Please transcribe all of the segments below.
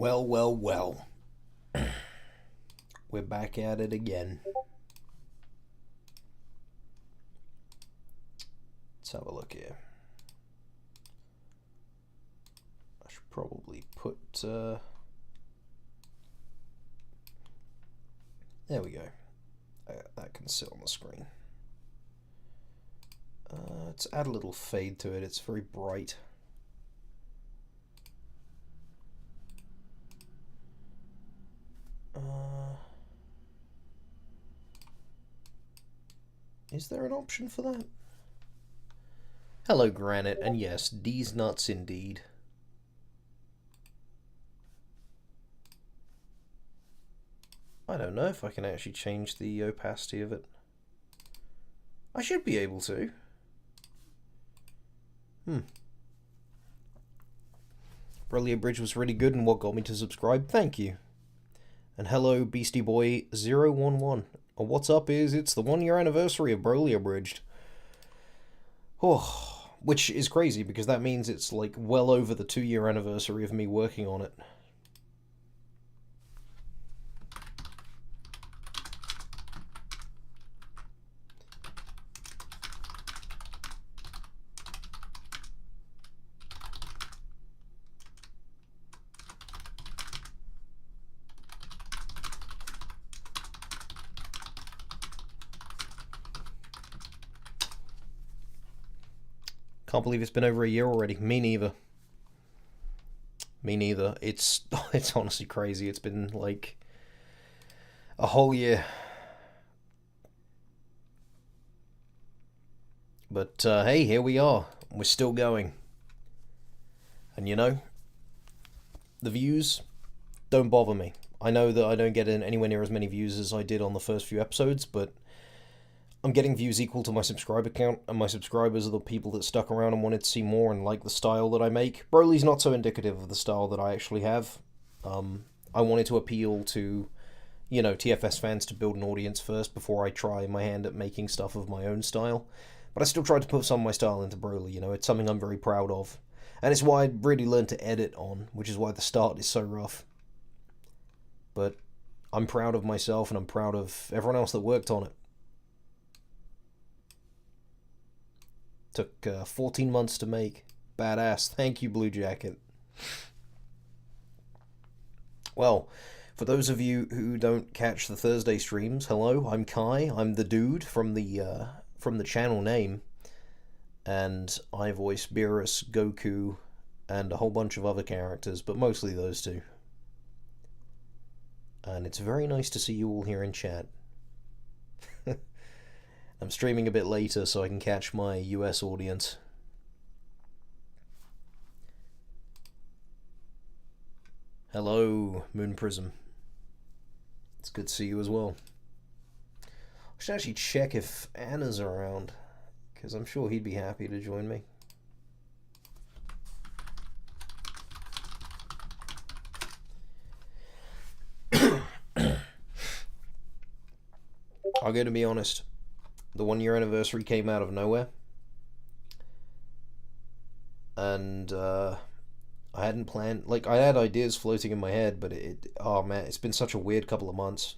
Well, well, well. We're back at it again. Let's have a look here. I should probably put... There we go. That can sit on the screen. Let's add a little fade to it. It's very bright. Is there an option for that? Hello, Granite, and yes, these nuts indeed. I don't know if I can actually change the opacity of it. I should be able to. Broly Abridged was really good and what got me to subscribe. Thank you. And hello, Beastie Boy 011. What's up is it's the 1 year anniversary of Broly Abridged. Oh, which is crazy because that means it's like well over the 2 year anniversary of me working on it. Can't believe it's been over a year already. Me neither. Me neither. It's honestly crazy. It's been like a whole year. But hey, here we are. We're still going. And you know, the views don't bother me. I know that I don't get anywhere near as many views as I did on the first few episodes, but I'm getting views equal to my subscriber count, and my subscribers are the people that stuck around and wanted to see more and like the style that I make. Broly's not so indicative of the style that I actually have. I wanted to appeal to, you know, TFS fans to build an audience first before I try my hand at making stuff of my own style. But I still tried to put some of my style into Broly, you know, it's something I'm very proud of. And it's why I really learned to edit on, which is why the start is so rough. But I'm proud of myself and I'm proud of everyone else that worked on it. Took 14 months to make. Badass. Thank you, Blue Jacket. Well, for those of you who don't catch the Thursday streams, hello, I'm Kai. I'm the dude from the channel name. And I voice Beerus, Goku, and a whole bunch of other characters, but mostly those two. And it's very nice to see you all here in chat. I'm streaming a bit later so I can catch my US audience. Hello, Moon Prism. It's good to see you as well. I should actually check if Anna's around, because I'm sure he'd be happy to join me. I'm going to be honest. The 1 year anniversary came out of nowhere. And I hadn't planned, like I had ideas floating in my head, but oh man, it's been such a weird couple of months.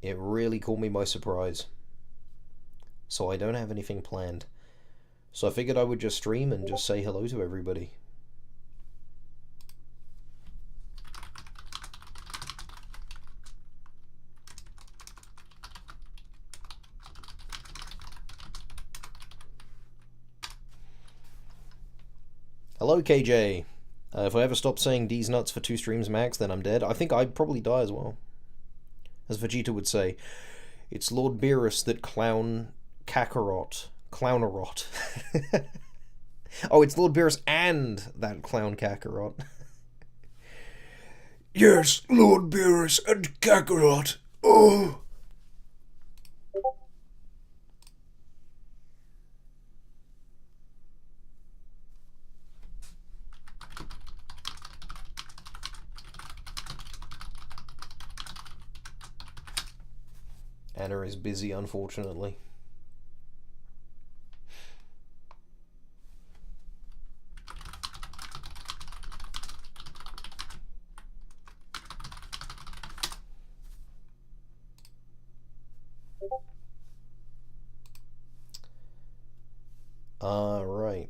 It really caught me by surprise. So I don't have anything planned. So I figured I would just stream and just say hello to everybody. Hello, KJ. If I ever stop saying D's nuts for 2 streams max, then I'm dead. I think I'd probably die as well. As Vegeta would say, it's Lord Beerus that clown Kakarot. Clownerot. Oh, it's Lord Beerus and that clown Kakarot. Yes, Lord Beerus and Kakarot. Oh. Anna is busy, unfortunately. Right.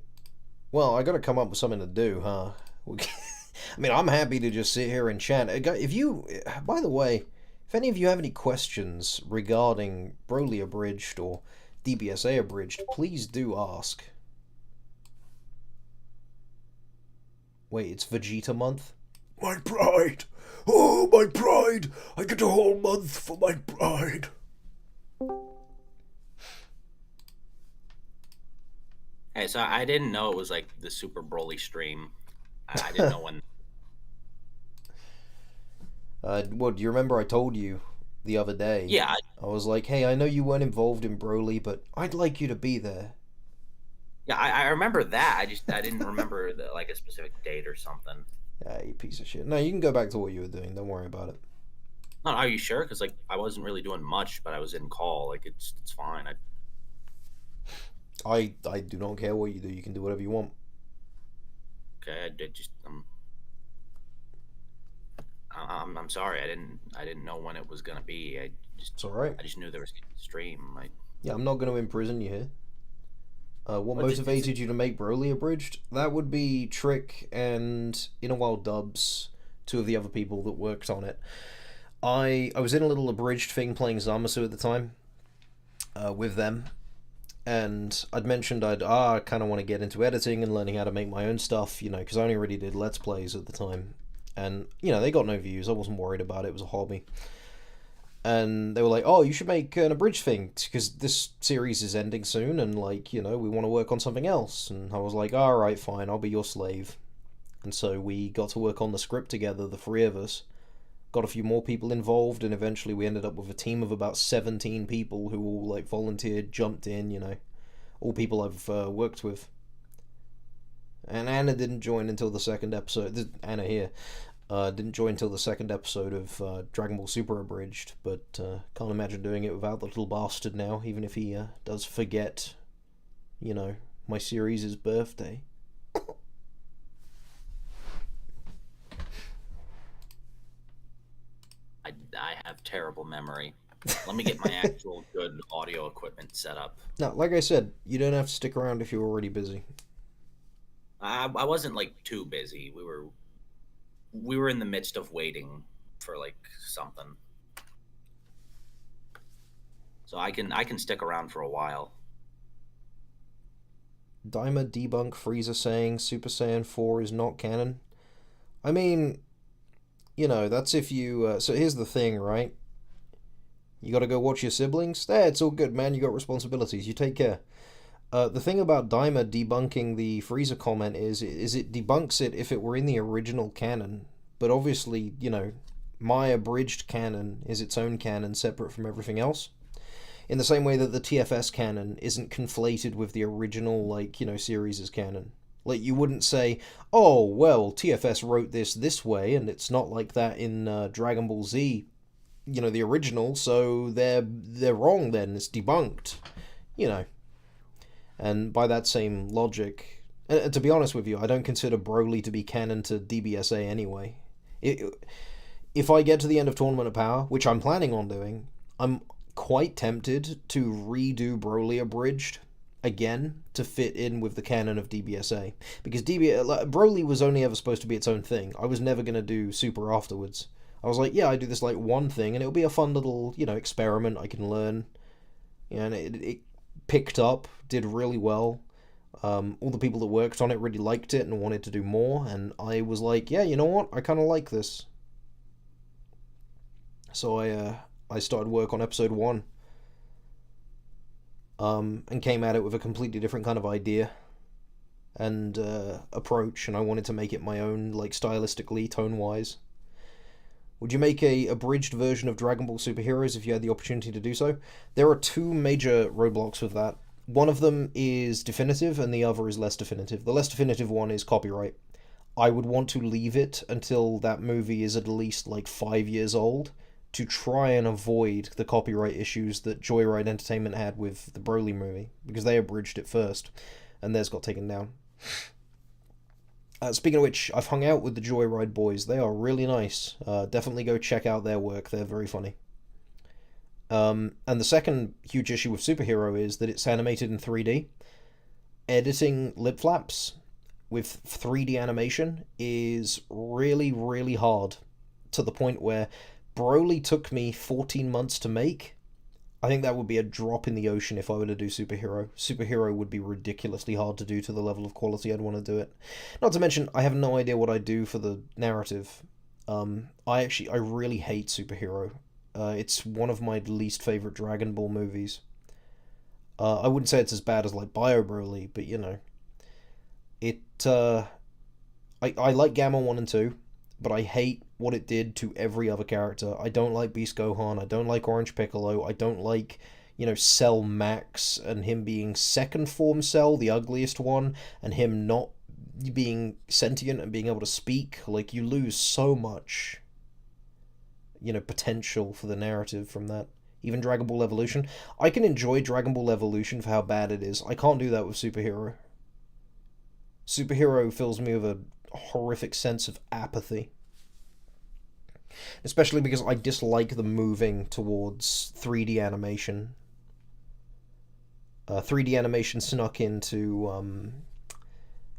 Well, I gotta come up with something to do, huh? I mean, I'm happy to just sit here and chat. If you, by the way, if any of you have any questions regarding Broly Abridged or DBSA Abridged, please do ask. Wait, it's Vegeta month? My pride! Oh, my pride! I get a whole month for my pride! Hey, so I didn't know it was like the Super Broly stream. I didn't know when. Well, do you remember I told you the other day? Yeah, I was like, hey, I know you weren't involved in Broly, but I'd like you to be there. yeah, I remember that. I didn't remember like a specific date or something. Yeah, you piece of shit. No, you can go back to what you were doing. Don't worry about it. No, are you sure? Because like I wasn't really doing much, but I was in call. Like it's fine. I do not care what you do. You can do whatever you want. Okay, I did just I'm sorry. I didn't know when it was gonna be. It's all right. I just knew there was a stream. Yeah, I'm not going to imprison you here. What Well, motivated you to make Broly Abridged? That would be Trick and Inner Wild Dubs, two of the other people that worked on it. I was in a little abridged thing playing Zamasu at the time, with them, and I'd mentioned I kind of want to get into editing and learning how to make my own stuff, because I only really did Let's Plays at the time, and they got no views. I wasn't worried about it. It was a hobby. And they were like, "Oh, you should make an abridged thing because this series is ending soon, and we want to work on something else." And I was like, "All right, fine, I'll be your slave." And so we got to work on the script together, the three of us. Got a few more people involved, and eventually we ended up with a team of about 17 people who all volunteered, jumped in. All people I've worked with. And Anna didn't join until the second episode. Anna here didn't join until the second episode of Dragon Ball Super Abridged, but can't imagine doing it without the little bastard now, even if he does forget, my series' birthday. I have terrible memory. Let me get my actual good audio equipment set up. Now, like I said, you don't have to stick around if you're already busy. I wasn't like too busy. We were in the midst of waiting for like something, so I can stick around for a while. Daima debunk Frieza saying Super Saiyan 4 is not canon. I mean, that's if you. So here's the thing, right? You gotta go watch your siblings? It's all good, man. You got responsibilities. You take care. The thing about Daima debunking the Frieza comment is it debunks it if it were in the original canon. But obviously, my abridged canon is its own canon separate from everything else. In the same way that the TFS canon isn't conflated with the original, series' canon. Like, you wouldn't say, oh, well, TFS wrote this way, and it's not like that in Dragon Ball Z, the original, so they're wrong then, it's debunked. You know. And by that same logic, and to be honest with you, I don't consider Broly to be canon to DBSA anyway. If I get to the end of Tournament of Power, which I'm planning on doing, I'm quite tempted to redo Broly Abridged again to fit in with the canon of DBSA. Because Broly was only ever supposed to be its own thing. I was never going to do Super afterwards. I was like, yeah, I do this one thing, and it'll be a fun little, experiment I can learn. And it picked up, did really well. All the people that worked on it really liked it and wanted to do more, and I was like, yeah, you know what? I kind of like this. So I started work on episode 1. And came at it with a completely different kind of idea and approach, and I wanted to make it my own, stylistically, tone-wise. Would you make a abridged version of Dragon Ball Superheroes if you had the opportunity to do so? There are two major roadblocks with that. One of them is definitive, and the other is less definitive. The less definitive one is copyright. I would want to leave it until that movie is at least 5 years old to try and avoid the copyright issues that Joyride Entertainment had with the Broly movie, because they abridged it first, and theirs got taken down. Speaking of which, I've hung out with the Joyride boys. They are really nice. Definitely go check out their work. They're very funny. And the second huge issue with Superhero is that it's animated in 3D. editing lip flaps with 3D animation is really, really hard, to the point where Broly took me 14 months to make. I think that would be a drop in the ocean if I were to do Superhero. Superhero would be ridiculously hard to do to the level of quality I'd want to do it. Not to mention, I have no idea what I'd do for the narrative. I really hate Superhero. It's one of my least favorite Dragon Ball movies. I wouldn't say it's as bad as like Bio Broly, but you know, it. I like Gamma 1 and 2, but I hate what it did to every other character. I don't like Beast Gohan, I don't like Orange Piccolo, I don't like, you know, Cell Max, and him being second form Cell, the ugliest one, and him not being sentient and being able to speak. Like, you lose so much, you know, potential for the narrative from that. Even Dragon Ball Evolution. I can enjoy Dragon Ball Evolution for how bad it is. I can't do that with Superhero. Superhero fills me with a horrific sense of apathy. Especially because I dislike the moving towards 3D animation. 3D animation snuck into,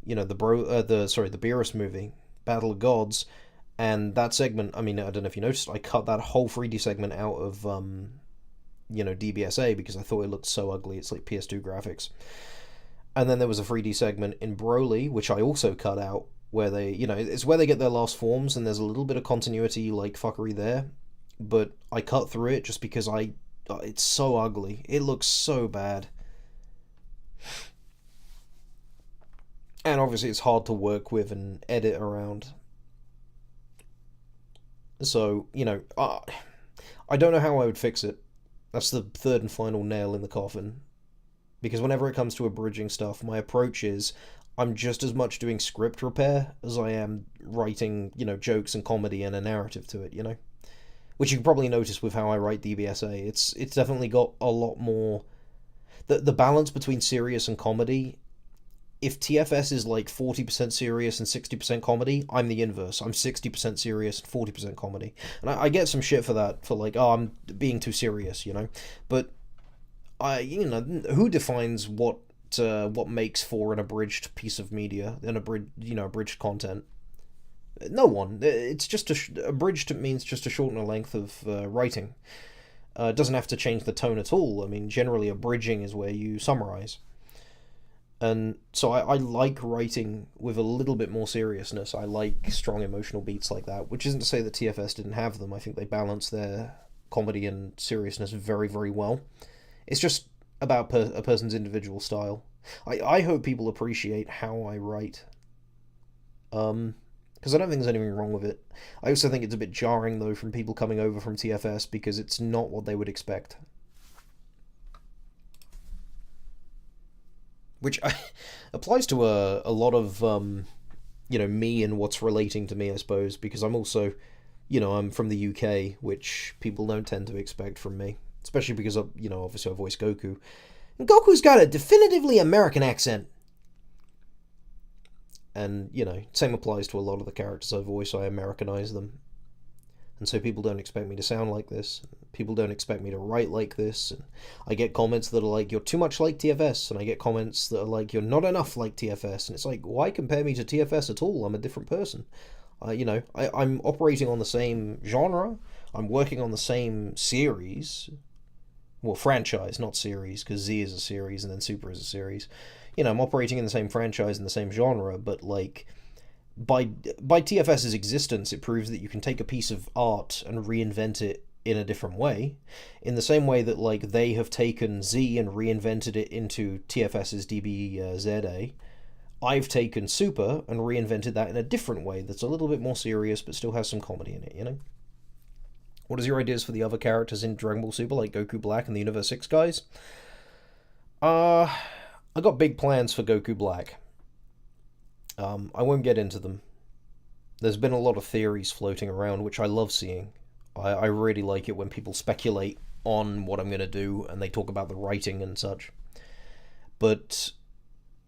you know, the Beerus movie, Battle of Gods, and that segment. I mean, I don't know if you noticed, I cut that whole 3D segment out of, you know, DBSA because I thought it looked so ugly. It's like PS2 graphics. And then there was a 3D segment in Broly, which I also cut out, where they, you know, it's where they get their last forms, and there's a little bit of continuity, like, fuckery there. But I cut through it just because it's so ugly. It looks so bad. And obviously it's hard to work with and edit around. So, you know, I don't know how I would fix it. That's the third and final nail in the coffin. Because whenever it comes to abridging stuff, my approach is I'm just as much doing script repair as I am writing, you know, jokes and comedy and a narrative to it, you know? Which you can probably notice with how I write DBSA. It's definitely got a lot more... The balance between serious and comedy... If TFS is like 40% serious and 60% comedy, I'm the inverse. I'm 60% serious and 40% comedy. And I get some shit for that, for like, oh, I'm being too serious, you know? But, you know, who defines what makes for an abridged piece of media, abridged content? No one. It's just abridged means just a shorter length of writing. It doesn't have to change the tone at all. I mean, generally abridging is where you summarize. And so I like writing with a little bit more seriousness. I like strong emotional beats like that, which isn't to say that TFS didn't have them. I think they balance their comedy and seriousness very, very well. It's just about a person's individual style. I hope people appreciate how I write. Because I don't think there's anything wrong with it. I also think it's a bit jarring, though, from people coming over from TFS, because it's not what they would expect. Which applies to a lot of, you know, me and what's relating to me, I suppose, because I'm also, you know, I'm from the UK, which people don't tend to expect from me. Especially because, you know, obviously I voice Goku. And Goku's got a definitively American accent. And, you know, same applies to a lot of the characters I voice. I Americanize them. And so people don't expect me to sound like this. People don't expect me to write like this. And I get comments that are like, you're too much like TFS. And I get comments that are like, you're not enough like TFS. And it's like, why compare me to TFS at all? I'm a different person. You know, I'm operating on the same genre. I'm working on the same series. Well, franchise, not series, because Z is a series and then Super is a series. You know, I'm operating in the same franchise and the same genre, but like... By TFS's existence, it proves that you can take a piece of art and reinvent it in a different way, in the same way that like they have taken Z and reinvented it into TFS's DBZA. I've taken Super and reinvented that in a different way that's a little bit more serious but still has some comedy in it, you know? What is your ideas for the other characters in Dragon Ball Super, like Goku Black and the Universe 6 guys? I got big plans for Goku Black. I won't get into them. There's been a lot of theories floating around, which I love seeing. I really like it when people speculate on what I'm going to do, and they talk about the writing and such. But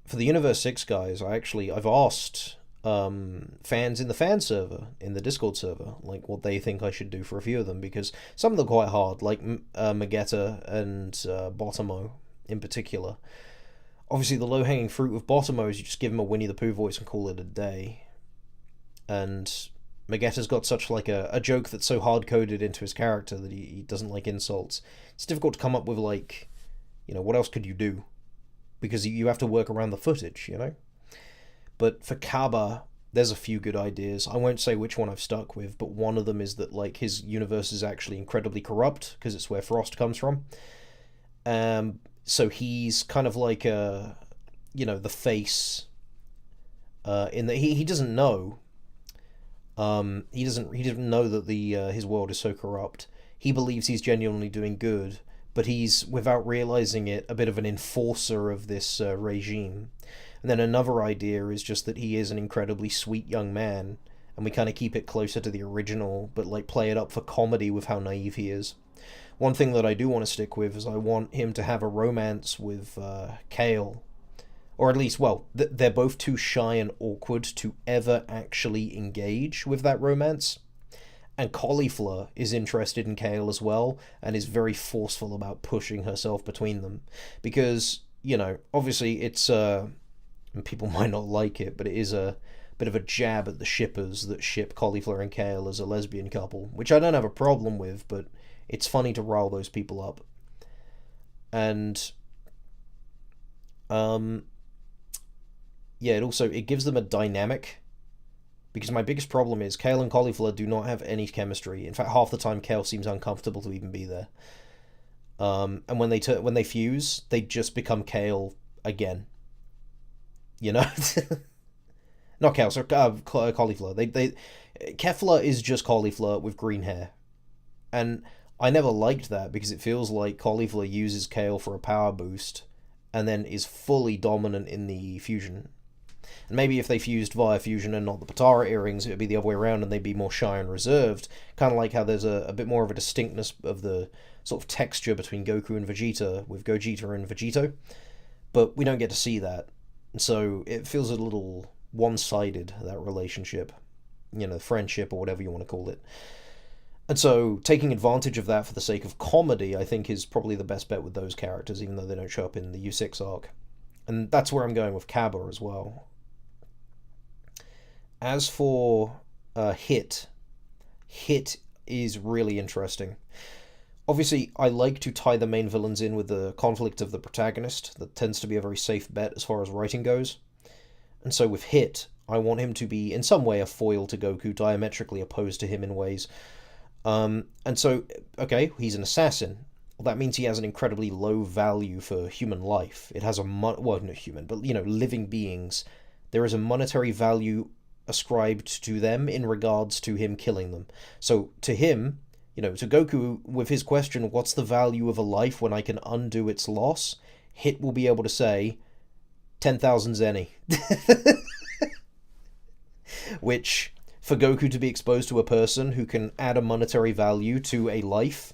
for the Universe 6 guys, I've asked fans in the fan server, in the Discord server, like what they think I should do for a few of them, because some of them are quite hard, like Magetta and Bottomo in particular. Obviously, the low-hanging fruit with Bottomo is you just give him a Winnie the Pooh voice and call it a day. And Magetta's got such like a joke that's so hard-coded into his character that he doesn't like insults. It's difficult to come up with, like, what else could you do? Because you have to work around the footage, But for Kaba, there's a few good ideas. I won't say which one I've stuck with, but one of them is that, like, his universe is actually incredibly corrupt, because it's where Frost comes from. So he's kind of like the face, in that he doesn't know. He doesn't know that his world is so corrupt. He believes he's genuinely doing good, but he's, without realizing it, a bit of an enforcer of this regime. And then another idea is just that he is an incredibly sweet young man, and we kind of keep it closer to the original, but like play it up for comedy with how naive he is. One thing that I do want to stick with is I want him to have a romance with Kale. Or at least, well, they're both too shy and awkward to ever actually engage with that romance. And Cauliflower is interested in Kale as well, and is very forceful about pushing herself between them. Because, obviously it's, and people might not like it, but it is a bit of a jab at the shippers that ship Cauliflower and Kale as a lesbian couple, which I don't have a problem with, but it's funny to rile those people up. And, yeah, it gives them a dynamic. Because my biggest problem is Kale and Cauliflower do not have any chemistry. In fact, half the time Kale seems uncomfortable to even be there. And when they fuse, they just become Kale again. Not Kale, sorry, Cauliflower. Kefla is just Cauliflower with green hair. And I never liked that because it feels like Cauliflower uses Kale for a power boost and then is fully dominant in the fusion. And maybe if they fused via fusion and not the Potara earrings, it would be the other way around and they'd be more shy and reserved. Kind of like how there's a bit more of a distinctness of the sort of texture between Goku and Vegeta, with Gogeta and Vegito. But we don't get to see that. So it feels a little one-sided, that relationship. Friendship or whatever you want to call it. And so taking advantage of that for the sake of comedy, I think, is probably the best bet with those characters, even though they don't show up in the U6 arc. And that's where I'm going with Kaba as well. As for Hit is really interesting. Obviously, I like to tie the main villains in with the conflict of the protagonist. That tends to be a very safe bet as far as writing goes. And so with Hit, I want him to be in some way a foil to Goku, diametrically opposed to him in ways. And so, okay, he's an assassin. Well, that means he has an incredibly low value for human life. It has not human, but, living beings. There is a monetary value ascribed to them in regards to him killing them. So to him, to Goku, with his question, what's the value of a life when I can undo its loss? Hit will be able to say, 10,000 zeni. Which, for Goku to be exposed to a person who can add a monetary value to a life,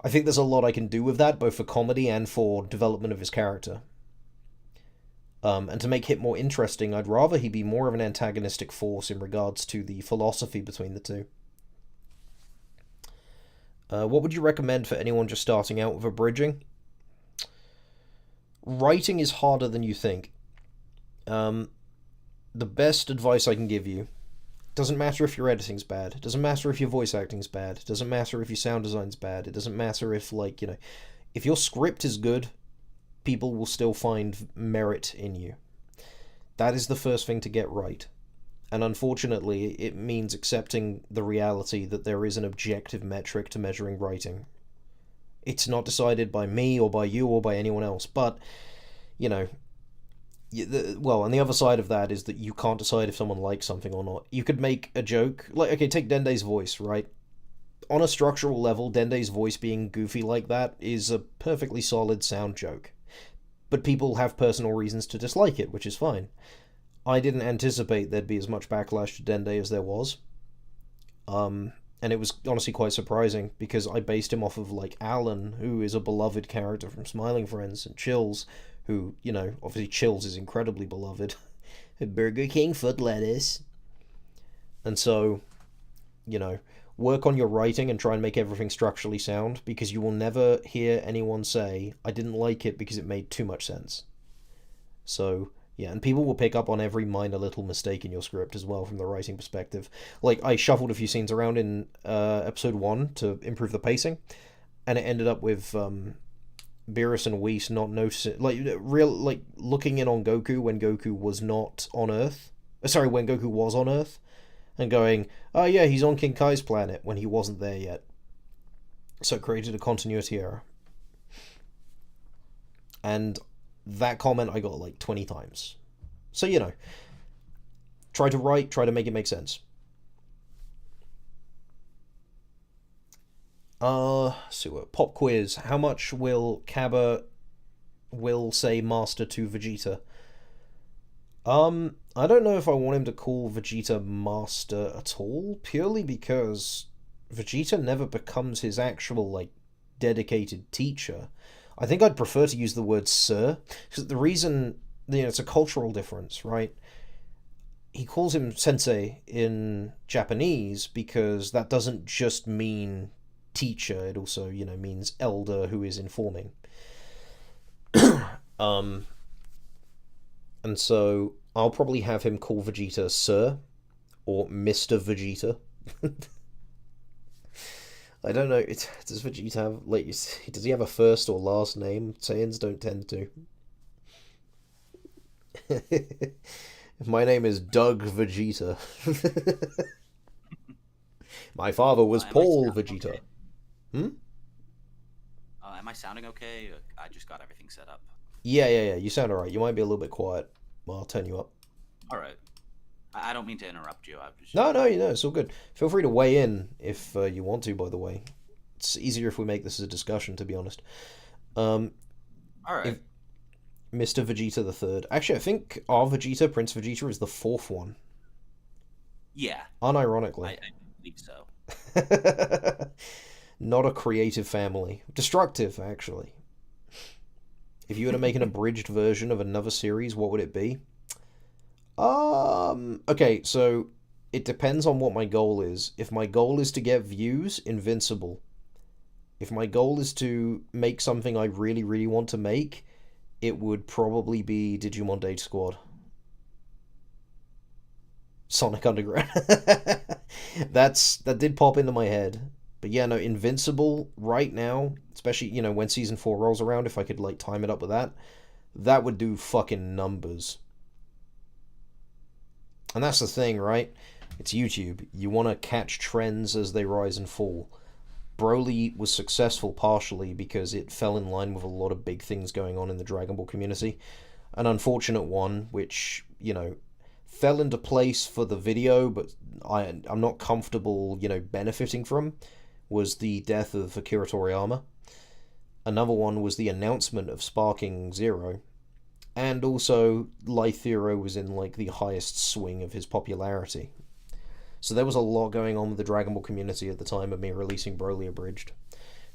I think there's a lot I can do with that, both for comedy and for development of his character. And to make Hit more interesting, I'd rather he be more of an antagonistic force in regards to the philosophy between the two. What would you recommend for anyone just starting out with abridging? Writing is harder than you think. The best advice I can give you, doesn't matter if your editing's bad, it doesn't matter if your voice acting's bad, it doesn't matter if your sound design's bad, it doesn't matter if, if your script is good, people will still find merit in you. That is the first thing to get right. And unfortunately, it means accepting the reality that there is an objective metric to measuring writing. It's not decided by me or by you or by anyone else, but, and the other side of that is that you can't decide if someone likes something or not. You could make a joke, take Dende's voice, right? On a structural level, Dende's voice being goofy like that is a perfectly solid sound joke. But people have personal reasons to dislike it, which is fine. I didn't anticipate there'd be as much backlash to Dende as there was. And it was honestly quite surprising, because I based him off of, Alan, who is a beloved character from Smiling Friends, and Chills, who, obviously Chills is incredibly beloved. Burger King foot lettuce. And so, work on your writing and try and make everything structurally sound, because you will never hear anyone say, I didn't like it because it made too much sense. So, yeah, and people will pick up on every minor little mistake in your script as well from the writing perspective. Like, I shuffled a few scenes around in episode 1 to improve the pacing, and it ended up with Beerus and Whis not noticing, like looking in on Goku when Goku was not on Earth. Sorry, when Goku was on Earth, and going, "Oh yeah, he's on King Kai's planet" when he wasn't there yet. So it created a continuity error. And that comment I got like 20 times. So, try to write, try to make it make sense. So pop quiz. How much will Cabba will say Master to Vegeta? I don't know if I want him to call Vegeta Master at all, purely because Vegeta never becomes his actual, like, dedicated teacher. I think I'd prefer to use the word Sir, because the reason, it's a cultural difference, right? He calls him Sensei in Japanese because that doesn't just mean teacher, it also, means elder who is informing. And so I'll probably have him call Vegeta Sir or Mr. Vegeta. I don't know. Does Vegeta have does he have a first or last name? Saiyans don't tend to. My name is Doug Vegeta. My father was Paul Vegeta. Okay? Hmm? Am I sounding okay? I just got everything set up. Yeah. You sound alright. You might be a little bit quiet. Well, I'll turn you up. All right. I don't mean to interrupt you. I'm just... No, it's all good. Feel free to weigh in if you want to, by the way. It's easier if we make this a discussion, to be honest. All right. Mr. Vegeta the Third. Actually, I think our Vegeta, Prince Vegeta, is the fourth one. Yeah. Unironically. I believe so. Not a creative family. Destructive, actually. If you were to make an abridged version of another series, what would it be? Okay, so it depends on what my goal is. If my goal is to get views, Invincible. If my goal is to make something I really, really want to make, it would probably be Digimon Data Squad. Sonic Underground. That did pop into my head. But yeah, no, Invincible right now, especially, when Season 4 rolls around, if I could, like, time it up with that would do fucking numbers. And that's the thing, right? It's YouTube. You want to catch trends as they rise and fall. Broly was successful partially because it fell in line with a lot of big things going on in the Dragon Ball community. An unfortunate one, which, fell into place for the video, but I'm not comfortable, benefiting from, was the death of Akira Toriyama. Another one was the announcement of Sparking Zero. And also, Life Hero was in, like, the highest swing of his popularity. So there was a lot going on with the Dragon Ball community at the time of me releasing Broly Abridged.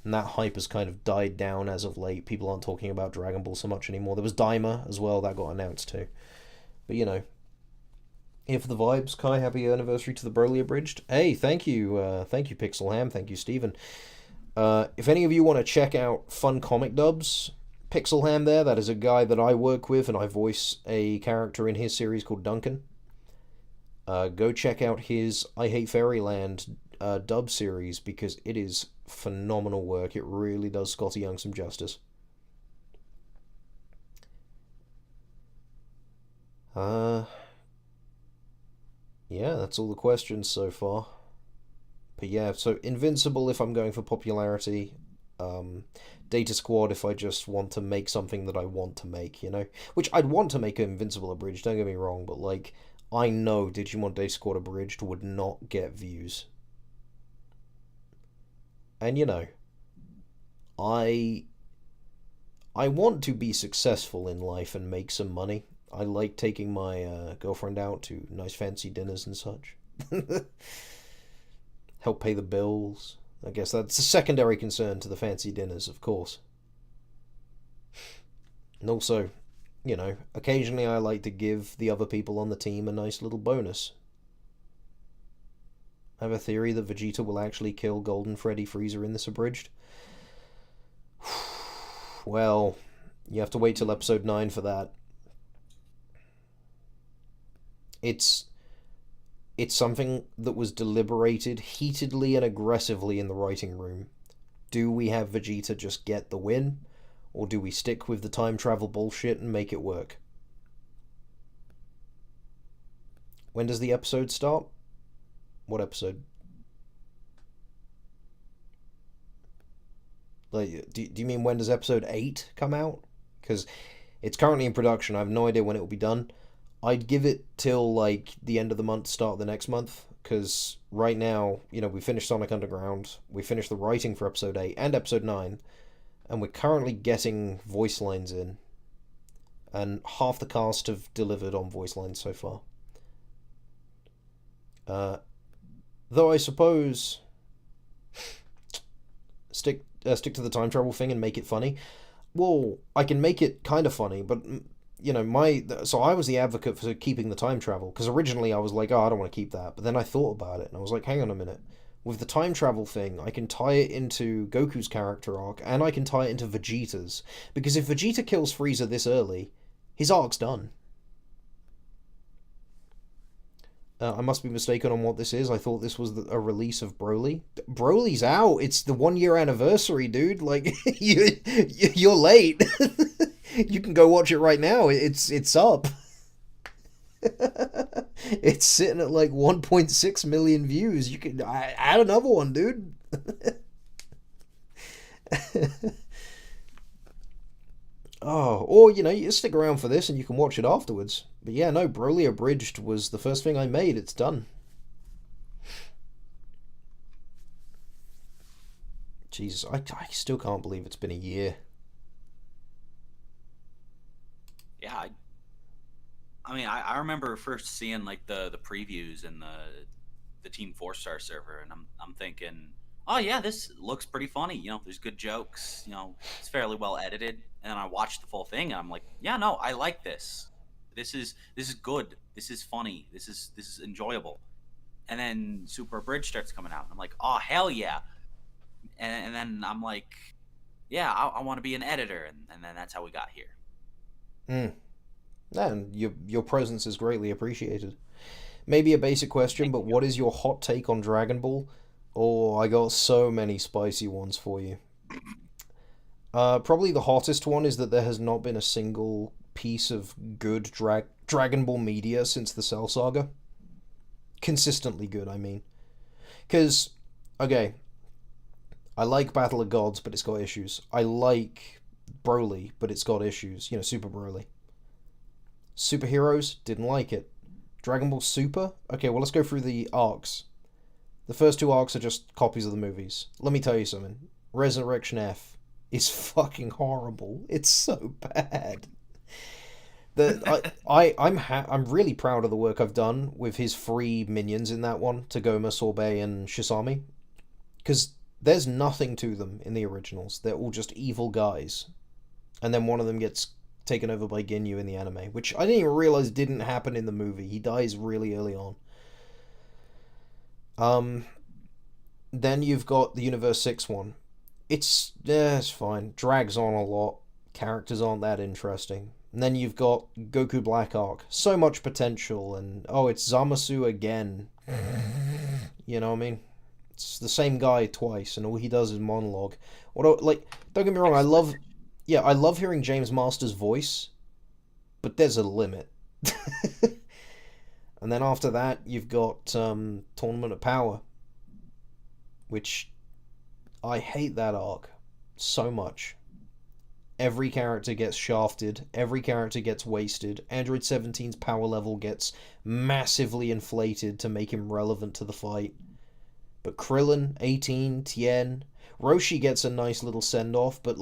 And that hype has kind of died down as of late. People aren't talking about Dragon Ball so much anymore. There was Daima as well, that got announced too. But, here for the vibes. Kai, happy anniversary to the Broly Abridged. Hey, thank you, Pixel Ham, thank you, Steven. If any of you want to check out fun comic dubs, Pixel Ham there, that is a guy that I work with, and I voice a character in his series called Duncan. Go check out his I Hate Fairyland dub series, because it is phenomenal work. It really does Scotty Young some justice. Yeah, that's all the questions so far. But yeah, so Invincible if I'm going for popularity. Data Squad if I just want to make something that I want to make, Which I'd want to make Invincible Abridged, don't get me wrong, but, like, I know Digimon Data Squad Abridged would not get views. And, I want to be successful in life and make some money. I like taking my girlfriend out to nice fancy dinners and such. Help pay the bills. I guess that's a secondary concern to the fancy dinners, of course. And also, occasionally I like to give the other people on the team a nice little bonus. I have a theory that Vegeta will actually kill Golden Freddy Freezer in this abridged. Well, you have to wait till episode 9 for that. It's something that was deliberated heatedly and aggressively in the writing room. Do we have Vegeta just get the win, or do we stick with the time travel bullshit and make it work? When does the episode start? What episode? Like, do you mean when does episode 8 come out? Because it's currently in production. I have no idea when it will be done. I'd give it till like the end of the month, start of the next month, because right now, we finished Sonic Underground, we finished the writing for episode 8 and episode 9, and we're currently getting voice lines in, and half the cast have delivered on voice lines so far. Though I suppose stick to the time travel thing and make it funny. Well, I can make it kind of funny, but so I was the advocate for keeping the time travel, because originally I was like, oh, I don't want to keep that, but then I thought about it and I was like, hang on a minute. With the time travel thing, I can tie it into Goku's character arc, and I can tie it into Vegeta's, because if Vegeta kills Frieza this early, his arc's done. I must be mistaken on what this is. I thought this was a release of Broly. Broly's out. It's the 1 year anniversary, dude. Like, you're late. You can go watch it right now. It's up. It's sitting at like 1.6 million views. You can add another one, dude. Oh, or you stick around for this and you can watch it afterwards. But yeah, no, Broly Abridged was the first thing I made. It's done. Jesus, I still can't believe it's been a year. Yeah, I remember first seeing like the previews and the Team 4-Star server, and I'm thinking, oh yeah, this looks pretty funny. There's good jokes. It's fairly well edited. And then I watched the full thing, and I'm like, yeah, no, I like this. This is good. This is funny. This is enjoyable. And then Super Bridge starts coming out, and I'm like, oh hell yeah. And then I'm like, yeah, I want to be an editor, and then that's how we got here. And your presence is greatly appreciated. Maybe a basic question, but what is your hot take on Dragon Ball? Oh, I got so many spicy ones for you. Probably the hottest one is that there has not been a single piece of good Dragon Ball media since the Cell Saga. Consistently good, I mean. Because, okay, I like Battle of Gods, but it's got issues. I like Broly, but it's got issues. Super Broly. Superheroes, didn't like it. Dragon Ball Super? Okay, well, let's go through the arcs. The first 2 arcs are just copies of the movies. Let me tell you something. Resurrection F is fucking horrible. It's so bad. I'm really proud of the work I've done with his 3 minions in that one, Tagoma, Sorbet, and Shisami. Because there's nothing to them in the originals. They're all just evil guys. And then one of them gets taken over by Ginyu in the anime, which I didn't even realize didn't happen in the movie. He dies really early on. Then you've got the Universe 6 one. It's fine. Drags on a lot. Characters aren't that interesting. And then you've got Goku Black Arc. So much potential, and it's Zamasu again. You know what I mean? It's the same guy twice, and all he does is monologue. Don't get me wrong, I love hearing James Master's voice, but there's a limit. And then after that, you've got Tournament of Power, which I hate that arc so much. Every character gets shafted, every character gets wasted, Android 17's power level gets massively inflated to make him relevant to the fight. But Krillin, 18, Tien, Roshi gets a nice little send-off, but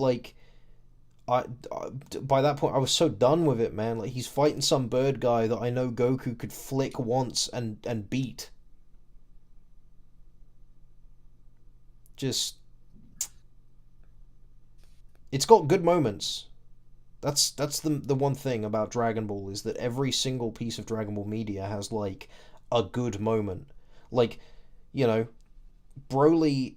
by that point I was so done with it, man. Like, he's fighting some bird guy that I know Goku could flick once and beat. Just, it's got good moments. That's the one thing about Dragon Ball, is that every single piece of Dragon Ball media has like a good moment. Like, Broly,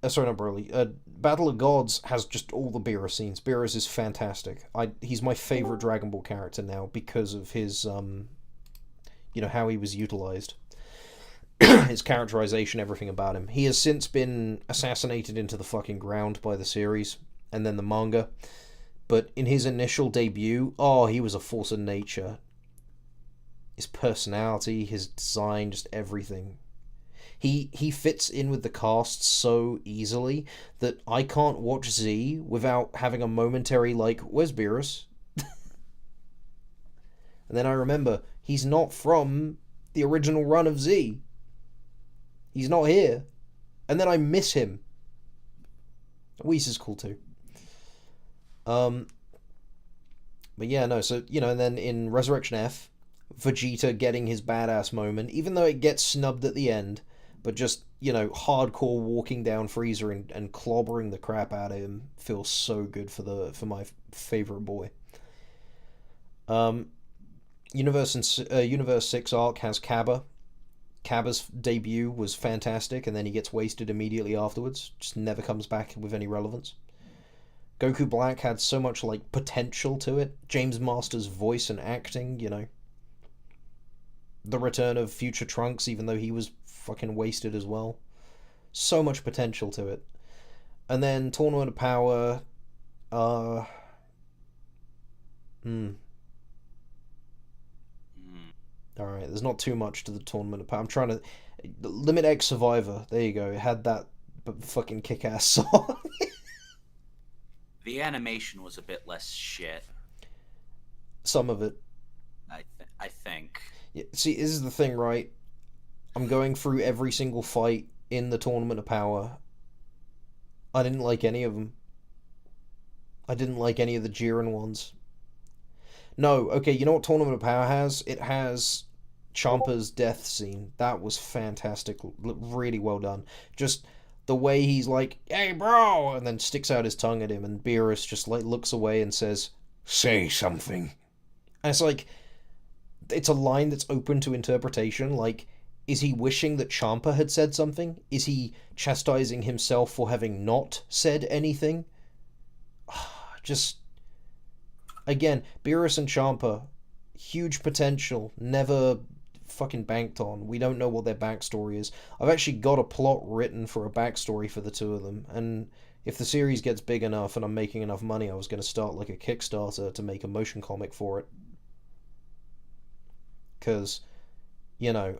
sorry, not Broly. Battle of Gods has just all the Beerus scenes. Beerus is fantastic. He's my favorite Dragon Ball character now because of his you know, how he was utilized. His characterization, everything about him. He has since been assassinated into the fucking ground by the series and then the manga. But in his initial debut, oh, he was a force of nature. His personality, his design, just everything. He fits in with the cast so easily that I can't watch Z without having a momentary like, where's Beerus? And then I remember, he's not from the original run of Z. He's not here. And then I miss him. Whis is cool too. But yeah, no, so, you know, and then in Resurrection F, Vegeta getting his badass moment, even though it gets snubbed at the end, but just, you know, hardcore walking down Frieza and clobbering the crap out of him feels so good for my favorite boy. Universe 6 arc has Cabba. Cabba's debut was fantastic, and then he gets wasted immediately afterwards. Just never comes back with any relevance. Goku Black had so much, like, potential to it. James Master's voice and acting, you know. The return of Future Trunks, even though he was fucking wasted as well. So much potential to it. And then Tournament of Power, Alright, there's not too much to the Tournament of Power. I'm trying to... Limit X Survivor, there you go. It had that fucking kick-ass song. The animation was a bit less shit. Some of it. I think. Yeah, see, this is the thing, right? I'm going through every single fight in the Tournament of Power. I didn't like any of them. I didn't like any of the Jiren ones. No, okay, you know what Tournament of Power has? It has Champa's death scene. That was fantastic. Really well done. Just the way he's like, hey, bro! And then sticks out his tongue at him, and Beerus just, like, looks away and says, Say something. and it's like, it's a line that's open to interpretation. Like, is he wishing that Champa had said something? Is he chastising himself for having not said anything? Just, again, Beerus and Champa, huge potential, never fucking banked on. We don't know what their backstory is. I've actually got a plot written for a backstory for the two of them, and if the series gets big enough and I'm making enough money, I was going to start like a Kickstarter to make a motion comic for it. Because, you know,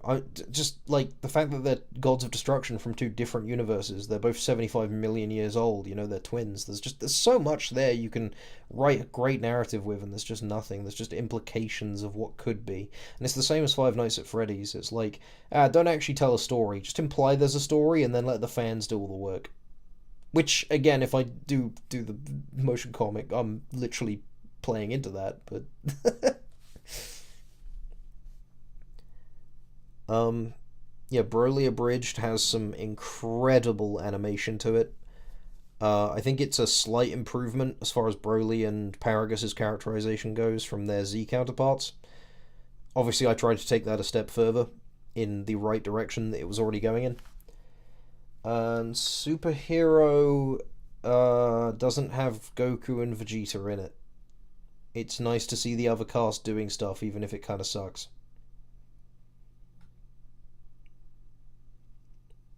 just like the fact that they're gods of destruction from two different universes, they're both 75 million years old, you know, they're twins. There's so much there you can write a great narrative with, and there's just nothing. There's just implications of what could be. And it's the same as Five Nights at Freddy's. It's like, don't actually tell a story, just imply there's a story and then let the fans do all the work. Which, again, if I do the motion comic, I'm literally playing into that, but... yeah, Broly Abridged has some incredible animation to it. I think it's a slight improvement as far as Broly and Paragus' characterization goes from their Z counterparts. Obviously, I tried to take that a step further in the right direction that it was already going in. And Superhero doesn't have Goku and Vegeta in it. It's nice to see the other cast doing stuff, even if it kind of sucks.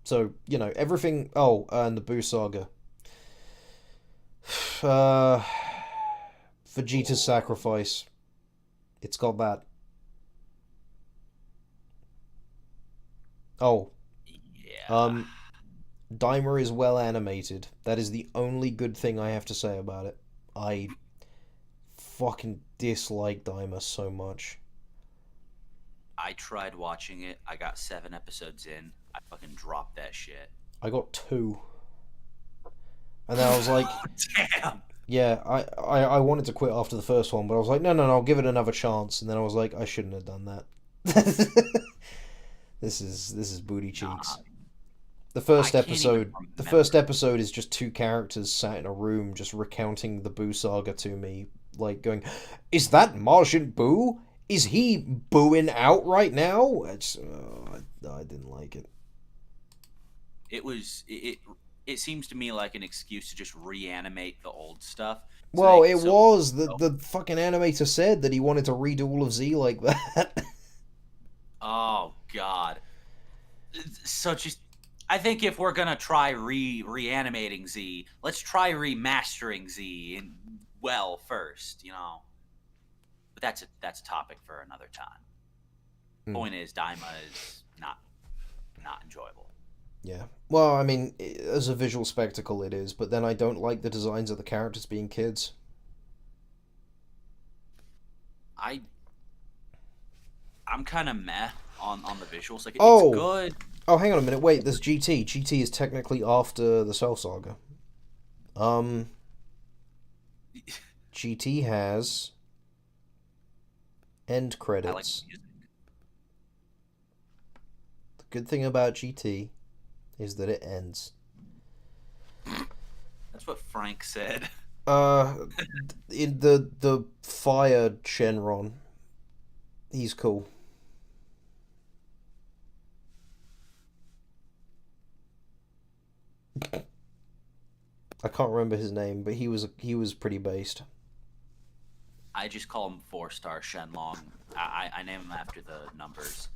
So, you know, everything... Oh, and the Buu Saga. Vegeta's sacrifice. It's got that. Oh. Yeah. Daima is well animated. That is the only good thing I have to say about it. I fucking dislike Daima so much. I tried watching it. I got 7 episodes in. I fucking dropped that shit. I got 2. And then I was like... Damn! Yeah, I wanted to quit after the first one, but I was like, no, I'll give it another chance. And then I was like, I shouldn't have done that. This is booty cheeks. The first episode is just 2 characters sat in a room just recounting the Buu Saga to me, like going, is that Majin Buu? Is he booing out right now? I didn't like it. It seems to me like an excuse to just reanimate the old stuff. Well, the fucking animator said that he wanted to redo all of Z like that. Oh God. So just, I think if we're gonna try reanimating Z, let's try remastering Z and well first, you know. But that's a topic for another time. Point is, Daima is not enjoyable. Yeah. Well, I mean, as a visual spectacle, it is, but then I don't like the designs of the characters being kids. I I'm kind of meh on the visuals. Like it's Oh! good. Oh, hang on a minute. Wait, there's GT. GT is technically after the Cell Saga. GT has end I like credits. the music. The good thing about GT is that it ends. That's what Frank said. In the fire Shenron, he's cool. I can't remember his name, but he was pretty based. I just call him 4-star Shenlong. I name him after the numbers.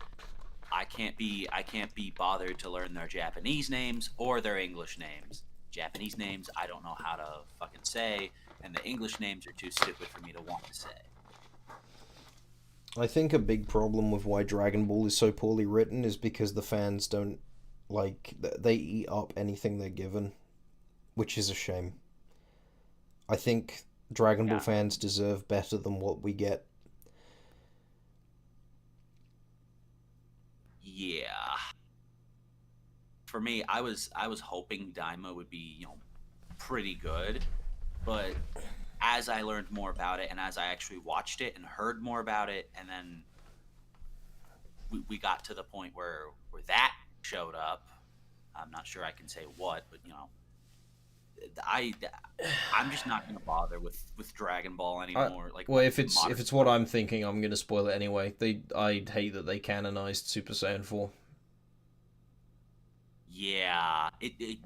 I can't be bothered to learn their Japanese names or their English names. Japanese names I don't know how to fucking say, and the English names are too stupid for me to want to say. I think a big problem with why Dragon Ball is so poorly written is because the fans don't like they eat up anything they're given, which is a shame. I think Dragon Ball Yeah. fans deserve better than what we get. Yeah. For me, I was hoping Daima would be, you know, pretty good, but as I learned more about it and as I actually watched it and heard more about it, and then we got to the point where that showed up. I'm not sure I can say what, but you know, I'm just not gonna bother with Dragon Ball anymore. Like, Well, if modern- it's what I'm thinking, I'm gonna spoil it anyway. I'd hate that they canonized Super Saiyan 4. yeah, it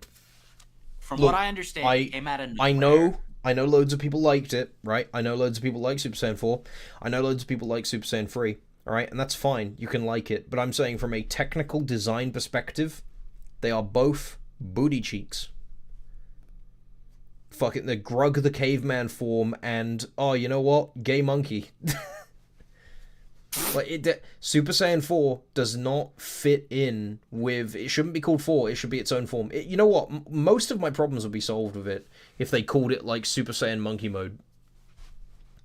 from Look, what I understand, I- it came out of I nowhere. know loads of people liked it, right? I know loads of people like Super Saiyan 4. I know loads of people like Super Saiyan 3, alright? And that's fine. You can like it. But I'm saying from a technical design perspective, they are both booty cheeks. Fucking the Grug the caveman form and, oh, you know what? Gay monkey. Like Super Saiyan 4 does not fit in with. It shouldn't be called 4. It should be its own form. You know what? Most of my problems would be solved with it if they called it like Super Saiyan Monkey Mode.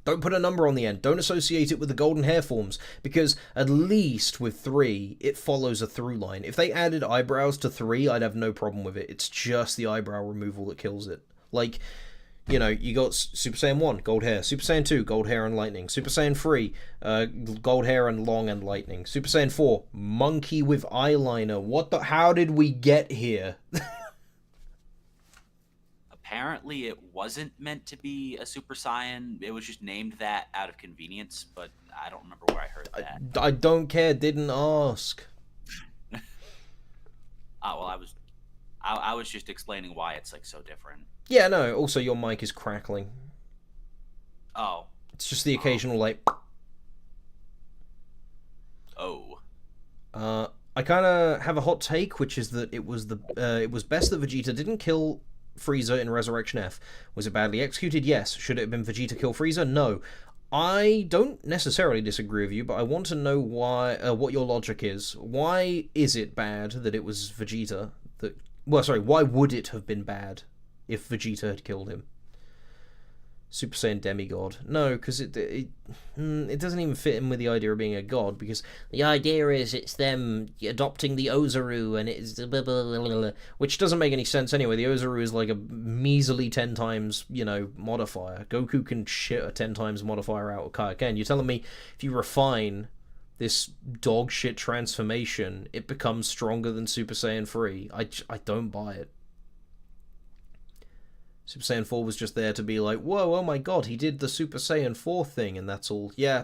Don't put a number on the end. Don't associate it with the golden hair forms, because at least with 3, it follows a through line. If they added eyebrows to 3, I'd have no problem with it. It's just the eyebrow removal that kills it. Like, you know, you got Super Saiyan 1, gold hair. Super Saiyan 2, gold hair and lightning. Super Saiyan 3, gold hair and long and lightning. Super Saiyan 4, monkey with eyeliner. What the? How did we get here? Apparently, it wasn't meant to be a Super Saiyan. It was just named that out of convenience, but I don't remember where I heard that. I don't care, didn't ask. Well, I was just explaining why it's like so different. Yeah, no, also your mic is crackling. Oh, It's just the occasional, like... oh, I kind of have a hot take, which is that it was best that Vegeta didn't kill Frieza in Resurrection F. Was it badly executed? Yes. Should it have been Vegeta kill Frieza? No. I don't necessarily disagree with you, but I want to know why, what your logic is. Why is it bad that it was Vegeta that... Well, sorry, why would it have been bad if Vegeta had killed him? Super Saiyan demigod. No, because it doesn't even fit in with the idea of being a god, because the idea is it's them adopting the Ozaru, and it's blah, blah, blah, blah, blah, which doesn't make any sense anyway. The Ozaru is like a measly 10 times, modifier. Goku can shit a 10 times modifier out of Kaioken. You're telling me if you refine this dog shit transformation, it becomes stronger than Super Saiyan 3? I don't buy it. Super Saiyan 4 was just there to be like, whoa, oh my god, he did the Super Saiyan 4 thing, and that's all. Yeah,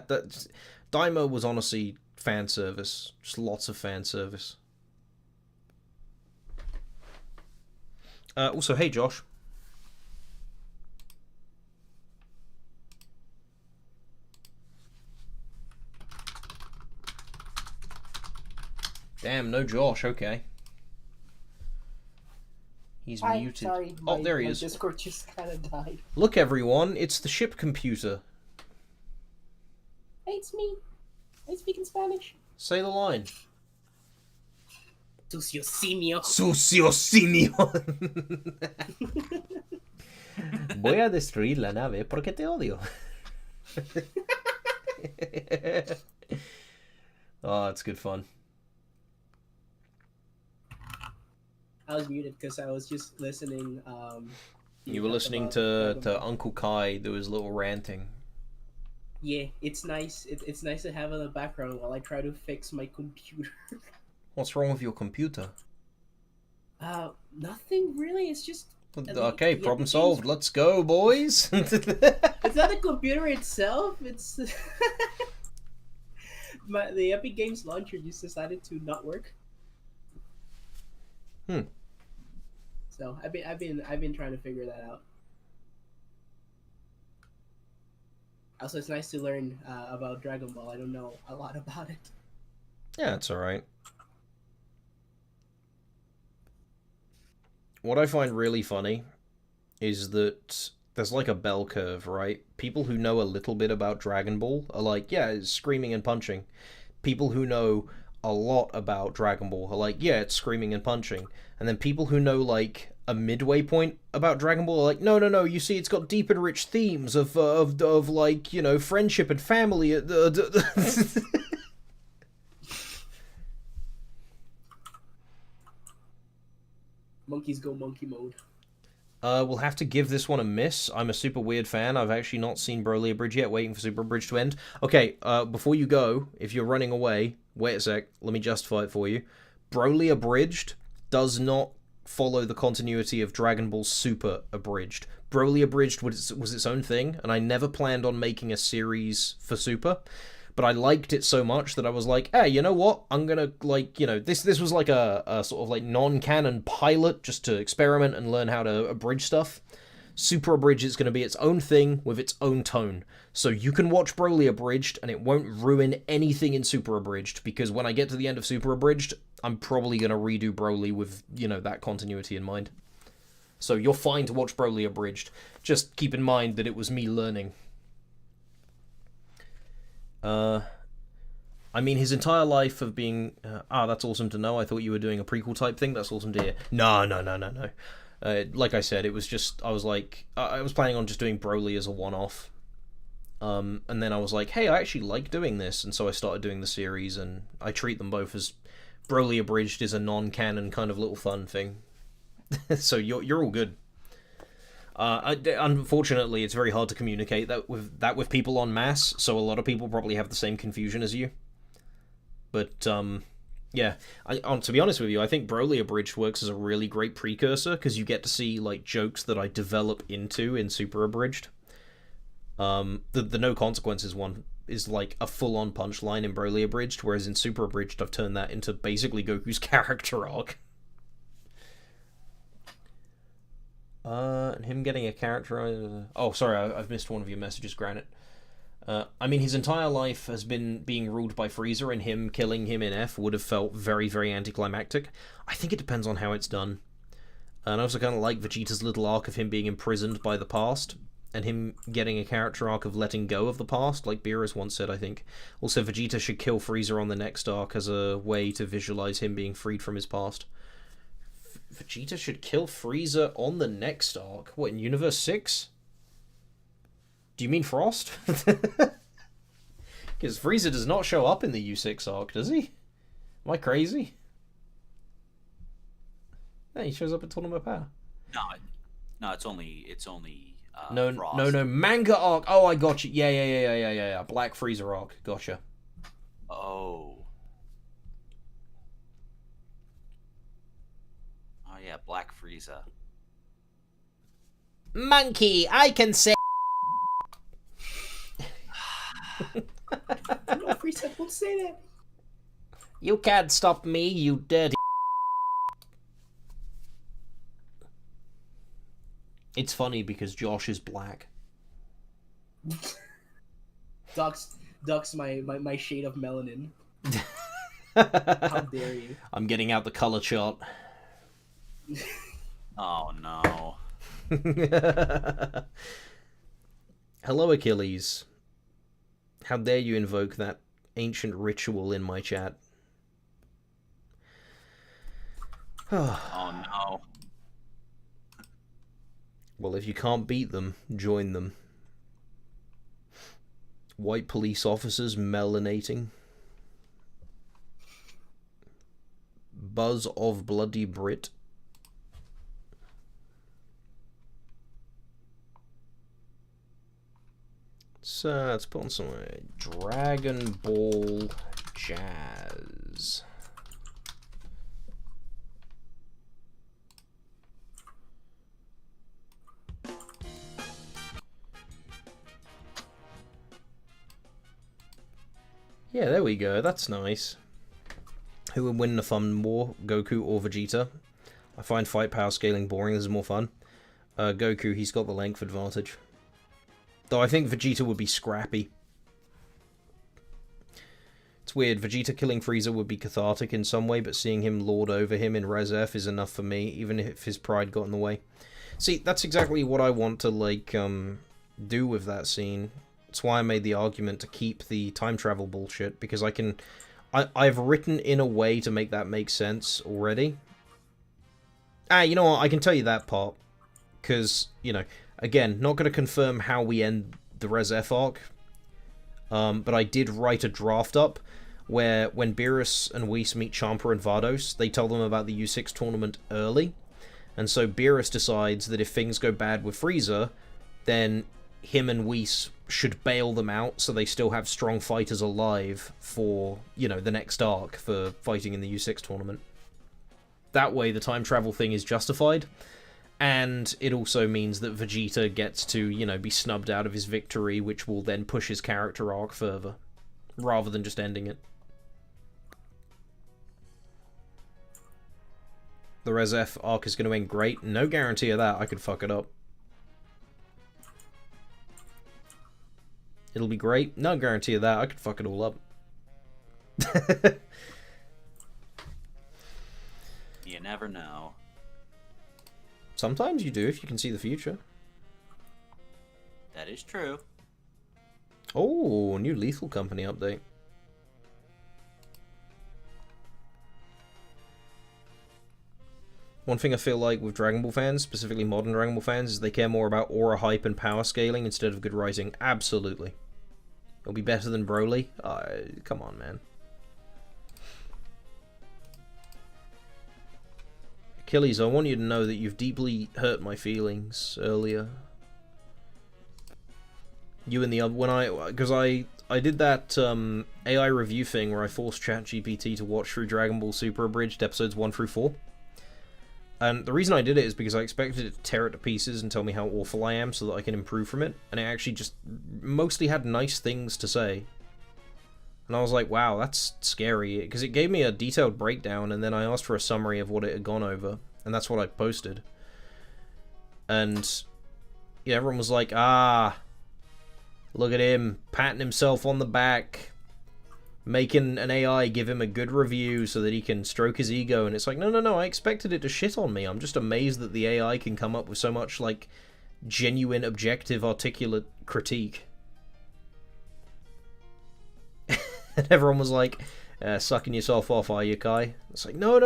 Daima was honestly fan service. Just lots of fan service. Also, hey Josh. Damn, no Josh. Okay. He's muted. Sorry, There he my is. Discord just kind of died. Look, everyone, it's the ship computer. Hey, it's me. I speak in Spanish. Say the line. Sucio simio. Sucio simio. Voy a destruir la nave porque te odio. Oh, it's good fun. I was muted because I was just listening. You were listening to Uncle Kai do his little ranting. Yeah, it's nice. It's nice to have in the background while I try to fix my computer. What's wrong with your computer? Nothing really. It's just Okay, problem solved. Let's go, boys. It's not the computer itself. It's the Epic Games launcher just decided to not work. So I've been trying to figure that out. Also, it's nice to learn about Dragon Ball. I don't know a lot about it. Yeah, it's alright. What I find really funny is that there's like a bell curve, right? People who know a little bit about Dragon Ball are like, yeah, it's screaming and punching. People who know a lot about Dragon Ball are like, yeah, it's screaming and punching. And then people who know like a midway point about Dragon Ball are like, no, you see, it's got deep and rich themes of like, you know, friendship and family. Monkeys go monkey mode. We'll have to give this one a miss. I'm a super weird fan. I've actually not seen Broly Abridged yet, waiting for Super Abridged to end. Okay, before you go, if you're running away, wait a sec, let me justify it for you. Broly Abridged does not follow the continuity of Dragon Ball Super Abridged. Broly Abridged was its own thing, and I never planned on making a series for Super. But I liked it so much that I was like, hey, you know what? I'm gonna, like, you know, this was like a sort of like non-canon pilot just to experiment and learn how to abridge stuff. Super Abridged is going to be its own thing with its own tone. So you can watch Broly Abridged and it won't ruin anything in Super Abridged, because when I get to the end of Super Abridged, I'm probably going to redo Broly with, you know, that continuity in mind. So you're fine to watch Broly Abridged. Just keep in mind that it was me learning. I mean, his entire life of being... that's awesome to know. I thought you were doing a prequel type thing. That's awesome to hear. No. Like I said, it was just... I was like... I was planning on just doing Broly as a one-off. And then I was like, hey, I actually like doing this. And so I started doing the series, and I treat them both as... Broly Abridged is a non-canon kind of little fun thing. So you're all good. Unfortunately, it's very hard to communicate that with people en masse, so a lot of people probably have the same confusion as you. But, yeah, to be honest with you, I think Broly Abridged works as a really great precursor, because you get to see, like, jokes that I develop into in Super Abridged. The No Consequences one is, like, a full-on punchline in Broly Abridged, whereas in Super Abridged, I've turned that into basically Goku's character arc. And him getting a character... Oh, sorry, I've missed one of your messages, Granite. I mean, his entire life has been being ruled by Frieza, and him killing him in F would have felt very, very anticlimactic. I think it depends on how it's done. And I also kind of like Vegeta's little arc of him being imprisoned by the past, and him getting a character arc of letting go of the past, like Beerus once said, I think. Also, Vegeta should kill Frieza on the next arc as a way to visualize him being freed from his past. Vegeta should kill Frieza on the next arc? What, in Universe 6? Do you mean Frost? Because Frieza does not show up in the U6 arc, does he? Am I crazy? Yeah, he shows up at Tournament of Power. No, it's only No, Frost. no, manga arc. Oh, I got you. Yeah. Black Frieza arc. Gotcha. Oh yeah, Black Frieza. Monkey, I can say. No, Frieza, don't say that. You can't stop me, you dirty. It's funny because Josh is black. Ducks my shade of melanin. How dare you? I'm getting out the color chart. Oh no. Hello, Achilles. How dare you invoke that ancient ritual in my chat? Oh no. Well, if you can't beat them, join them. White police officers melanating. Buzz of bloody Brit. So let's put on some Dragon Ball Jazz. Yeah, there we go. That's nice. Who would win the fun war, Goku or Vegeta? I find fight power scaling boring. This is more fun. Goku, he's got the length advantage. Though I think Vegeta would be scrappy. It's weird. Vegeta killing Frieza would be cathartic in some way, but seeing him lord over him in Res F is enough for me, even if his pride got in the way. See, that's exactly what I want to, like, do with that scene. That's why I made the argument to keep the time travel bullshit, because I've written in a way to make that make sense already. You know what, I can tell you that part, because, you know, again, not going to confirm how we end the Res F arc, but I did write a draft up, where when Beerus and Whis meet Champa and Vados, they tell them about the U6 tournament early, and so Beerus decides that if things go bad with Frieza, then him and Whis should bail them out so they still have strong fighters alive for, you know, the next arc for fighting in the U6 tournament. That way the time travel thing is justified, and it also means that Vegeta gets to, you know, be snubbed out of his victory, which will then push his character arc further, rather than just ending it. The Res F arc is going to end great. No guarantee of that. I could fuck it up. It'll be great. No guarantee of that. I could fuck it all up. You never know. Sometimes you do if you can see the future. That is true. Oh, new Lethal Company update. One thing I feel like with Dragon Ball fans, specifically modern Dragon Ball fans, is they care more about aura hype and power scaling instead of good writing. Absolutely. It'll be better than Broly? Come on, man. Achilles, I want you to know that you've deeply hurt my feelings earlier. You and the other... Because I did that AI review thing where I forced ChatGPT to watch through Dragon Ball Super Abridged episodes 1 through 4. And the reason I did it is because I expected it to tear it to pieces and tell me how awful I am so that I can improve from it. And it actually just mostly had nice things to say. And I was like, wow, that's scary. Because it gave me a detailed breakdown, and then I asked for a summary of what it had gone over. And that's what I posted. And yeah, everyone was like, look at him, patting himself on the back, making an AI give him a good review so that he can stroke his ego. And it's like, no, I expected it to shit on me. I'm just amazed that the AI can come up with so much, like, genuine, objective, articulate critique. And everyone was like, sucking yourself off, are you, Kai? It's like, no.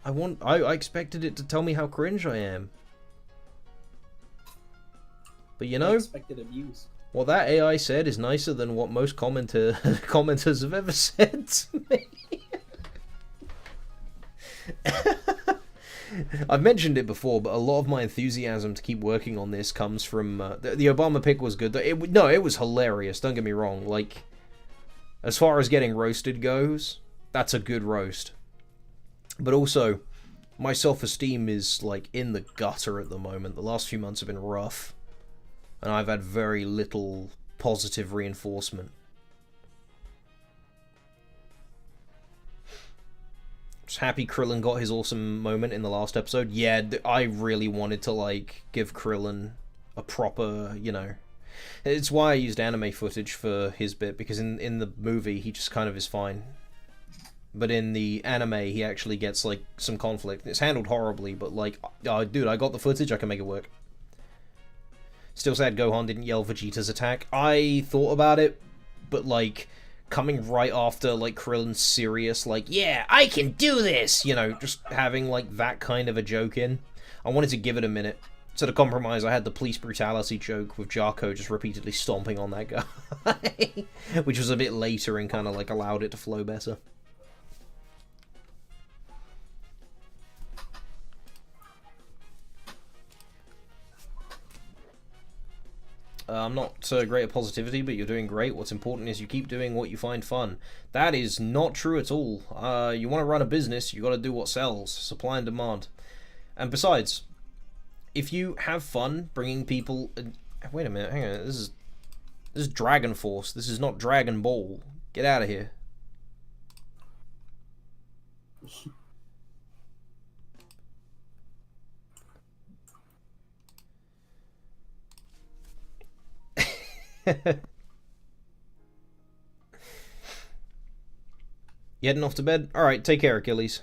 I expected it to tell me how cringe I am. But you know, I expected abuse. What that AI said is nicer than what most commenters have ever said to me. I've mentioned it before, but a lot of my enthusiasm to keep working on this comes from... the Obama pick was good. It was hilarious, don't get me wrong. Like, as far as getting roasted goes, that's a good roast. But also, my self-esteem is, like, in the gutter at the moment. The last few months have been rough. And I've had very little positive reinforcement. Just happy Krillin got his awesome moment in the last episode. Yeah, I really wanted to, like, give Krillin a proper, you know... It's why I used anime footage for his bit, because in the movie he just kind of is fine. But in the anime, he actually gets, like, some conflict. It's handled horribly, but, like, oh, dude, I got the footage, I can make it work. Still sad Gohan didn't yell Vegeta's attack. I thought about it, but, like, coming right after, like, Krillin's serious, like, yeah, I can do this! You know, just having, like, that kind of a joke in. I wanted to give it a minute. So to compromise, I had the police brutality joke with Jarko just repeatedly stomping on that guy. Which was a bit later and kind of, like, allowed it to flow better. I'm not great at positivity, but you're doing great. What's important is you keep doing what you find fun. That is not true at all. You want to run a business, you got to do what sells. Supply and demand. And besides, if you have fun bringing people... Wait a minute, hang on. This is Dragon Force. This is not Dragon Ball. Get out of here. You heading off to bed? Alright, take care, Achilles.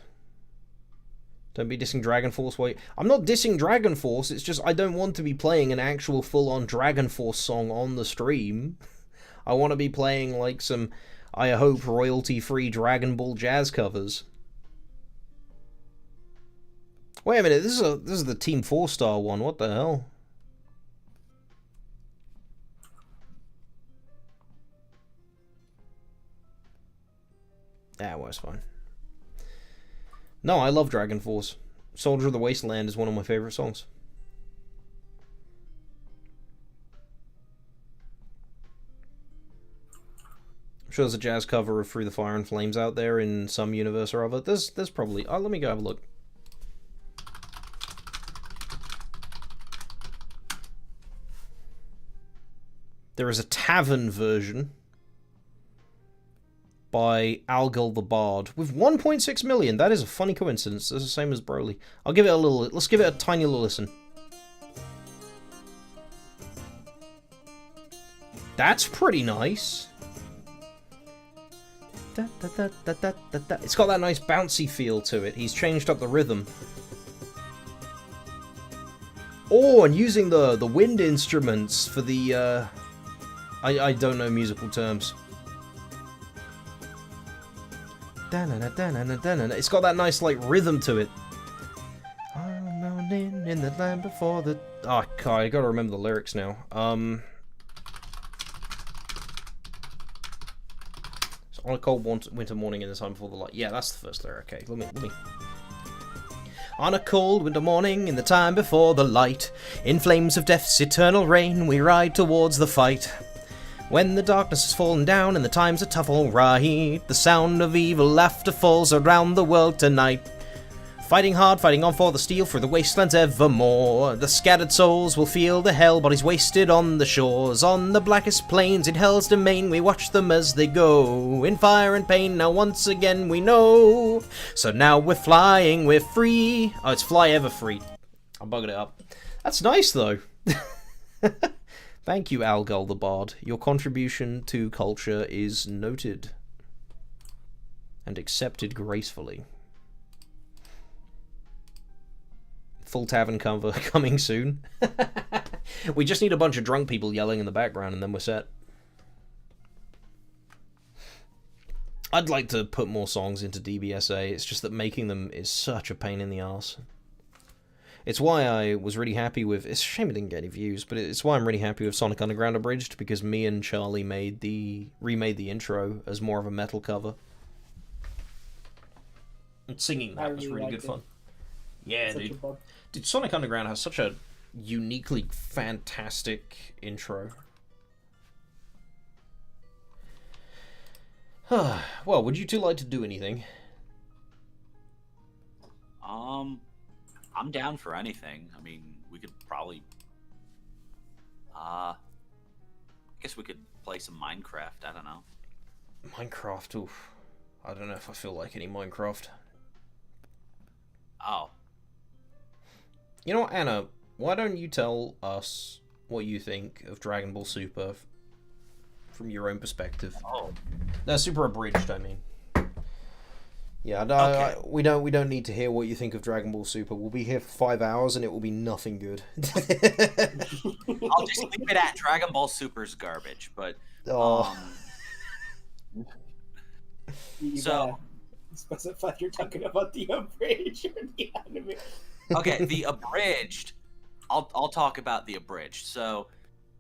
Don't be dissing Dragon Force. Wait, I'm not dissing Dragon Force, it's just I don't want to be playing an actual full-on Dragon Force song on the stream. I want to be playing, like, some, I hope, royalty-free Dragon Ball jazz covers. Wait a minute, this is the Team 4-star one, what the hell? Yeah, well, it's fine. No, I love Dragon Force. Soldier of the Wasteland is one of my favorite songs. I'm sure there's a jazz cover of Through the Fire and Flames out there in some universe or other. There's probably... Oh, let me go have a look. There is a tavern version by Algal the Bard with 1.6 million. That is a funny coincidence. That's the same as Broly. I'll give it a little... Let's give it a tiny little listen. That's pretty nice. It's got that nice bouncy feel to it. He's changed up the rhythm. Oh, and using the wind instruments for the... I don't know musical terms. It's got that nice, like, rhythm to it. I'm mountain in the land before the... Oh, God, I gotta remember the lyrics now. So on a cold winter morning in the time before the light. Yeah, that's the first lyric. Okay, let me... On a cold winter morning in the time before the light, in flames of death's eternal reign, we ride towards the fight. When the darkness has fallen down and the times are tough, alright, the sound of evil laughter falls around the world tonight. Fighting hard, fighting on for the steel, through the wastelands evermore. The scattered souls will feel the hell bodies wasted on the shores. On the blackest plains in hell's domain, we watch them as they go. In fire and pain, now once again we know. So now we're flying, we're free. Oh, it's fly ever free. I'm bugging it up. That's nice, though. Thank you, Algal the Bard. Your contribution to culture is noted and accepted gracefully. Full tavern cover coming soon. We just need a bunch of drunk people yelling in the background and then we're set. I'd like to put more songs into DBSA, it's just that making them is such a pain in the arse. It's why I was really happy with... It's a shame it didn't get any views, but it's why I'm really happy with Sonic Underground Abridged, because me and Charlie remade the intro as more of a metal cover. And singing that was really good fun. Yeah, dude. Dude, Sonic Underground has such a uniquely fantastic intro. Well, would you two like to do anything? I'm down for anything. I mean, we could probably... I guess we could play some Minecraft, I don't know. Minecraft, oof. I don't know if I feel like any Minecraft. Oh. You know what, Anna? Why don't you tell us what you think of Dragon Ball Super from your own perspective. Oh, No, Super Abridged, I mean. Yeah, no, Okay. we don't need to hear what you think of Dragon Ball Super. We'll be here for 5 hours and it will be nothing good. I'll just leave it at Dragon Ball Super's garbage, but Oh. You So- gotta specify you're talking about the Abridged or the anime. okay, the Abridged. I'll talk about the Abridged. So,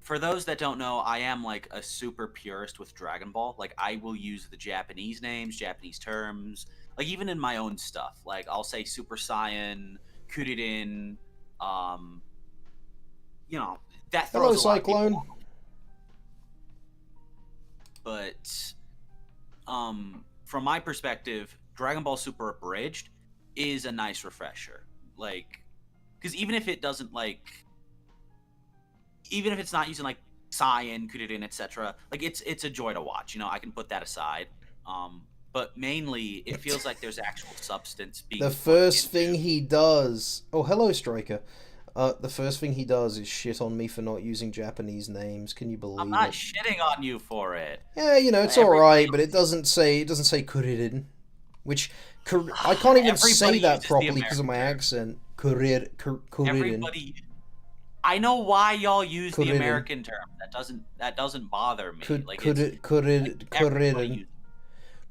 for those that don't know, I am like a super purist with Dragon Ball. Like, I will use the Japanese names, Japanese terms, like even in my own stuff. Like, I'll say Super Saiyan, Kuririn, you know, that Hello, throws a lot of people Cyclone. off. But from my perspective, Dragon Ball Super Abridged is a nice refresher. Like, because even if it doesn't even if it's not using like Saiyan, Kuririn, etc., like it's a joy to watch. You know, I can put that aside. But mainly, it feels like there's actual substance being. The put first into- thing he does... Oh, hello, Striker. The first thing he does is shit on me for not using Japanese names. Can you believe I'm not it? shitting on you for it. Yeah, you know, it's Everybody alright, but it doesn't say Kuririn. Which... I can't even say Everybody that uses the properly because of my American accent. Kuririn. Everybody. I know why y'all use the Kuririn. American term. That doesn't bother me. Like Kuririn. everybody uses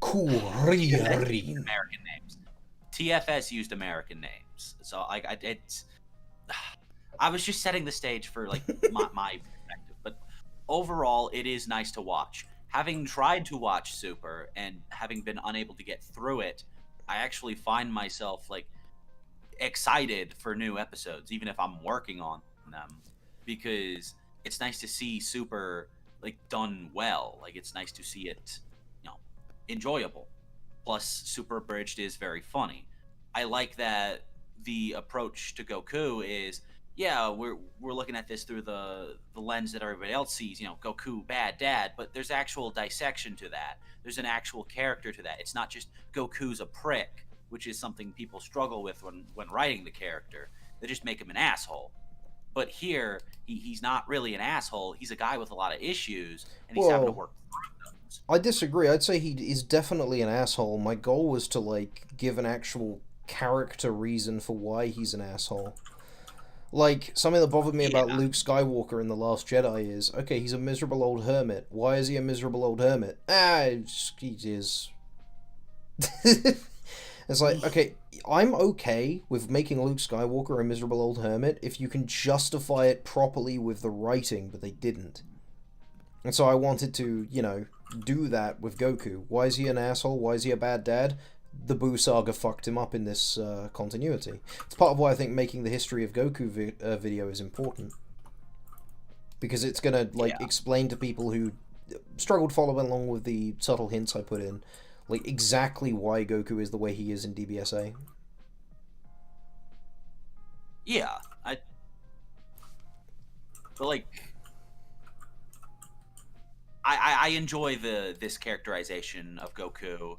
Kuririn. American names. TFS used American names, so like I was just setting the stage for like my perspective. But overall, it is nice to watch. Having tried to watch Super and having been unable to get through it, I actually find myself like excited for new episodes, even if I'm working on them, because it's nice to see Super like done well. Like it's nice to see it, you know, enjoyable. Plus, Super Abridged is very funny. I like that the approach to Goku is, yeah, we're looking at this through the lens that everybody else sees. You know, Goku bad dad, but there's actual dissection to that. There's an actual character to that. It's not just Goku's a prick, which is something people struggle with when writing the character. They just make him an asshole. But here, he's not really an asshole. He's a guy with a lot of issues, and he's having to Well, work through those. I disagree. I'd say he is definitely an asshole. My goal was to, like, give an actual character reason for why he's an asshole. Like, something that bothered me about Yeah. Luke Skywalker in The Last Jedi is, okay, he's a miserable old hermit. Why is he a miserable old hermit? He is. It's like, okay, I'm okay with making Luke Skywalker a miserable old hermit if you can justify it properly with the writing, but they didn't. And so I wanted to, you know, do that with Goku. Why is he an asshole? Why is he a bad dad? The Boo Saga fucked him up in this continuity. It's part of why I think making the history of Goku video is important. Because it's going to, like, explain to people who struggle to follow along with the subtle hints I put in, like, exactly why Goku is the way he is in DBSA. Yeah, but like, I enjoy this characterization of Goku.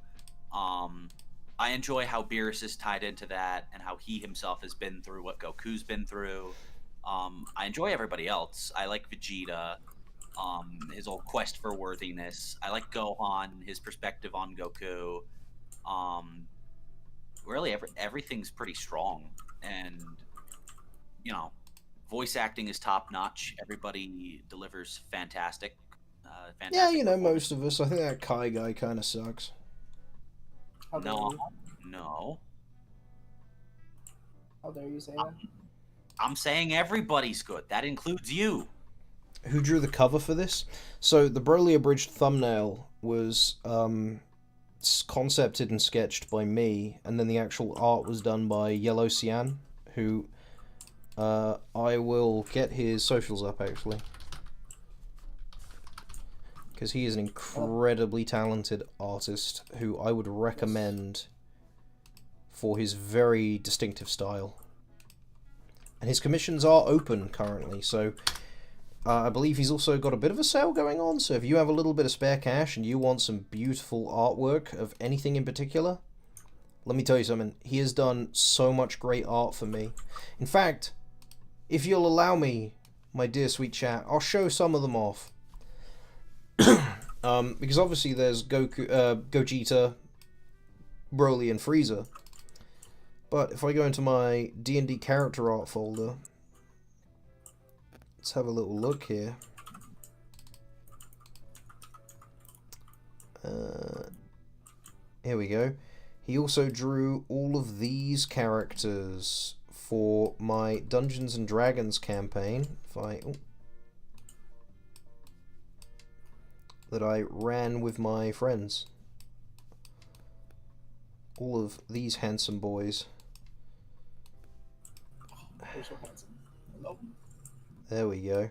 I enjoy how Beerus is tied into that, and how he himself has been through what Goku's been through. I enjoy everybody else. I like Vegeta, his old quest for worthiness. I like Gohan, his perspective on Goku. Really, everything's pretty strong, and you know, voice acting is top notch. Everybody delivers fantastic. Fantastic Yeah, you know, performance. most of us. I think that Kai guy kind of sucks. How dare No, you? no. How dare you say that? I'm saying everybody's good. That includes you. Who drew the cover for this? So the Broly Abridged thumbnail was concepted and sketched by me, and then the actual art was done by Yellow Cyan, who I will get his socials up actually, because he is an incredibly talented artist who I would recommend for his very distinctive style. And his commissions are open currently, so I believe he's also got a bit of a sale going on, so if you have a little bit of spare cash and you want some beautiful artwork of anything in particular, let me tell you something, he has done so much great art for me. In fact, if you'll allow me my dear sweet chat, I'll show some of them off. Because obviously there's Goku, Gogeta, Broly, and Frieza. But if I go into my D&D character art folder, let's have a little look here. Here we go. He also drew all of these characters for my Dungeons and Dragons campaign. That I ran with my friends. All of these handsome boys. They're so handsome. I love them. There we go.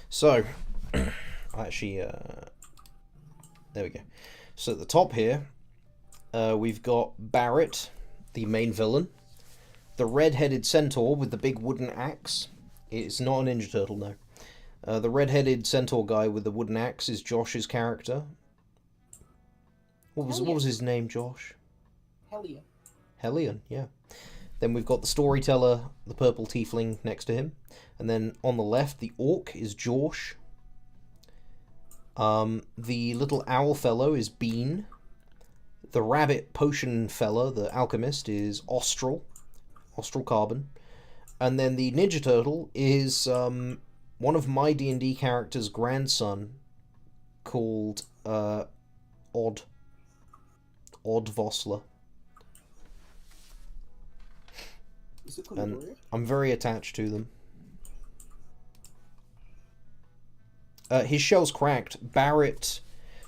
So, actually, there we go. So at the top here, we've got Barrett, the main villain. The red-headed centaur with the big wooden axe. It's not a Ninja Turtle, no. The red-headed centaur guy with the wooden axe is Josh's character. What was his name, Josh? Hellion. Hellion, yeah. Then we've got the storyteller, the purple tiefling next to him. And then on the left, the orc is Jorsh. The little owl fellow is Bean. The rabbit potion fella, the alchemist, is Austral Carbon. And then the Ninja Turtle is one of my D&D character's grandson called Odd Vossler. Is it And I'm very attached to them. His shell's cracked.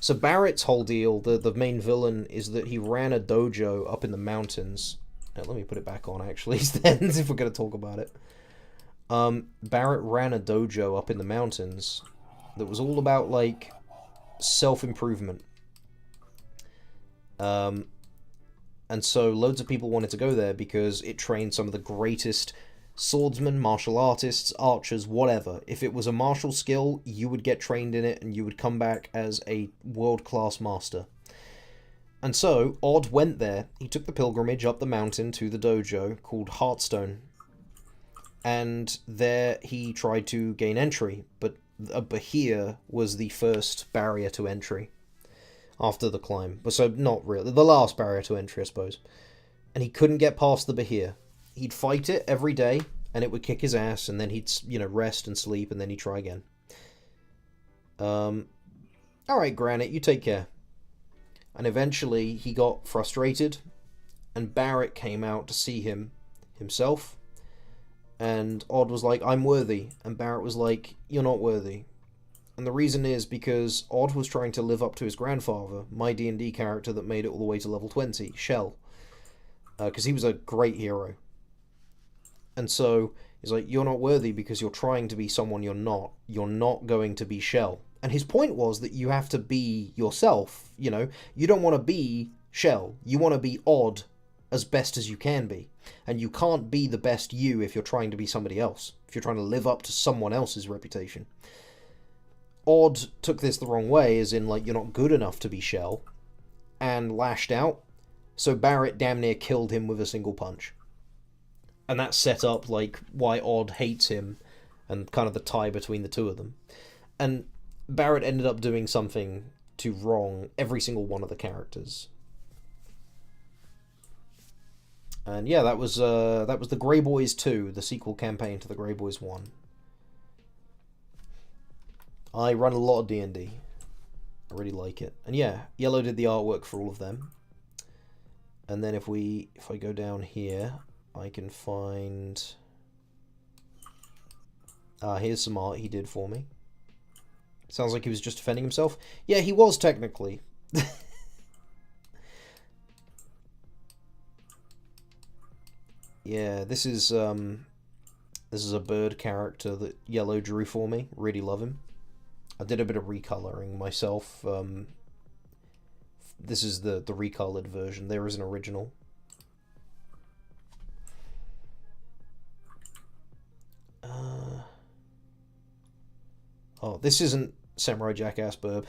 So Barrett's whole deal, the main villain, is that he ran a dojo up in the mountains. Let me put it back on, actually, then, if we're going to talk about it. Barrett ran a dojo up in the mountains that was all about, like, self-improvement. And so loads of people wanted to go there because it trained some of the greatest swordsmen, martial artists, archers, whatever. If it was a martial skill, you would get trained in it and you would come back as a world-class master. And so, Odd went there. He took the pilgrimage up the mountain to the dojo called Heartstone. And there he tried to gain entry, but a Bahir was the first barrier to entry after the climb. So, not really. The last barrier to entry, I suppose. And he couldn't get past the Bahir. He'd fight it every day, and it would kick his ass, and then he'd, rest and sleep, and then he'd try again. Alright, Granite, you take care. And eventually, he got frustrated, and Barrett came out to see him himself, and Odd was like, I'm worthy, and Barrett was like, you're not worthy. And the reason is because Odd was trying to live up to his grandfather, my D&D character that made it all the way to level 20, Shell. Because he was a great hero. And so, he's like, you're not worthy because you're trying to be someone you're not. You're not going to be Shell. And his point was that you have to be yourself, You don't want to be Shell. You want to be Odd as best as you can be. And you can't be the best you if you're trying to be somebody else. If you're trying to live up to someone else's reputation. Odd took this the wrong way, as in, you're not good enough to be Shell. And lashed out. So Barrett damn near killed him with a single punch. And that set up, why Odd hates him, and kind of the tie between the two of them. And Barrett ended up doing something to wrong every single one of the characters. And yeah, that was the Grey Boys 2, the sequel campaign to the Grey Boys 1. I run a lot of D&D. I really like it. And yeah, Yellow did the artwork for all of them. And then if I go down here, I can find... here's some art he did for me. Sounds like he was just defending himself. Yeah, he was technically. Yeah, this is a bird character that Yellow drew for me. Really love him. I did a bit of recoloring myself. This is the recolored version. There is an original. Oh, this isn't Samurai Jackass Burb.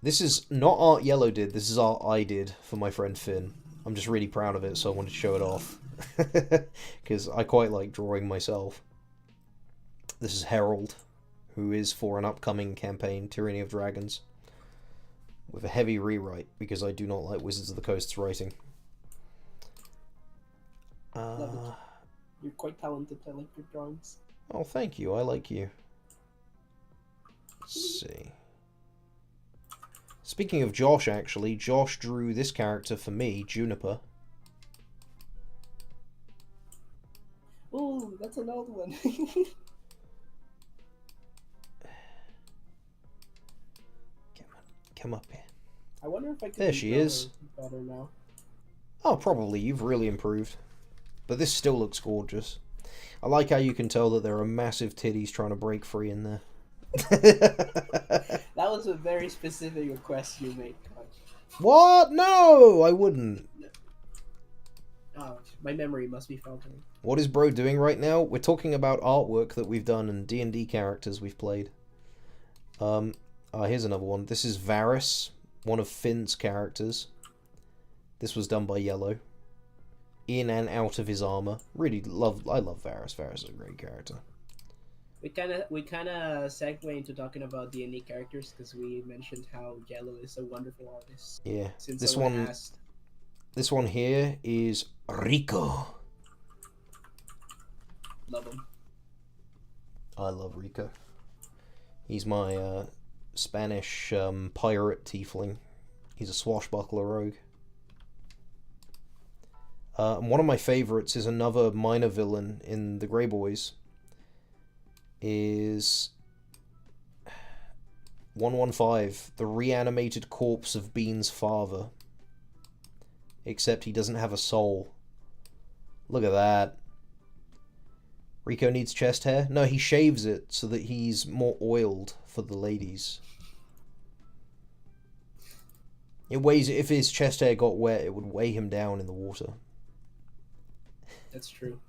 This is not art Yellow did. This is art I did for my friend Finn. I'm just really proud of it, so I wanted to show it off. because I quite like drawing myself. This is Herald, who is for an upcoming campaign, Tyranny of Dragons, with a heavy rewrite, because I do not like Wizards of the Coast's writing. Love it. You're quite talented. I like your drawings. Oh, thank you. I like you. Let's see. Speaking of Josh, actually, Josh drew this character for me, Juniper. Oh, that's an old one. Come up here. I wonder if I can. There she is. Better now. Oh, probably. You've really improved. But this still looks gorgeous. I like how you can tell that there are massive titties trying to break free in there. That was a very specific request you made. What? No, I wouldn't. Oh, my memory must be faltering. What is bro doing right now? We're talking about artwork that we've done and D&D characters we've played. Here's another one. This is Varys, one of Finn's characters. This was done by Yellow. In and out of his armor. I love Varys. Varys is a great character. We kind of segue into talking about D&D characters because we mentioned how Yellow is a wonderful artist. Yeah. Since This someone one asked. This one here is Rico. Love him. I love Rico. He's my Spanish pirate tiefling. He's a swashbuckler rogue. And one of my favorites is another minor villain in the Grey Boys. Is 115, the reanimated corpse of Bean's father. Except he doesn't have a soul. Look at that. Rico needs chest hair? No, he shaves it so that he's more oiled for the ladies. It weighs, if his chest hair got wet, it would weigh him down in the water. That's true.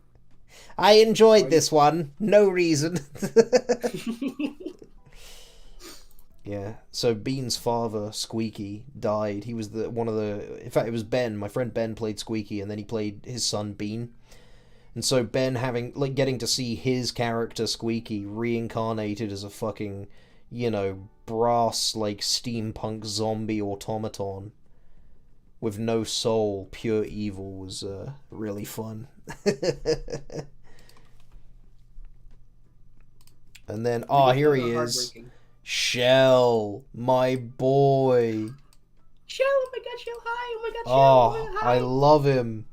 I enjoyed this one. No reason. Yeah, so Bean's father, Squeaky, died. He was in fact, it was Ben. My friend Ben played Squeaky, and then he played his son, Bean. And so Ben getting to see his character, Squeaky, reincarnated as a fucking, brass, steampunk zombie automaton with no soul, pure evil, was really fun. And then, here he is. Shell, my boy. Shell, oh my god, Shell, hi, oh my god, Shell, Oh, hi. I love him.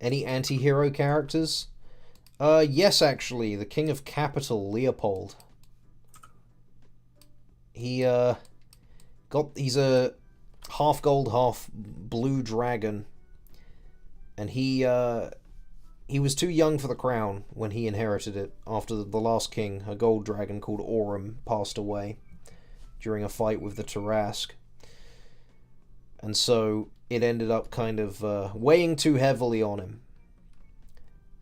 Any anti-hero characters? Yes, actually, the King of Capital, Leopold. He's a half gold, half blue dragon, and he was too young for the crown when he inherited it after the last king, a gold dragon called Aurum, passed away during a fight with the Tarask. And so it ended up kind of weighing too heavily on him.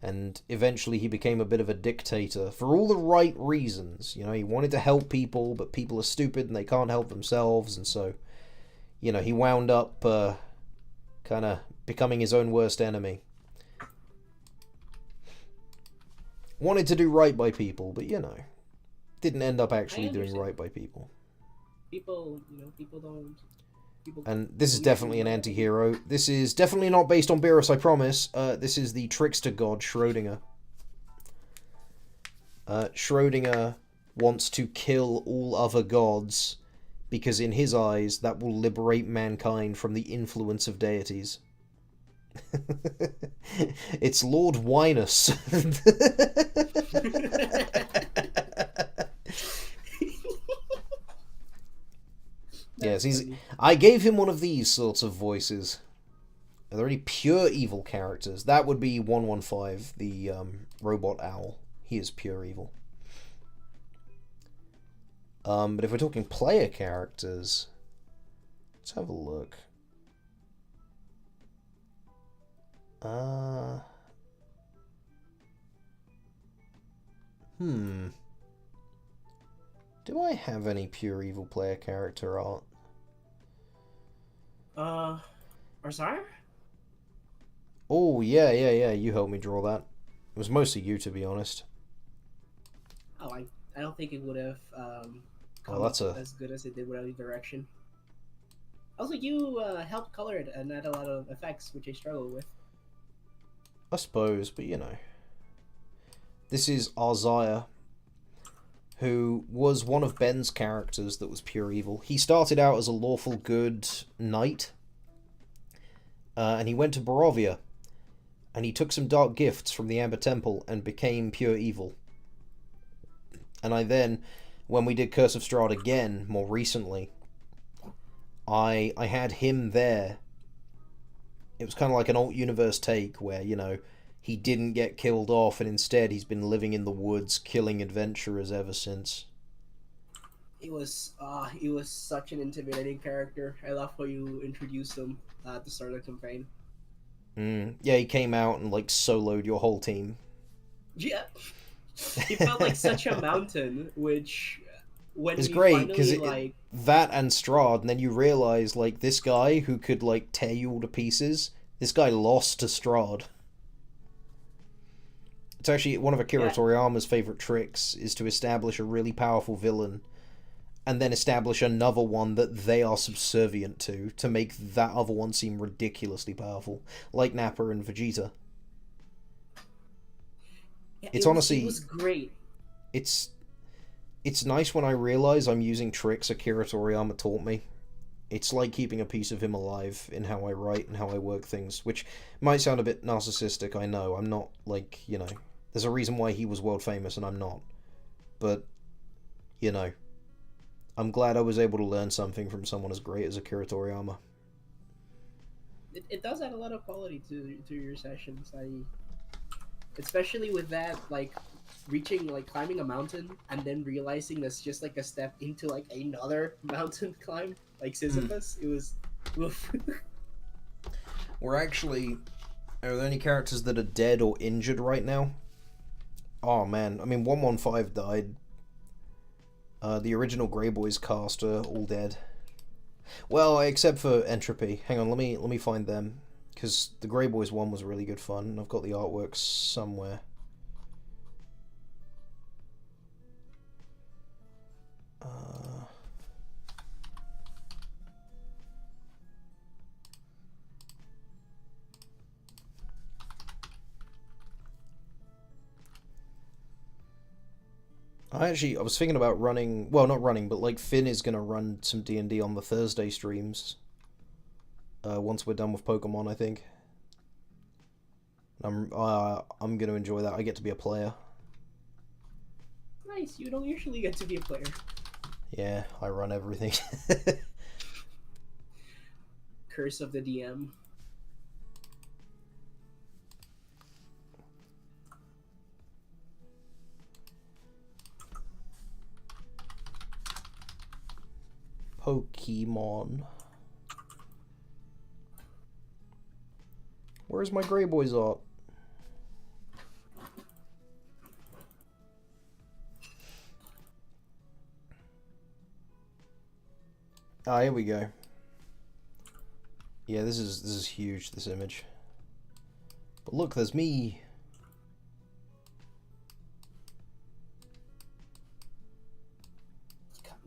And eventually he became a bit of a dictator for all the right reasons. He wanted to help people, but people are stupid and they can't help themselves. And so, he wound up kind of becoming his own worst enemy. Wanted to do right by people, but didn't end up actually doing right by people. People don't. And this is definitely an anti-hero. This is definitely not based on Beerus, I promise. This is the trickster god, Schrödinger. Schrödinger wants to kill all other gods, because in his eyes, that will liberate mankind from the influence of deities. It's Lord Winus. Yes, I gave him one of these sorts of voices. Are there any pure evil characters? That would be 115, the robot owl. He is pure evil. But if we're talking player characters, let's have a look. Do I have any pure evil player character art? Arzar? Oh, yeah, yeah, yeah, you helped me draw that. It was mostly you, to be honest. Oh, I don't think it would have Well, come that's up a... as good as it did without any direction. Also, you helped color it and add a lot of effects, which I struggle with. I suppose, but you know. This is Arziah, who was one of Ben's characters that was pure evil. He started out as a lawful good knight, and he went to Barovia, and he took some dark gifts from the Amber Temple and became pure evil. And I then, when we did Curse of Strahd again, more recently, I had him there. It was kind of like an alt universe take where, you know, he didn't get killed off and instead he's been living in the woods killing adventurers ever since. He was such an intimidating character. I love how you introduced him at the start of the campaign. Yeah, he came out and like soloed your whole team. Yeah, he felt like such a mountain, which when It's we great because finally that and Strahd, and then you realize like this guy who could like tear you all to pieces, this guy lost to Strahd. It's actually one of Akira Toriyama's favorite tricks is to establish a really powerful villain and then establish another one that they are subservient to make that other one seem ridiculously powerful, like Nappa and Vegeta. It's honestly, it was great. It's nice when I realize I'm using tricks Akira Toriyama taught me. It's like keeping a piece of him alive in how I write and how I work things, which might sound a bit narcissistic, I know. I'm not, like, you know, there's a reason why he was world famous and I'm not. But, you know, I'm glad I was able to learn something from someone as great as Akira Toriyama. It does add a lot of quality to your sessions. Especially with that, like, reaching, like, climbing a mountain and then realizing that's just like a step into like another mountain climb, like Sisyphus. It was oof. We're actually, are there any characters that are dead or injured right now? Oh man, I mean 115 died. The original Grey Boys cast are all dead. Well, except for Entropy. Hang on, let me find them, because the Grey Boys one was really good fun, and I've got the artwork somewhere. I was thinking about running, well, not running, but like Finn is going to run some D&D on the Thursday streams. Once we're done with Pokemon, I think. I'm going to enjoy that. I get to be a player. Nice. You don't usually get to be a player. Yeah, I run everything. Curse of the DM. Pokemon. Where's my Grey Boys art? Ah, here we go. Yeah, this is huge, this image. But look, there's me.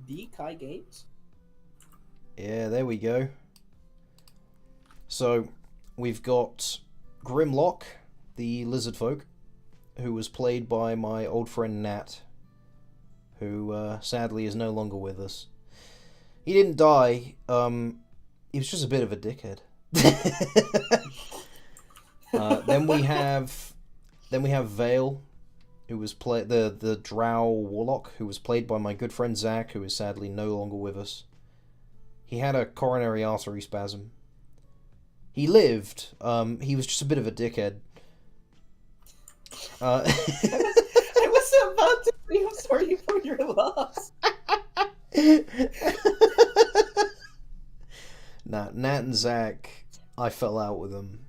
The Kai Games? Yeah, there we go. So, we've got Grimlock, the lizard folk, who was played by my old friend Nat, who sadly is no longer with us. He didn't die, he was just a bit of a dickhead. Then we have Vale, who was the Drow Warlock, who was played by my good friend Zach, who is sadly no longer with us. He had a coronary artery spasm. He lived. He was just a bit of a dickhead. I was about to say I'm sorry for your loss. Nah, Nat and Zach, I fell out with them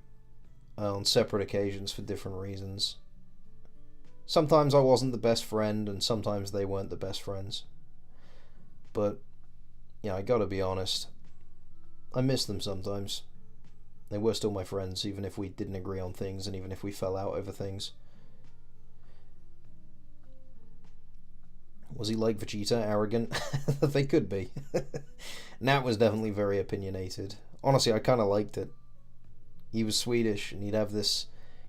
on separate occasions for different reasons. Sometimes I wasn't the best friend, and sometimes they weren't the best friends. But, yeah, I gotta be honest. I miss them sometimes. They were still my friends, even if we didn't agree on things and even if we fell out over things. Was he like Vegeta, arrogant? They could be. Nat was definitely very opinionated. Honestly, I kind of liked it. He was Swedish, and he'd have this,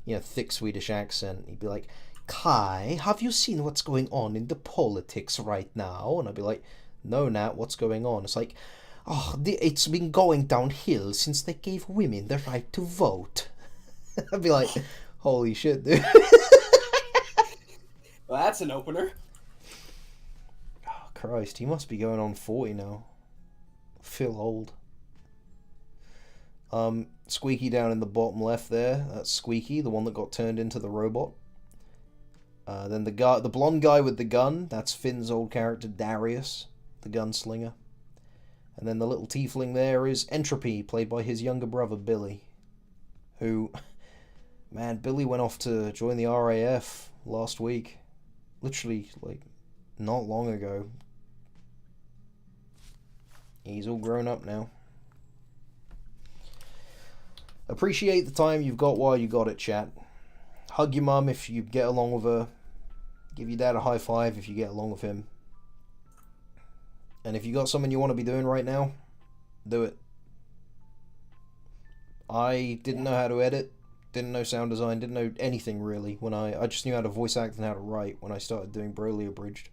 thick Swedish accent. He'd be like, Kai, have you seen what's going on in the politics right now? And I'd be like, no, Nat, what's going on? It's like, it's been going downhill since they gave women the right to vote. I'd be like, holy shit, dude. Well, that's an opener. Oh, Christ, he must be going on 40 now. I feel old. Squeaky down in the bottom left there. That's Squeaky, the one that got turned into the robot. Then the blonde guy with the gun. That's Finn's old character Darius, the gunslinger. And then the little tiefling there is Entropy, played by his younger brother Billy. Who, man, Billy went off to join the RAF last week. Literally, not long ago. He's all grown up now. Appreciate the time you've got while you got it, chat. Hug your mum if you get along with her. Give your dad a high five if you get along with him. And if you got something you want to be doing right now, do it. I didn't know how to edit, didn't know sound design, didn't know anything really. When I just knew how to voice act and how to write when I started doing Broly Abridged.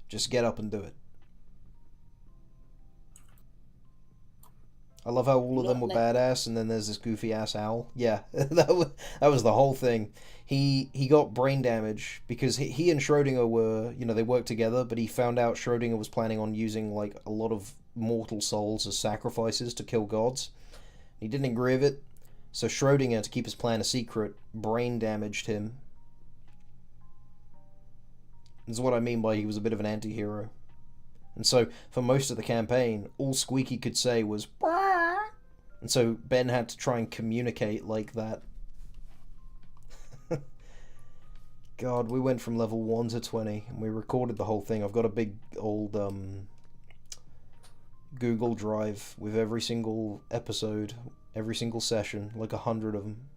Just get up and do it. I love how all of them were badass, and then there's this goofy ass owl. Yeah, that was the whole thing. He got brain damage because he and Schrodinger were, they worked together, but he found out Schrodinger was planning on using a lot of mortal souls as sacrifices to kill gods. He didn't agree with it, so Schrodinger, to keep his plan a secret, brain damaged him. This is what I mean by he was a bit of an anti-hero. And so, for most of the campaign, all Squeaky could say was, "Bah!" And so Ben had to try and communicate like that. God, we went from level 1 to 20, and we recorded the whole thing. I've got a big old Google Drive with every single episode, every single session, 100 of them.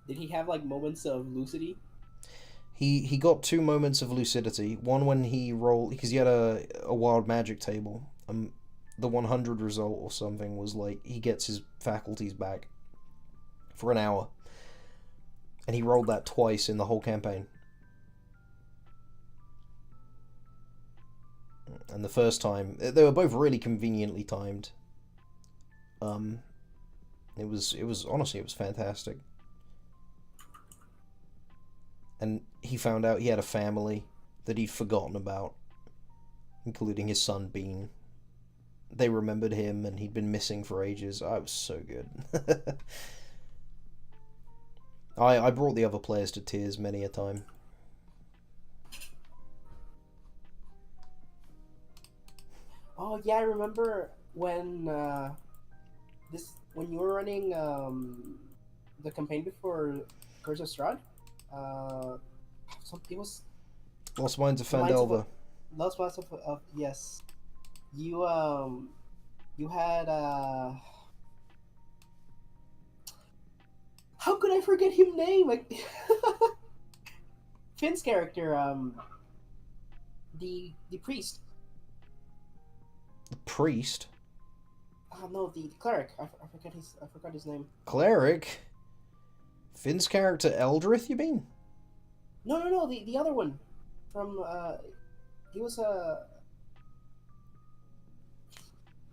Did he have moments of lucidity? He got 2 moments of lucidity. One when he rolled, because he had a wild magic table. The 100 result or something was he gets his faculties back for an hour. And he rolled that twice in the whole campaign. And the first time, they were both really conveniently timed. It was honestly, it was fantastic. And he found out he had a family that he'd forgotten about, including his son Bean. They remembered him, and he'd been missing for ages. I was so good. I brought the other players to tears many a time. Oh yeah, I remember when when you were running the campaign before Curse of Strahd. It was Lost Mines of Fandelver. Lost Mines of yes. You had how could I forget his name? Finn's character, the priest. The priest? No, the cleric. I forgot his name. Cleric? Finn's character Eldrith, you mean? No, the other one. From, he was,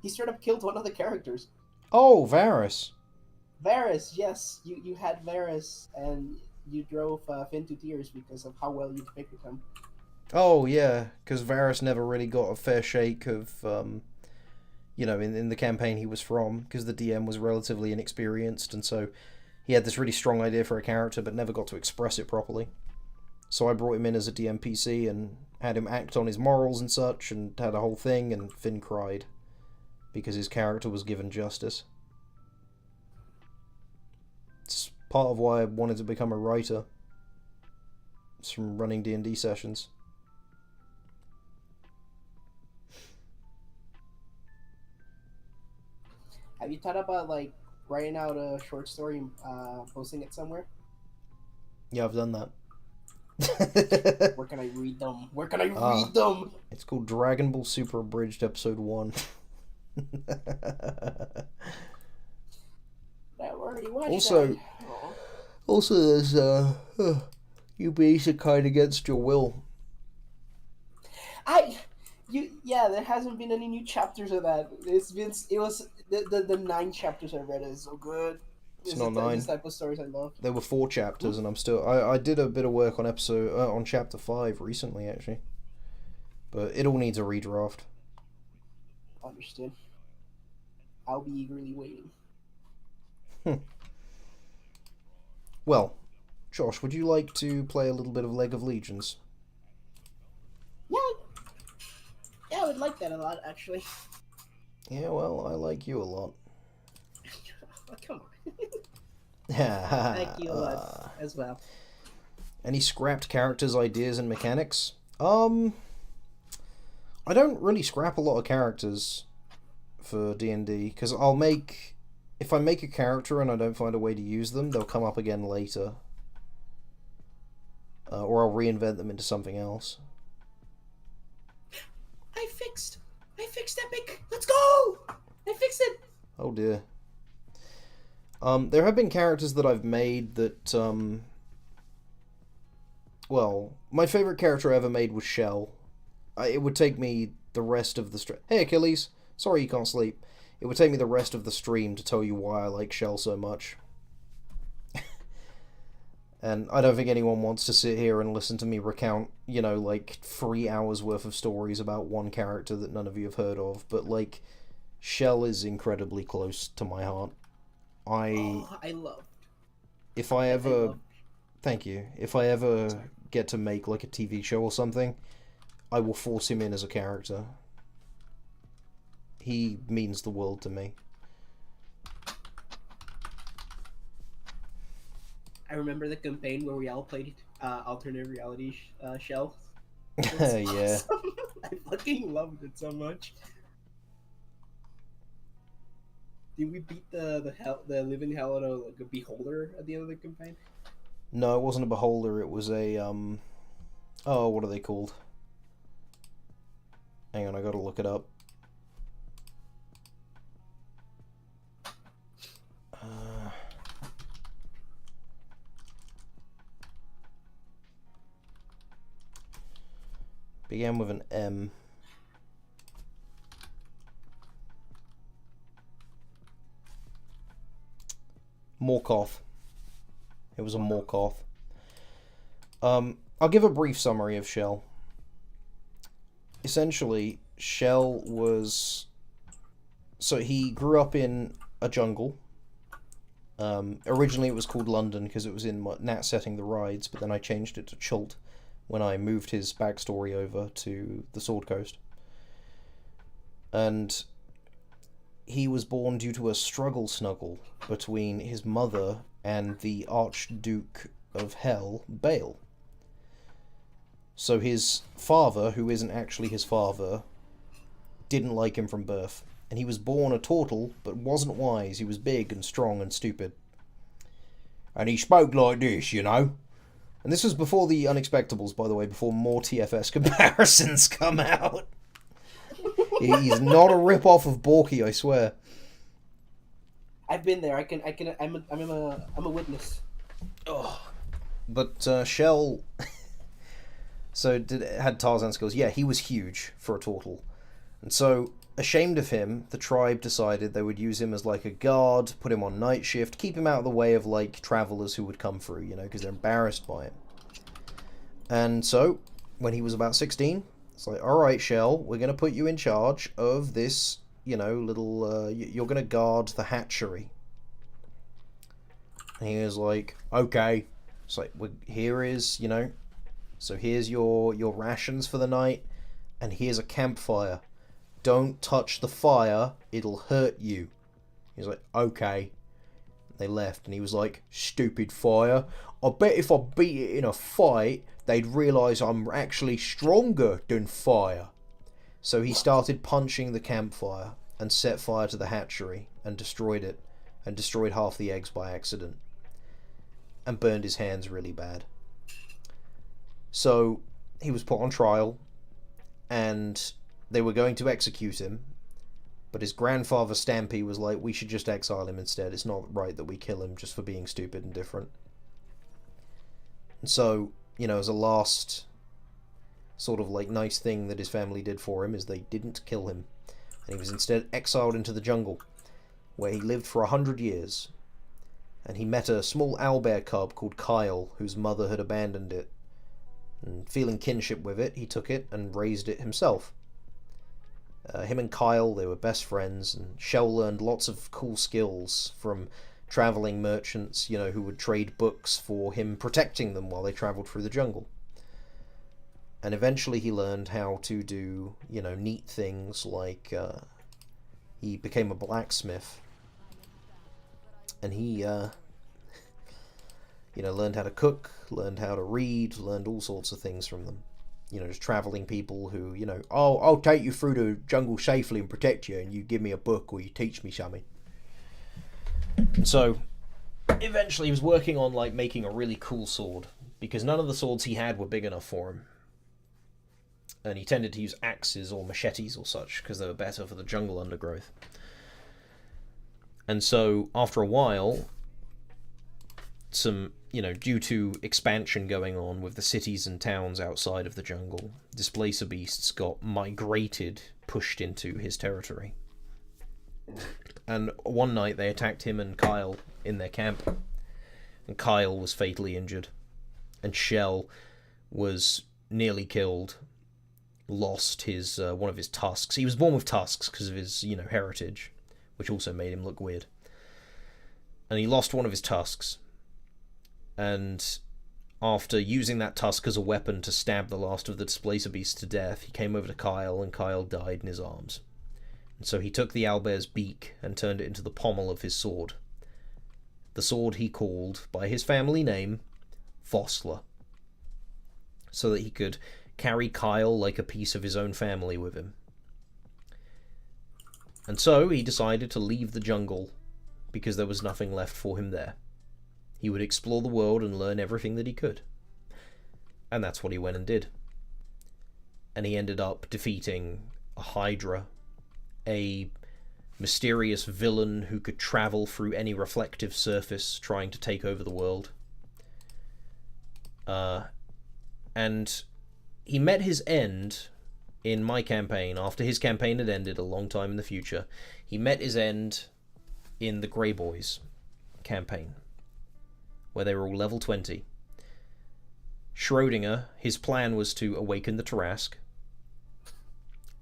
he straight up killed one of the characters. Oh, Varys. Varys, yes. You had Varys, and you drove Finn to tears because of how well you depicted him. Oh, yeah, because Varys never really got a fair shake of, in the campaign he was from, because the DM was relatively inexperienced, and so he had this really strong idea for a character, but never got to express it properly. So I brought him in as a DM PC, and had him act on his morals and such, and had a whole thing, and Finn cried, because his character was given justice. It's part of why I wanted to become a writer. It's from running D&D sessions. Have you thought about like writing out a short story and posting it somewhere? Yeah, I've done that. Where can I read them? Where can I Ah. read them? It's called Dragon Ball Super Abridged Episode 1. I've already watched Also- that. Aw. Also, there's, you basically against your will. Yeah, there hasn't been any new chapters of that. It was the 9 chapters I read is so good. It's This not is 9. This type of stories I love. There were 4 chapters, and I'm still... I did a bit of work on on chapter 5 recently, actually. But it all needs a redraft. Understood. I'll be eagerly waiting. Well, Josh, would you like to play a little bit of League of Legends? Yeah, I would like that a lot, actually. Yeah, well, I like you a lot. Oh, come on. Thank you a lot as well. Any scrapped characters, ideas, and mechanics? I don't really scrap a lot of characters for D&D, because if I make a character and I don't find a way to use them, they'll come up again later. Or I'll reinvent them into something else. I fixed Epic. Let's go! I fixed it. Oh dear. There have been characters that I've made that, well, my favorite character I ever made was Shell. It would take me the rest of the Hey, Achilles! Sorry you can't sleep. It would take me the rest of the stream to tell you why I like Shell so much. And I don't think anyone wants to sit here and listen to me recount, like 3 hours worth of stories about one character that none of you have heard of, but, like, Shell is incredibly close to my heart. I love. If I ever... Thank you. If I ever get to make, like, a TV show or something, I will force him in as a character. He means the world to me. I remember the campaign where we all played alternate reality Shell. Yeah. Awesome. I fucking loved it so much. Did we beat the living hell out of like a beholder at the end of the campaign? No, it wasn't a beholder, it was a, oh, what are they called? Hang on, I gotta look it up. Began with an M. Morkoth. It was a Morkoth. I'll give a brief summary of Shell. Essentially, Shell was... So he grew up in a jungle. Originally it was called London because it was in Nat Setting the Rides, but then I changed it to Chult when I moved his backstory over to the Sword Coast. And he was born due to a struggle snuggle between his mother and the Archduke of Hell, Bale. So his father, who isn't actually his father, didn't like him from birth. And he was born a turtle, but wasn't wise. He was big and strong and stupid. And he spoke like this, And this was before the Unexpectables, by the way, before more TFS comparisons come out. He's not a rip-off of Borky, I swear. I've been there. I'm a witness. Oh. But Shell... had Tarzan skills. Yeah, he was huge for a turtle. And so, ashamed of him, the tribe decided they would use him as like a guard, put him on night shift, keep him out of the way of like travelers who would come through, because they're embarrassed by him. And so, when he was about 16, it's like, alright, Shell, we're going to put you in charge of this, little, you're going to guard the hatchery. And he was like, okay. It's like, here is, so here's your rations for the night, and here's a campfire. Don't touch the fire, it'll hurt you. He was like, okay. They left, and he was like, stupid fire. I bet if I beat it in a fight, they'd realise I'm actually stronger than fire. So he started punching the campfire, and set fire to the hatchery and destroyed it, and destroyed half the eggs by accident, and burned his hands really bad. So he was put on trial, and they were going to execute him, but his grandfather Stampy was like, we should just exile him instead. It's not right that we kill him just for being stupid and different. And so, you know, as a last sort of like nice thing that his family did for him is they didn't kill him, and he was instead exiled into the jungle, where he lived for 100 years. And he met a small owlbear cub called Kyle, whose mother had abandoned it. And feeling kinship with it, he took it and raised it himself. Him and Kyle, they were best friends, and Shell learned lots of cool skills from traveling merchants, you know, who would trade books for him protecting them while they traveled through the jungle. And eventually he learned how to do, you know, neat things like he became a blacksmith. And he, you know, learned how to cook, learned how to read, learned all sorts of things from them. You know, just traveling people who, you know, oh, I'll take you through the jungle safely and protect you, and you give me a book or you teach me something. And so, eventually he was working on, like, making a really cool sword, because none of the swords he had were big enough for him. And he tended to use axes or machetes or such, because they were better for the jungle undergrowth. And so, after a while, some, you know, due to expansion going on with the cities and towns outside of the jungle, displacer beasts got migrated, pushed into his territory. And one night they attacked him and Kyle in their camp, and Kyle was fatally injured, and Shell was nearly killed, lost his one of his tusks. He was born with tusks because of his, you know, heritage, which also made him look weird. And he lost one of his tusks. And after using that tusk as a weapon to stab the last of the displacer beasts to death, he came over to Kyle, and Kyle died in his arms. And so he took the owlbear's beak and turned it into the pommel of his sword. The sword he called, by his family name, Vossler. So that he could carry Kyle like a piece of his own family with him. And so he decided to leave the jungle, because there was nothing left for him there. He would explore the world and learn everything that he could. And that's what he went and did. And he ended up defeating a Hydra, a mysterious villain who could travel through any reflective surface trying to take over the world. And he met his end in my campaign. After his campaign had ended a long time in the future, he met his end in the Grey Boys campaign, where they were all level 20. Schrodinger, his plan was to awaken the Tarrasque,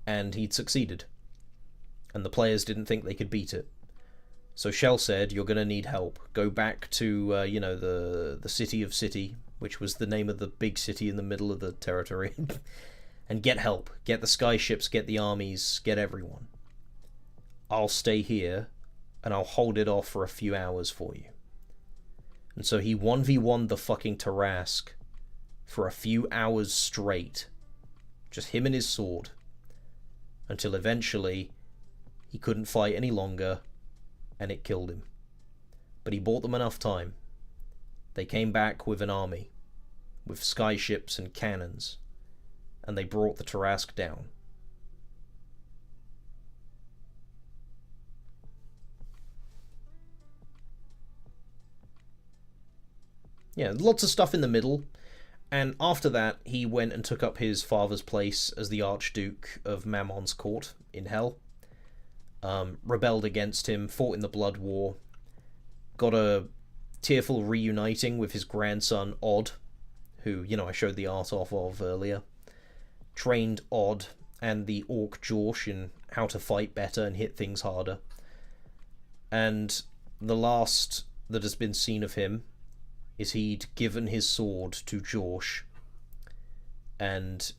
and he'd succeeded. And the players didn't think they could beat it. So Shell said, you're going to need help. Go back to, you know, the City of City, which was the name of the big city in the middle of the territory, and get help. Get the skyships, get the armies, get everyone. I'll stay here, and I'll hold it off for a few hours for you. And so he 1v1'd the fucking Tarrasque for a few hours straight. Just him and his sword. Until eventually he couldn't fight any longer, and it killed him. But he bought them enough time. They came back with an army, with skyships and cannons, and they brought the Tarrasque down. Yeah, lots of stuff in the middle, and after that he went and took up his father's place as the Archduke of Mammon's court in Hell, rebelled against him, fought in the Blood War, got a tearful reuniting with his grandson Odd, who, you know, I showed the art of earlier, trained Odd and the Orc Jorsh in how to fight better and hit things harder, and the last that has been seen of him is he'd given his sword to Jorsh, and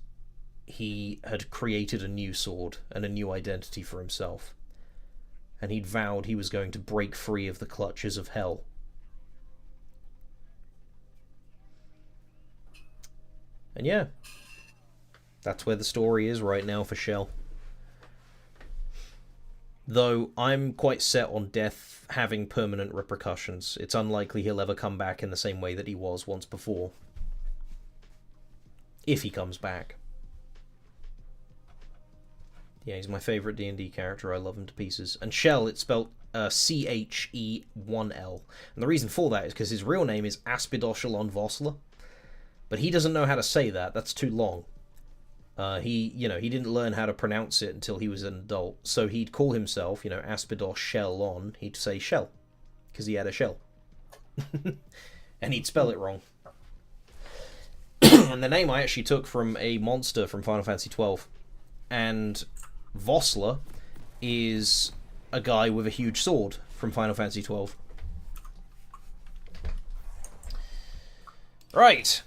he had created a new sword and a new identity for himself, and he'd vowed he was going to break free of the clutches of Hell. And yeah, that's where the story is right now for Shell. Though I'm quite set on death having permanent repercussions. It's unlikely he'll ever come back in the same way that he was once before. If he comes back. Yeah, he's my favourite D&D character. I love him to pieces. And Shell, it's spelled C-H-E-1-L. And the reason for that is because his real name is Aspidoshalon Vossler. But he doesn't know how to say that. That's too long. He didn't learn how to pronounce it until he was an adult. So he'd call himself, Aspidos Shellon. He'd say Shell. Because he had a shell. And he'd spell it wrong. And the name I actually took from a monster from Final Fantasy XII. And Vossler is a guy with a huge sword from Final Fantasy XII. Right.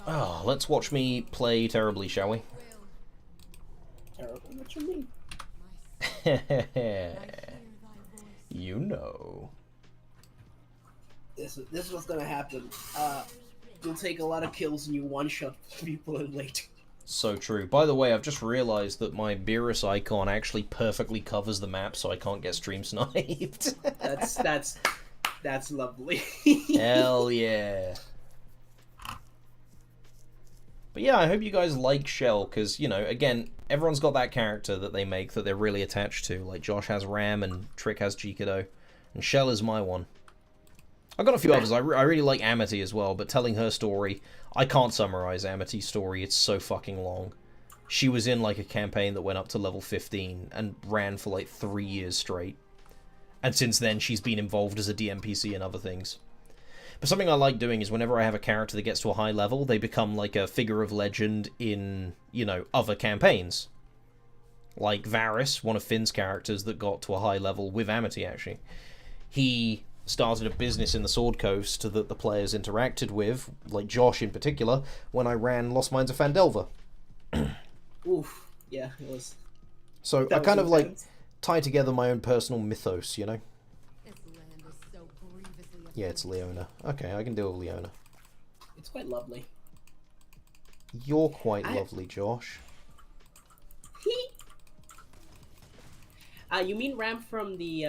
Oh, let's watch me play terribly, shall we? Terrible? What you mean? You know. This was gonna happen. You'll take a lot of kills and you one-shot people in late. So true. By the way, I've just realised that my Beerus icon actually perfectly covers the map, so I can't get stream sniped. That's lovely. Hell yeah. But yeah, I hope you guys like Shell, because, again, everyone's got that character that they make that they're really attached to. Like, Josh has Ram, and Trick has Jikado, and Shell is my one. I've got a few others. I really like Amity as well, but telling her story, I can't summarize Amity's story. It's so fucking long. She was in, like, a campaign that went up to level 15, and ran for, like, 3 years straight. And since then, she's been involved as a DMPC and other things. But something I like doing is whenever I have a character that gets to a high level, they become like a figure of legend in, other campaigns. Like Varys, one of Finn's characters that got to a high level with Amity, actually. He started a business in the Sword Coast that the players interacted with, like Josh in particular, when I ran Lost Mines of Phandelver. Oof. Yeah, it was. So I kind of like tie together my own personal mythos, Yeah, it's Leona. Okay, I can deal with Leona. It's quite lovely. You're quite lovely, Josh. You mean Ram from the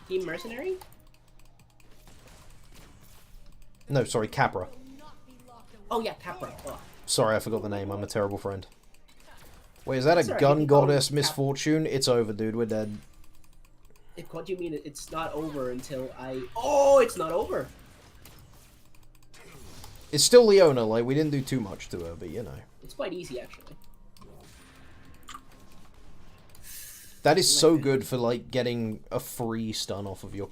Team Mercenary? No, sorry, Capra. Oh yeah, Capra. Oh. Sorry, I forgot the name. I'm a terrible friend. Wait, is that a Sorry, gun you can call goddess him misfortune? It's over, dude. We're dead. What do you mean it's not over until I... Oh, it's not over! It's still Leona. Like, we didn't do too much to her, but It's quite easy, actually. That is so good for, like, getting a free stun off of your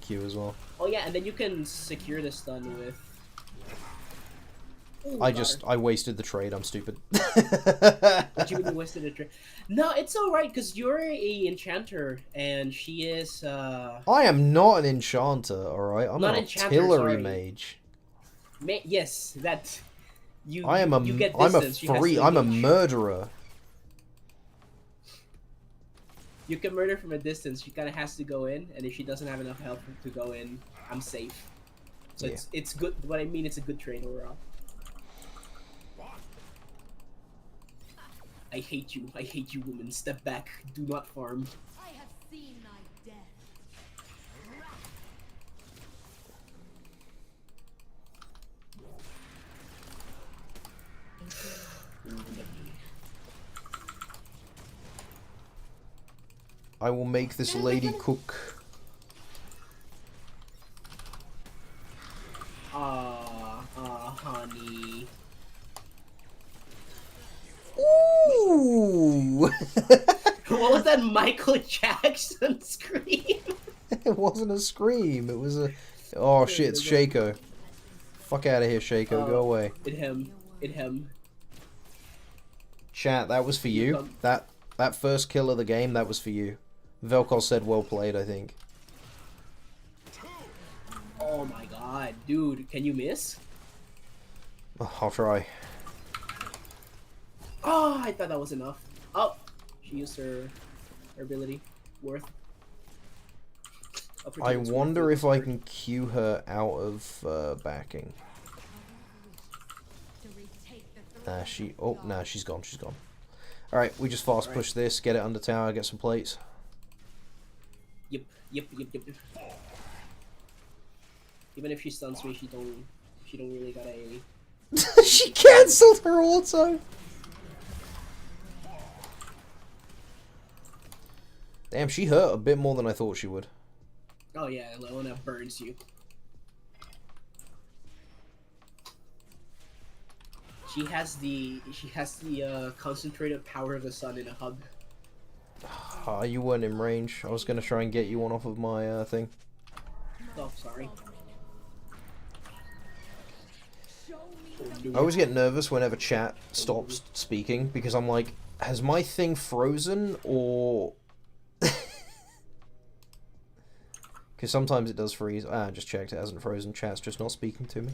Q as well. Oh yeah, and then you can secure the stun with... Ooh, I wasted the trade. I'm stupid. What you mean you wasted a trade? No, it's alright, because you're a enchanter, and she is, I am not an enchanter, alright? I'm Not an enchanter, artillery sorry. mage. Yes, that... You I'm get a distance, she has free... to I'm a engage. murderer. You can murder from a distance, she kind of has to go in, and if she doesn't have enough health to go in, I'm safe. So Yeah. it's good, what I mean, it's a good trade overall. I hate you, woman. Step back. Do not farm. I have seen thy death. I will make this lady cook. Honey. Ooh! What was that Michael Jackson scream? It wasn't a scream. It was a... Oh shit, it's Shaco. Fuck out of here, Shaco. Go away. It him. Chat, that was for you. That first kill of the game, that was for you. Velkos said well played, I think. Oh my god, dude, can you miss? Oh, I'll try. Oh, I thought that was enough. Oh, she used her ability. Worth. I wonder if I can cue her out of backing. Nah, she's gone. She's gone. Alright, we just fast push this, get it under tower, get some plates. Yep. Even if she stuns me, she don't really got a. She cancelled her auto! Damn, she hurt a bit more than I thought she would. Oh yeah, Leona burns you. She has the concentrated power of the sun in a hug. Ah, you weren't in range. I was gonna try and get you one off of my thing. Oh, sorry. I always get nervous whenever chat stops speaking because I'm like, has my thing frozen or... Because sometimes it does freeze. Ah, I just checked, it hasn't frozen. Chat's just not speaking to me.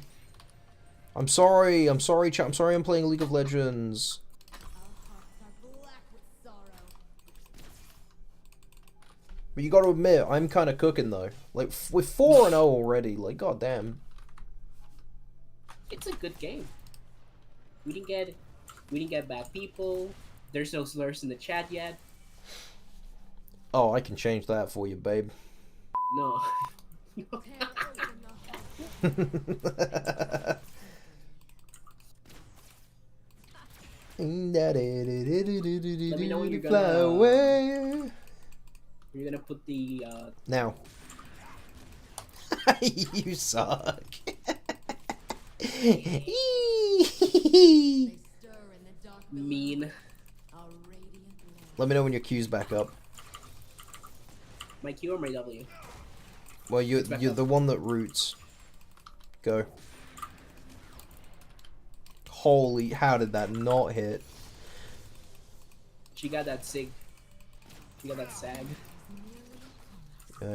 I'm sorry chat, I'm sorry I'm playing League of Legends. But you gotta admit, I'm kinda cooking though. Like, we're 4-0 already, like, goddamn. It's a good game. We didn't get bad people. There's no slurs in the chat yet. Oh, I can change that for you, babe. No. Let me know when you're gonna put the Now. You suck. mean. Let me know when your Q's back up. My Q or my W? Well, you're the one that roots. Go. Holy, how did that not hit? She got that sig. She got that sag.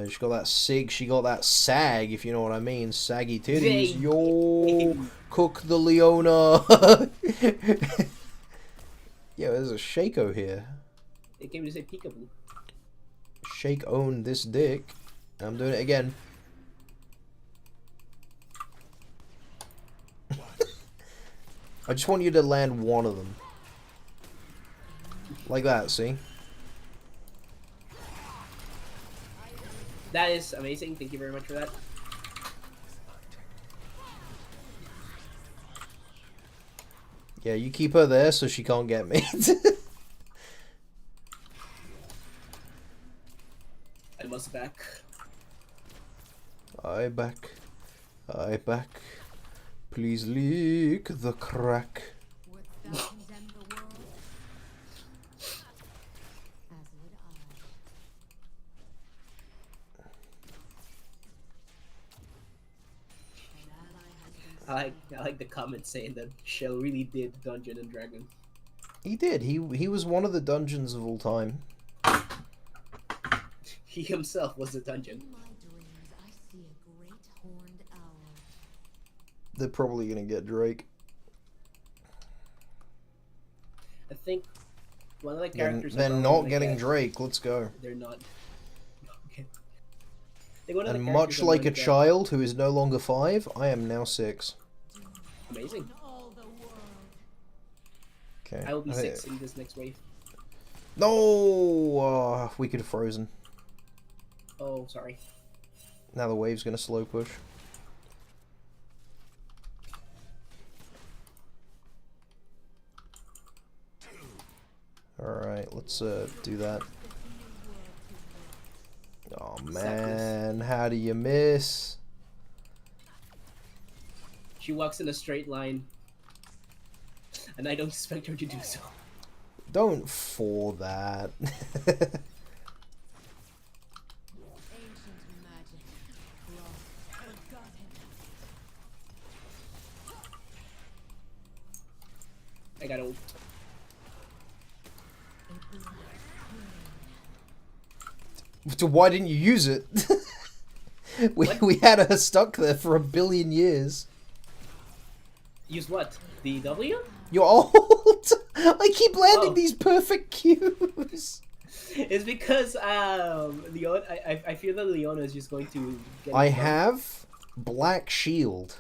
She got that sig, she got that sag, if you know what I mean. Saggy titties. Hey. Yo, cook the Leona. Yeah, there's a Shaco here. It came to say peekaboo. Shake own this dick. I'm doing it again. I just want you to land one of them. Like that, see? That is amazing. Thank you very much for that. Yeah, you keep her there so she can't get me. I must back. I back. I back. Please leak the crack. I like the comment saying that Shell really did Dungeon and Dragon. He did. He was one of the dungeons of all time. He himself was the dungeon. They're probably gonna get Drake. I think one of the characters. They're not getting Drake. Let's go. They're not. Okay. I think one of the And characters much I'm like a gonna get- child who is no longer 5, I am now 6. Amazing. Okay. I will be 6 in this next wave. No, we could have frozen. Oh, sorry. Now the wave's gonna slow push. Alright, let's do that. Oh man, how do you miss? She walks in a straight line, and I don't expect her to do so. Don't for that. I got ult. So why didn't you use it? we had her stuck there for 1 billion years. Use what? The W? You're old. I keep landing Oh. these perfect cues. It's because Leon. I feel that Leona is just going to. Get I it have Black Shield.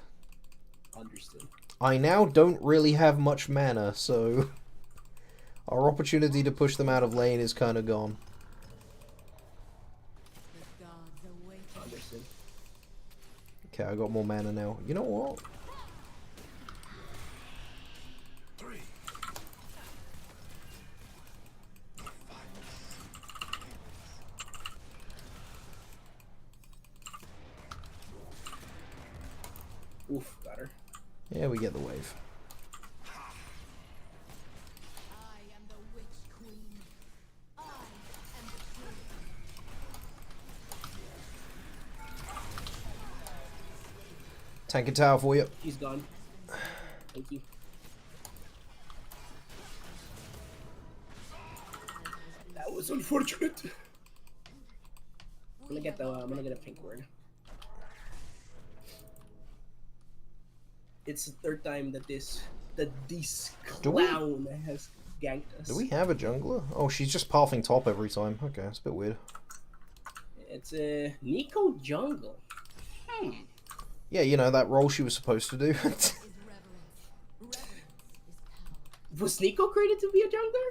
Understood. I now don't really have much mana, so Our opportunity to push them out of lane is kind of gone. The gods await. Understood. Okay, I got more mana now. You know what? Oof, got her. Yeah, we get the wave. I am the witch queen. I am the king. Tank and tower for you. She's gone. Thank you. That was unfortunate. I'm gonna get a pink word. It's the third time that this Do we- clown has ganked us. Do we have a jungler? Oh, she's just pathing top every time. Okay, that's a bit weird. It's a Nico jungle. Yeah, you know, that role she was supposed to do. Is reverence. Reverence is power. Was Nico created to be a jungler?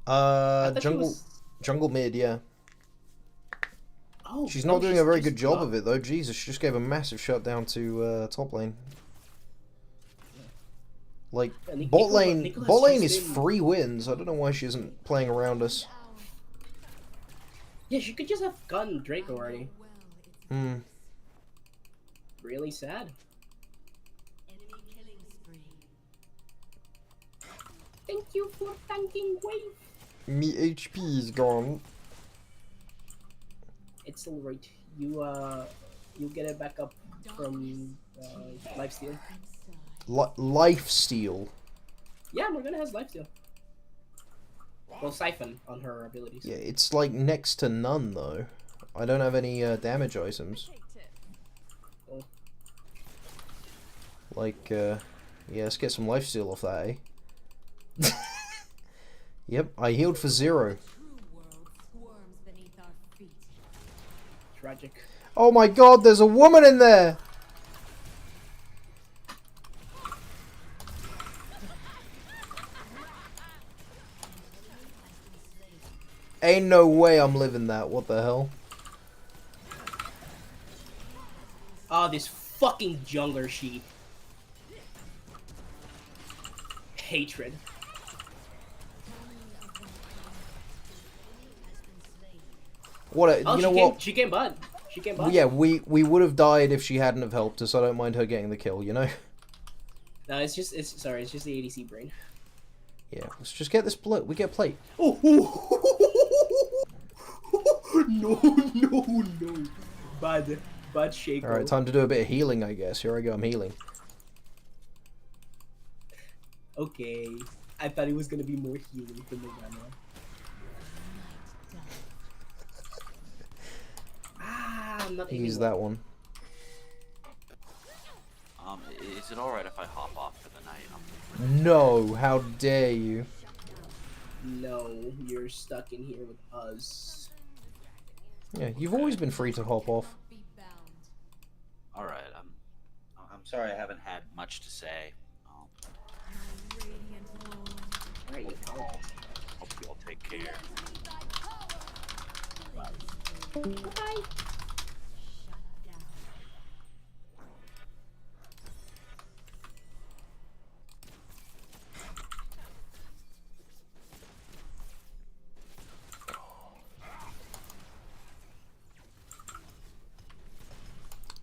I thought she jungle was- jungle mid, yeah. Oh, She's no, not doing a very just good job top. of it though. Jesus, she just gave a massive shutdown to top lane. Like Yeah, Nico- bot lane, Nico has bot lane just is been- free wins. I don't know why she isn't playing around us. Yeah, she could just have gotten Drake already. Well, it's Hmm. Really sad. enemy killing spree. Thank you for tanking wave. Me HP is gone. It's alright. You get it back up from lifesteal. Inside. Life steal. Yeah, Morgana has lifesteal. Well, siphon on her abilities. Yeah, it's like next to none though. I don't have any damage items. Oh. Like, yeah, let's get some lifesteal off that, eh? Yep, I healed for 0. True world squirms beneath our feet. Tragic. Oh my god, there's a woman in there! Ain't no way I'm living that, what the hell? Ah, this fucking jungler sheep. Hatred. What a, Oh, you know she came, what? she came bud. She came bud. Yeah, we would have died if she hadn't have helped us. I don't mind her getting the kill, you know? No, it's just the ADC brain. Yeah, let's just get this plate. We get plate. Oh, no, no. Bad shake. Alright, time to do a bit of healing, I guess. Here I go, I'm healing. Okay. I thought it was gonna be more healing for Morgana. I'm not aiming Use well. that one. Is it alright if I hop off for the night? No, how dare you? No, you're stuck in here with us. Yeah, you've always been free to hop off. Be bound. Alright, I'm sorry I haven't had much to say. My radiant lord. Alright, you go. Hope you all take care. Bye. Shut down.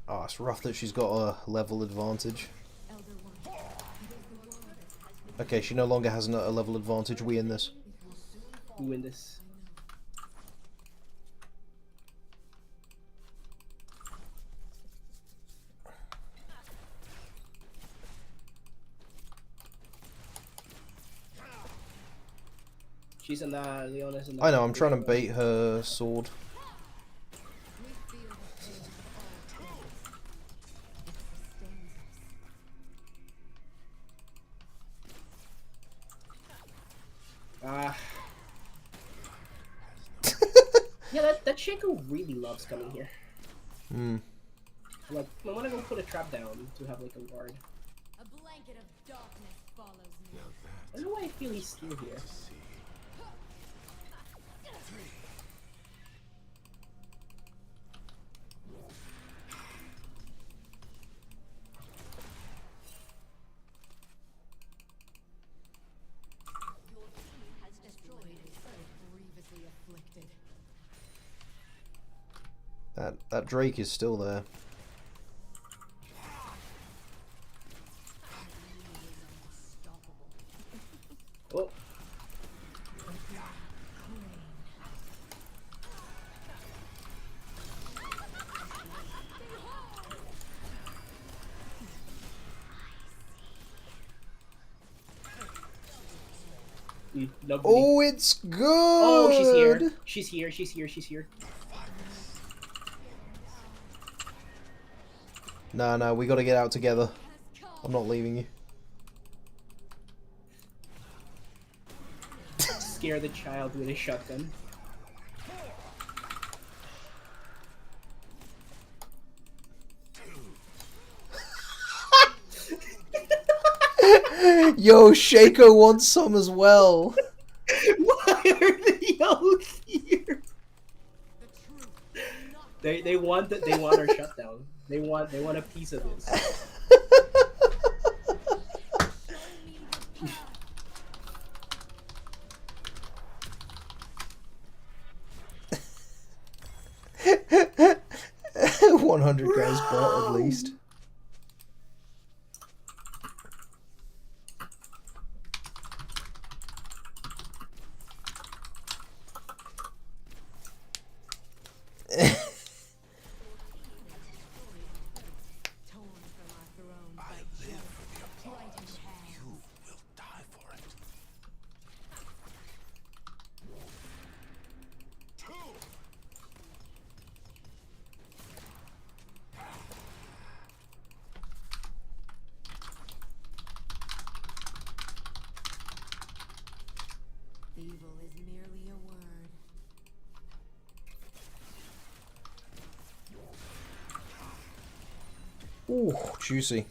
Oh, it's rough that she's got a level advantage. Elder one. Okay, she no longer has a level advantage. We in this. We win this. She's in the Leona's in the. I know, I'm trying to bait her sword. We feel the pain of all pains. It sustains us. Yeah, that Shaco really loves coming here. Hmm. Like, I want to go put a trap down to have like a guard. A blanket of darkness follows me. I don't know why I feel he's still here. Your team has destroyed a foe grievously afflicted. That Drake is still there. Oh, lovely. Oh, it's good. Oh, she's here. She's here. She's here. She's here. No, we gotta get out together. I'm not leaving you. Scare the child with a shotgun. Yo, Shaco wants some as well. Why are they all here? They want our shutdown. They want a piece of this. $100 bot at least. Torn from our throne by jealous, frightened hands. will die for it. Evil is merely a word. Ooh, juicy.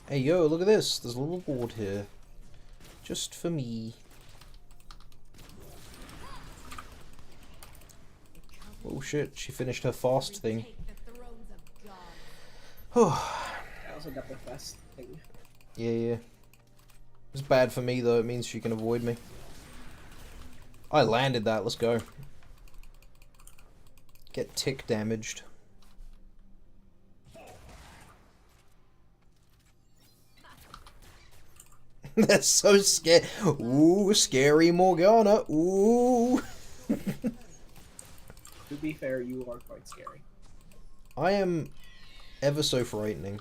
Hey yo, look at this. There's a little board here. Just for me. Oh shit, she finished her fast thing. Take the thrones of God. Oh, I also got the fast thing. yeah. It's bad for me though, it means she can avoid me. I landed that, let's go. Get tick damaged. That's so scary. Ooh, scary Morgana. Ooh. To be fair, you are quite scary. I am ever so frightening.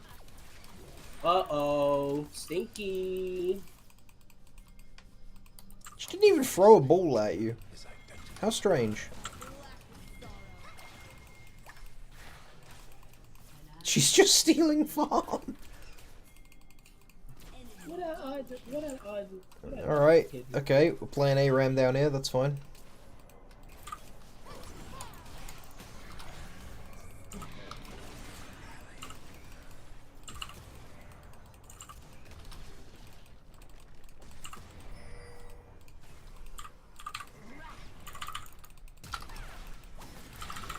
Uh-oh. Stinky. She didn't even throw a ball at you. How strange. She's just stealing farm. What an odd... What an odd... What an Alright, odd kid. okay, we're playing ARAM down here, that's fine.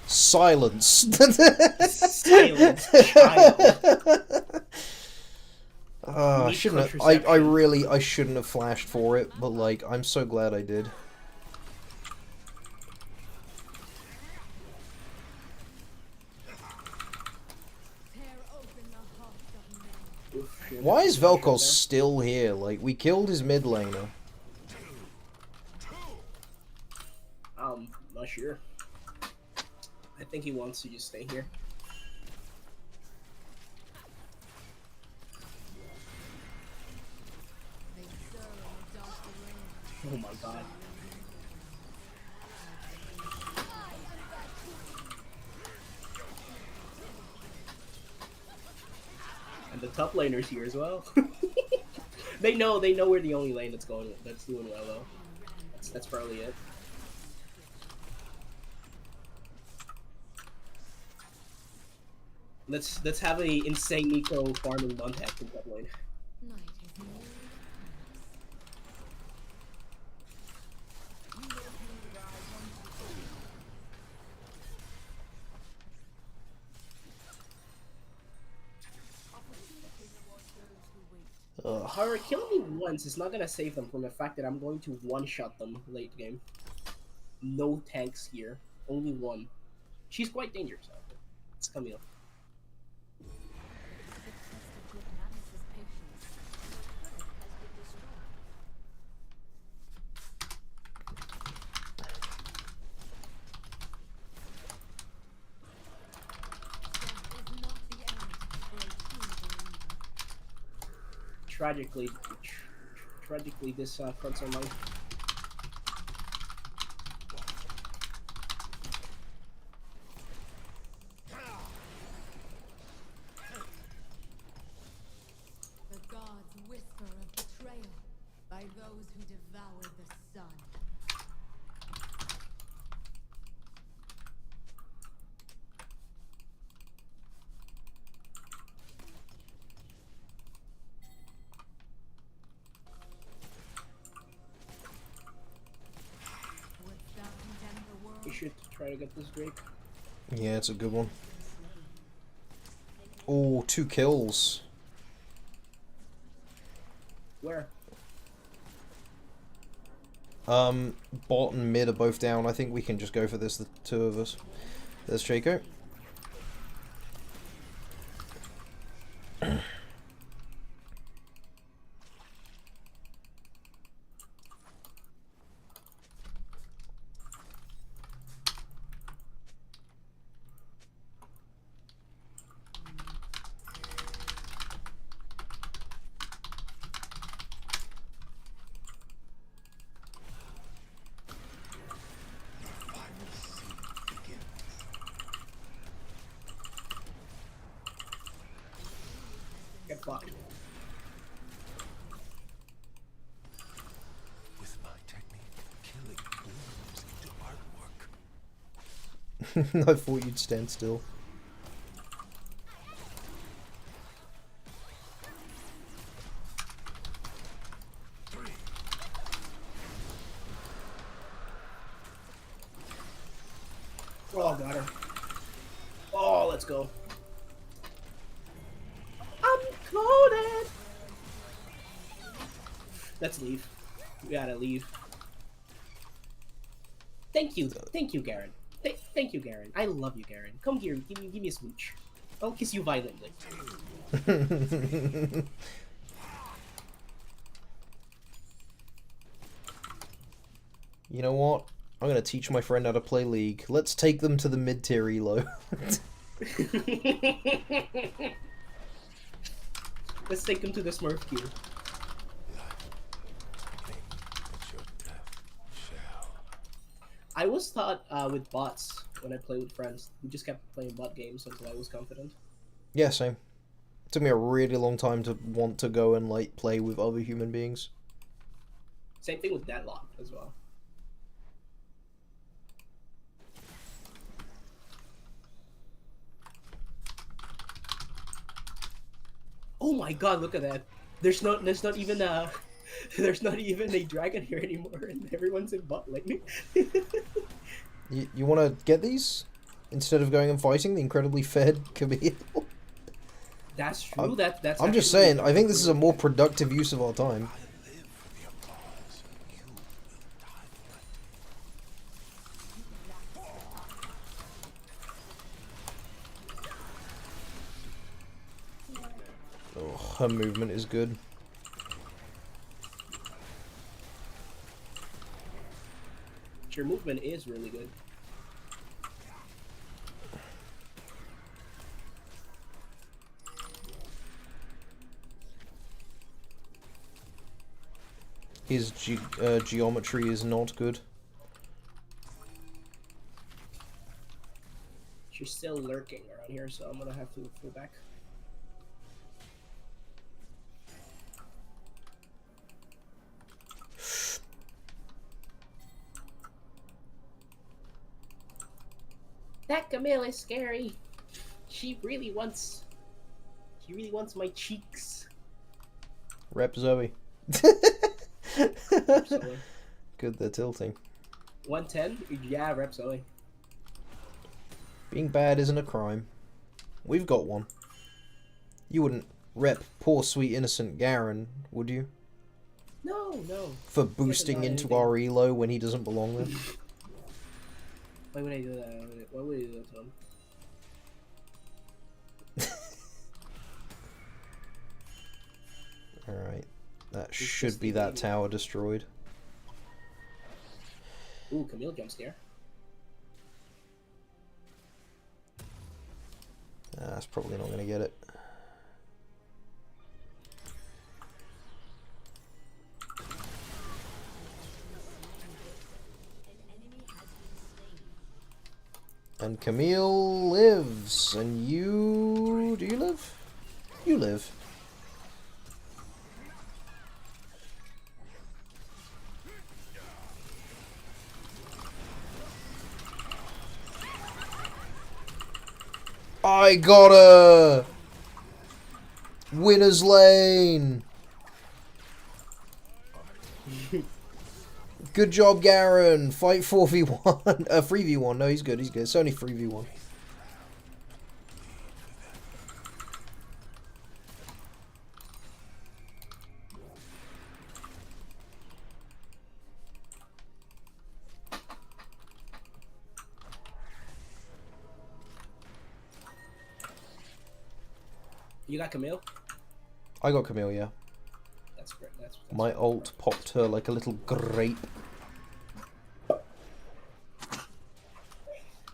Silence. Silence, child. I shouldn't have, I shouldn't have flashed for it, but like, I'm so glad I did. Tear open the hearts of men. Oof, shit. Why is Shut Vel'Koz down. still here? Like, we killed his mid laner. Not sure. I think he wants to just stay here. They sow in the dark land. Oh my god. And the top laner's here as well. they know we're the only lane that's doing well though. That's probably it. Let's have a insane eco farming montage in that lane. Night is nearly Ugh. However, killing me once is not gonna save them from the fact that I'm going to one-shot them late game. No tanks here, only one. She's quite dangerous, however. It's coming up. Tragically, tragically, this console might. the gods whisper of betrayal by those who devour the sun. Wouldst thou condemn the world? We should try to get this Drake. Yeah, it's a good one. Oh, 2 kills. Where? Bot and mid are both down. I think we can just go for this, the two of us. There's Shaco. Get fucked. With my technique, killing blooms into artwork. I thought you'd stand still. Oh, got her. Oh, let's go. I'm coded. Let's leave. We gotta leave. Thank you, Garen. Thank you, Garen. I love you, Garen. Come here, give me a smooch. I'll kiss you violently. You know what? I'm gonna teach my friend how to play League. Let's take them to the mid-tier elo. Let's take him to the Smurf queue. I was taught with bots when I play with friends. We just kept playing bot games until I was confident. Yeah, same. It took me a really long time to want to go and like play with other human beings. Same thing with Deadlock as well. Oh my god, look at that. There's not even a there's not even a dragon here anymore and everyone's in bot lane. You want to get these? Instead of going and fighting the incredibly fed Camille? That's true. That's I'm just actually- saying, I think this is a more productive use of our time. Oh, her movement is good. Your movement is really good. His geometry is not good. She's still lurking around here, so I'm gonna have to go back. That Camille is scary. She really wants my cheeks. Rep Zoe. Rep Zoe. Good, they're tilting. 110? Yeah, Rep Zoe. Being bad isn't a crime. We've got one. You wouldn't rep poor sweet innocent Garen, would you? No. For boosting into anything. our elo when he doesn't belong there? Why would I do that? Why would I do that to him? Alright. That He's should just be a that baby. tower destroyed. Ooh, Camille jump scare. That's probably not going to get it. And Camille lives. And you... do you live? You live. I got her! Winner's lane! Good job, Garen. Fight 4v1. 3v1. No, he's good. He's good. It's only 3v1. You got Camille? I got Camille, yeah. That's great. That's My ult popped her like a little grape.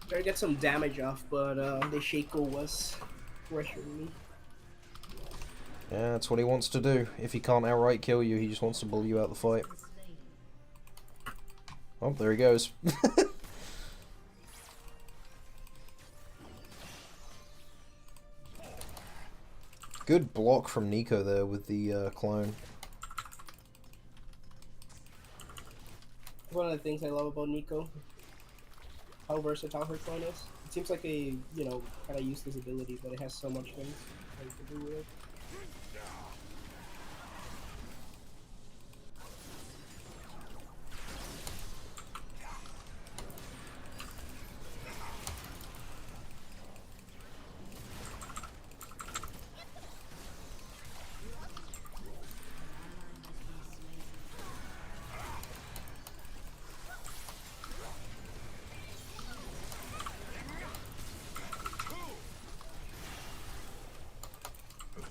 Try to get some damage off, but the Shaco was pressuring me. Yeah, that's what he wants to do. If he can't outright kill you, he just wants to bully you out the fight. Oh, there he goes. Good block from Nico there with the clone. One of the things I love about Nico, how versatile her clone is. It seems like a, kind of useless ability, but it has so much things to do with it.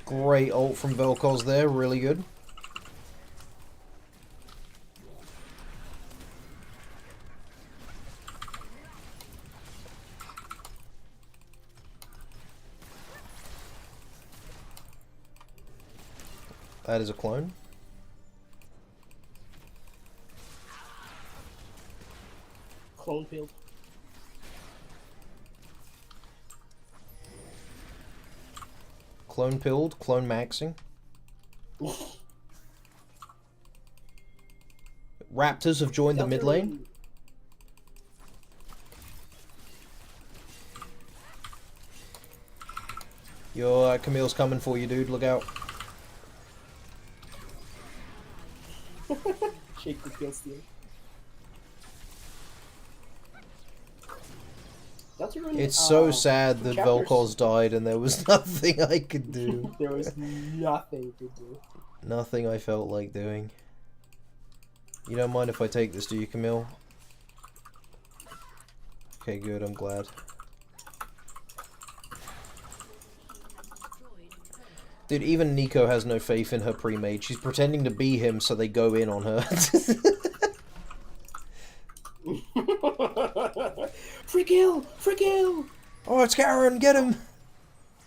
Great ult from Vel'Koz there, really good. That is a clone. Clone field. Clone pilled, clone maxing. Raptors have joined the mid lane. Your Camille's coming for you, dude. Look out. Shake the kill steal. It's so sad that chapters. Vel'Koz died and there was nothing I could do. There was nothing to do. Nothing I felt like doing. You don't mind if I take this, do you, Camille? Okay, good, I'm glad. Dude, even Nico has no faith in her pre-made. She's pretending to be him so they go in on her. Free kill! Free kill! Oh, it's Garen, get him!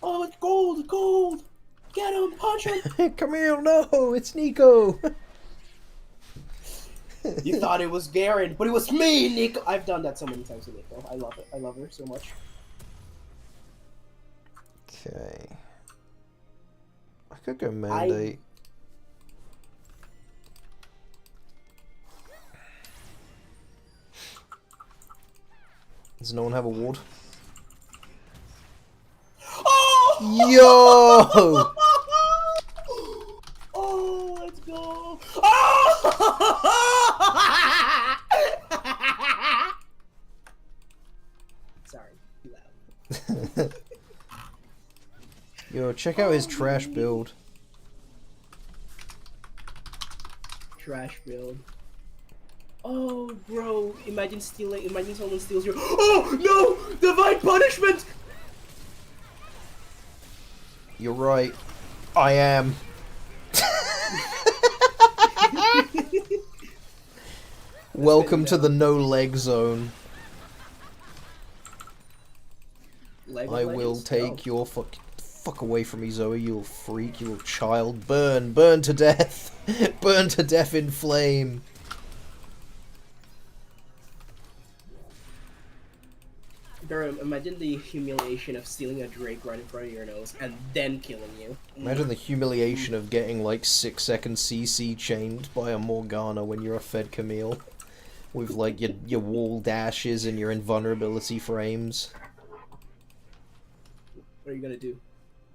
Oh, it's gold! Gold! Get him! Punch him! Camille, no! It's Nico! You thought it was Garen, but it was me, Nico! I've done that so many times with Nico. I love it. I love her so much. Okay. I could go mandate. Does no one have a ward? Yo! Oh, let's go! Oh! Sorry, too loud. Yo, check out his trash build. Trash build. Oh, bro! Imagine stealing. Imagine someone steals your. Oh no! Divine punishment! You're right. I am. Welcome to the no leg zone. Leg of I will Legends? take No. your fuck away from me, Zoe, you little freak, you little child. Burn, burn to death. Burn to death in flame. Durham, imagine the humiliation of stealing a Drake right in front of your nose and then killing you. Imagine the humiliation of getting like 6-second CC chained by a Morgana when you're a fed Camille. With like your wall dashes and your invulnerability frames. What are you gonna do?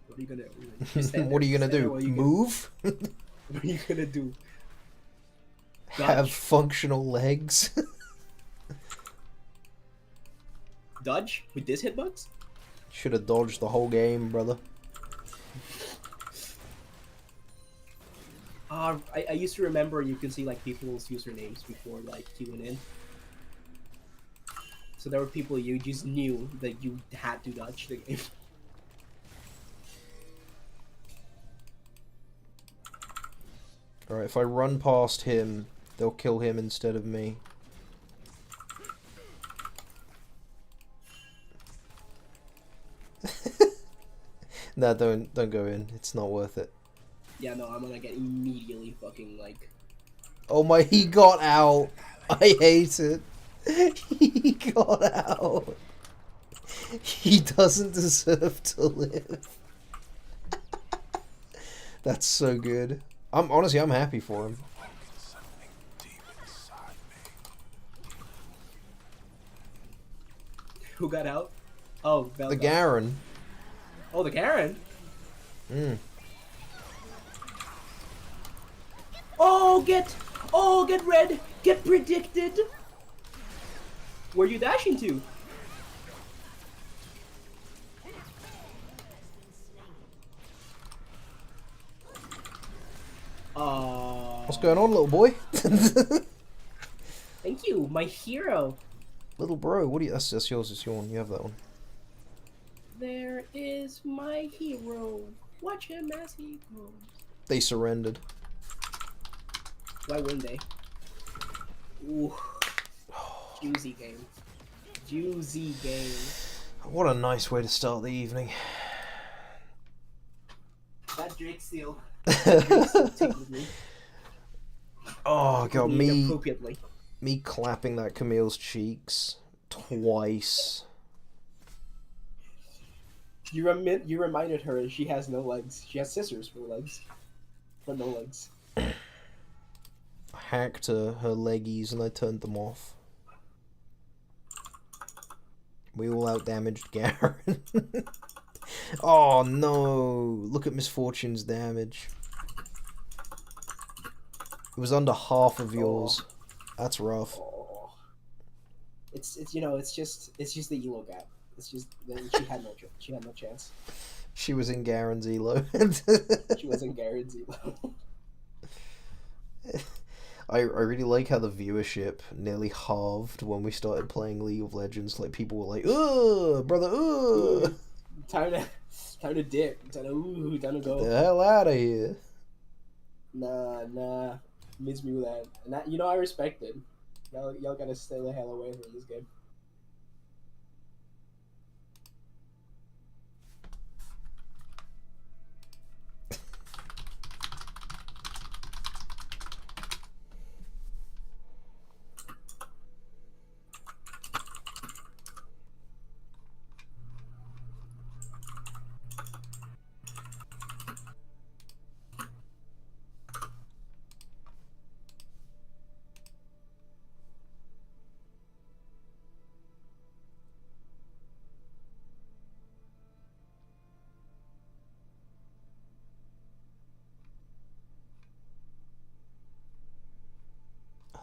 What are you gonna do? Just stand What are there. you gonna Stand there do? while you Move? What are you gonna do? Have Dodge? functional legs? Dodge? With this hitbox? Should have dodged the whole game, brother. I used to remember you can see like people's usernames before like queuing in. So there were people you just knew that you had to dodge the game. Alright, if I run past him, they'll kill him instead of me. Nah, don't go in. It's not worth it. Yeah, no, I'm gonna get immediately fucking like. Oh my, he got out. I hate it. He got out. He doesn't deserve to live. That's so good. Honestly, I'm happy for him. Who got out? Oh, Vel The got- Garen. Oh, the Karen. Mm. Oh, get red. Get predicted. Where you dashing to? What's going on, little boy? Thank you, my hero. Little bro, what do you... That's yours, it's your one. You have that one. There is my hero. Watch him as he goes. They surrendered. Why wouldn't they? Ooh. Juicy game. Juicy game. What a nice way to start the evening. That Drake steal. That Drake steal tickled me. Oh god, Tickled me appropriately. clapping that Camille's cheeks twice. You reminded her she has no legs. She has scissors for legs, but no legs. I hacked her leggies and I turned them off. We all outdamaged Garen. Oh no! Look at Misfortune's damage. It was under half of yours. That's rough. Oh. It's you know it's just the elo gap. It's just she had no chance. She was in Garen's elo. She wasn't guaranteed. I really like how the viewership nearly halved when we started playing League of Legends. Like people were like, "Ugh, brother, ugh." Time to dip. Time to go. The hell out of here. Nah. Miss me with that. And that, I respect it. Y'all gotta stay the hell away from this game.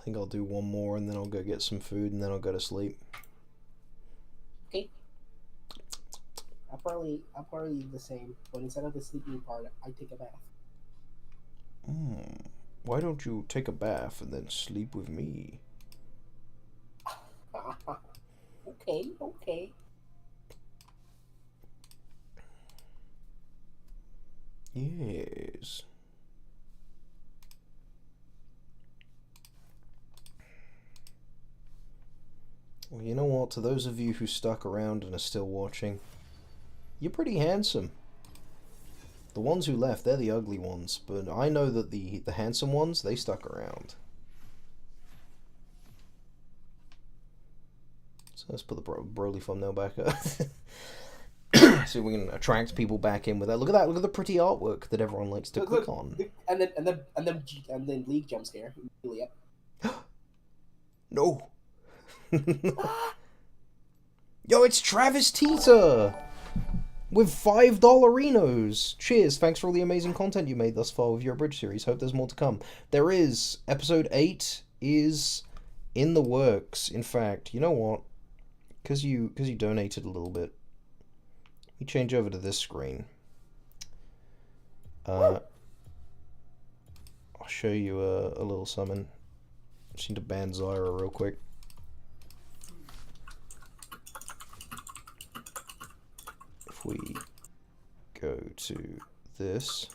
think I'll do one more and then I'll go get some food and then I'll go to sleep. Okay. I'll probably do the same, but instead of the sleeping part, I take a bath. Why don't you take a bath and then sleep with me? Okay. Yes. Well, you know what? To those of you who stuck around and are still watching, you're pretty handsome. The ones who left, they're the ugly ones, but I know that the handsome ones, they stuck around. So let's put the Broly thumbnail back up. So we can attract people back in with that. Look at that! Look at the pretty artwork that everyone likes to click on. And then League jumps here. Yep. No. Yo, it's Travis Teeter with $5 Cheers! Thanks for all the amazing content you made thus far with your Abridged series. Hope there's more to come. There is. Episode 8 is in the works. In fact, you know what? Because you donated a little bit. You change over to this screen. I'll show you a little summon. Just need to ban Zyra real quick. If we go to this,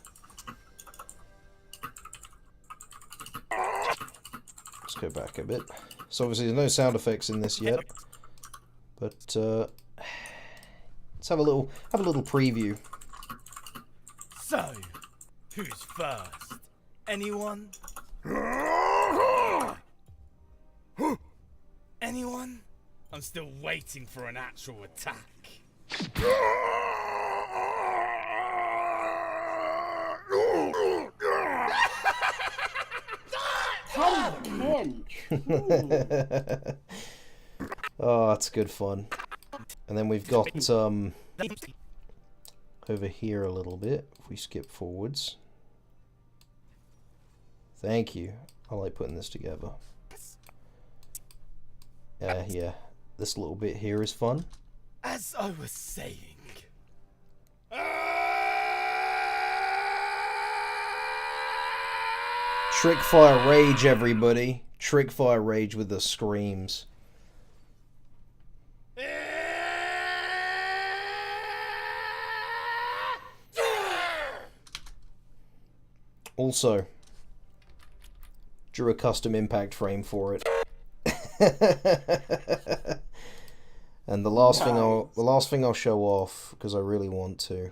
let's go back a bit. So obviously there's no sound effects in this yet, but let's have a little preview. So, who's first? Anyone? Anyone? I'm still waiting for an actual attack. Oh, that's good fun. And then we've got over here a little bit, if we skip forwards. Thank you. I like putting this together. Yeah, this little bit here is fun. As I was saying... Trickfire Rage, everybody. Trickfire Rage with the screams. Also, drew a custom impact frame for it. And the last thing I'll show off, because I really want to,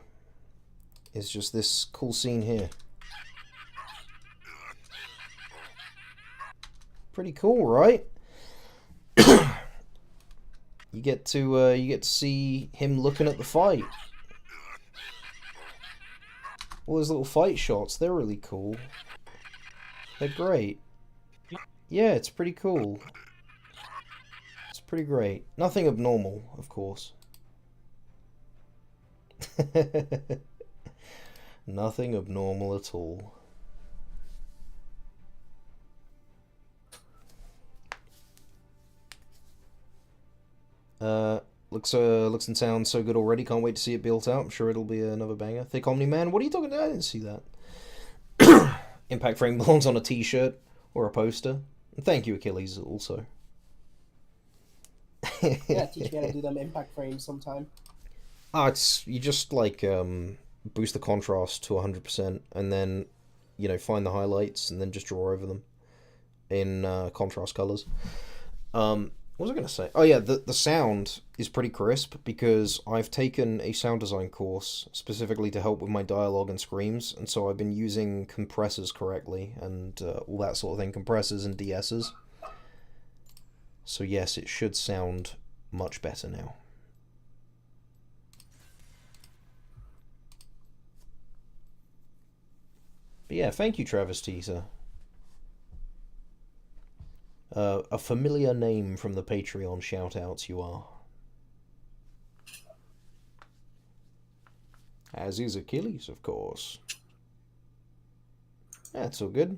is just this cool scene here. Pretty cool, right? You get to see him looking at the fight. All those little fight shots, they're really cool. They're great. Yeah, it's pretty cool. It's pretty great. Nothing abnormal, of course. Nothing abnormal at all. Looks and sounds so good already. Can't wait to see it built out. I'm sure it'll be another banger. Thick Omni Man, what are you talking about? I didn't see that. Impact frame belongs on a t-shirt or a poster. And thank you, Achilles, also. Yeah, teach me how to do them impact frames sometime. It's you just like boost the contrast to 100% and then find the highlights and then just draw over them in contrast colors. What was I going to say? Oh yeah, the sound is pretty crisp because I've taken a sound design course specifically to help with my dialogue and screams, and so I've been using compressors correctly and all that sort of thing, compressors and DSs. So yes, it should sound much better now. But yeah, thank you, Travis Teaser. A familiar name from the Patreon shoutouts you are. As is Achilles, of course. That's all good.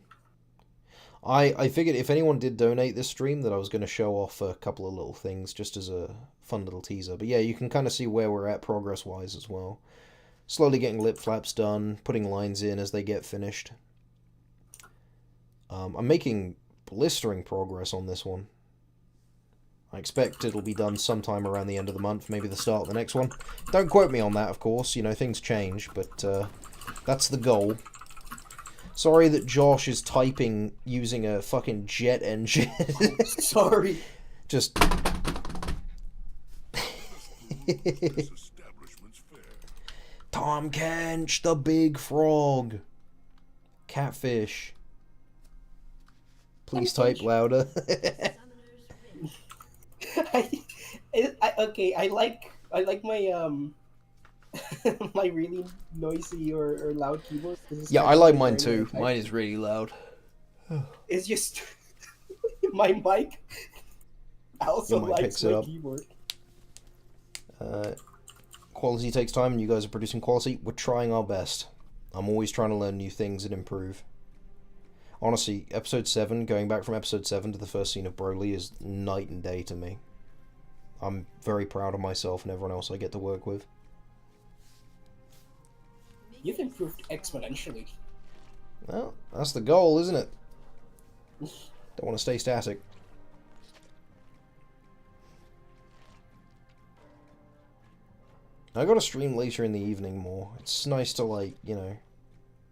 I figured if anyone did donate this stream that I was going to show off a couple of little things just as a fun little teaser. But yeah, you can kind of see where we're at progress-wise as well. Slowly getting lip flaps done, putting lines in as they get finished. I'm making blistering progress on this one. I expect it'll be done sometime around the end of the month, maybe the start of the next one. Don't quote me on that, of course, you know, things change, but that's the goal. Sorry that Josh is typing using a fucking jet engine. Sorry. Just... Tom Kench, the big frog. Catfish. Please type louder. Okay, I like my my really noisy or loud keyboard. Yeah, I like mine too. Mine is really loud. It's just my mic also Your mic likes picks it my up. keyboard. Quality takes time, and you guys are producing quality. We're trying our best. I'm always trying to learn new things and improve. Honestly, episode 7, going back from episode 7 to the first scene of Broly is night and day to me. I'm very proud of myself and everyone else I get to work with. You've improved exponentially. Well, that's the goal, isn't it? Don't want to stay static. I gotta stream later in the evening more. It's nice to, like, you know,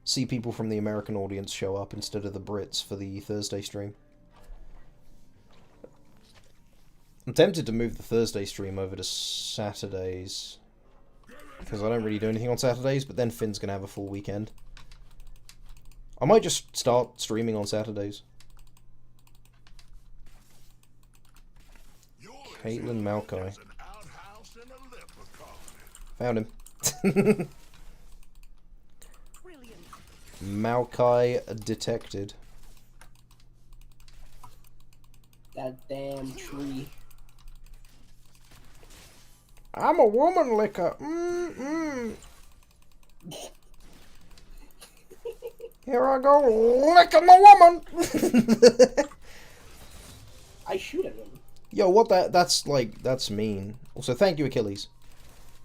see people from the American audience show up instead of the Brits for the Thursday stream. I'm tempted to move the Thursday stream over to Saturdays, because I don't really do anything on Saturdays, but then Finn's gonna have a full weekend. I might just start streaming on Saturdays. Caitlin Malkai. Found him. Malkai detected. That damn tree. I'm a woman licker. Here I go, licking the woman. I shoot at him. Yo, what that's like, that's mean. Also, thank you, Achilles.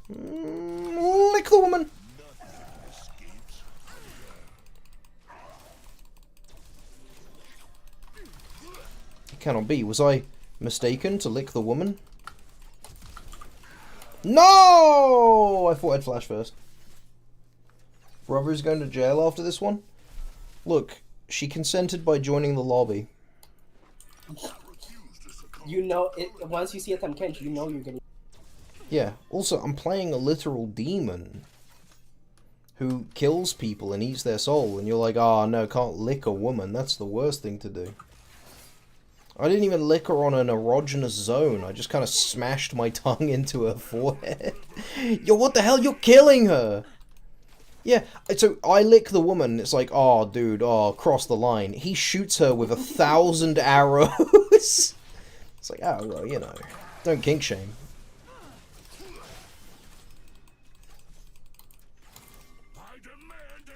Lick the woman. It cannot be. Was I mistaken to lick the woman? No! I thought I'd flash first. Brother's going to jail after this one? Look, she consented by joining the lobby. You know, once you see a Tamkench, you know you're getting... Yeah, also, I'm playing a literal demon who kills people and eats their soul, and you're like, oh no, can't lick a woman, that's the worst thing to do. I didn't even lick her on an erogenous zone, I just kind of smashed my tongue into her forehead. Yo, what the hell, you're killing her! Yeah, so I lick the woman, it's like, oh dude, oh, cross the line. He shoots her with 1,000 arrows! It's like, oh, well, you know, don't kink shame.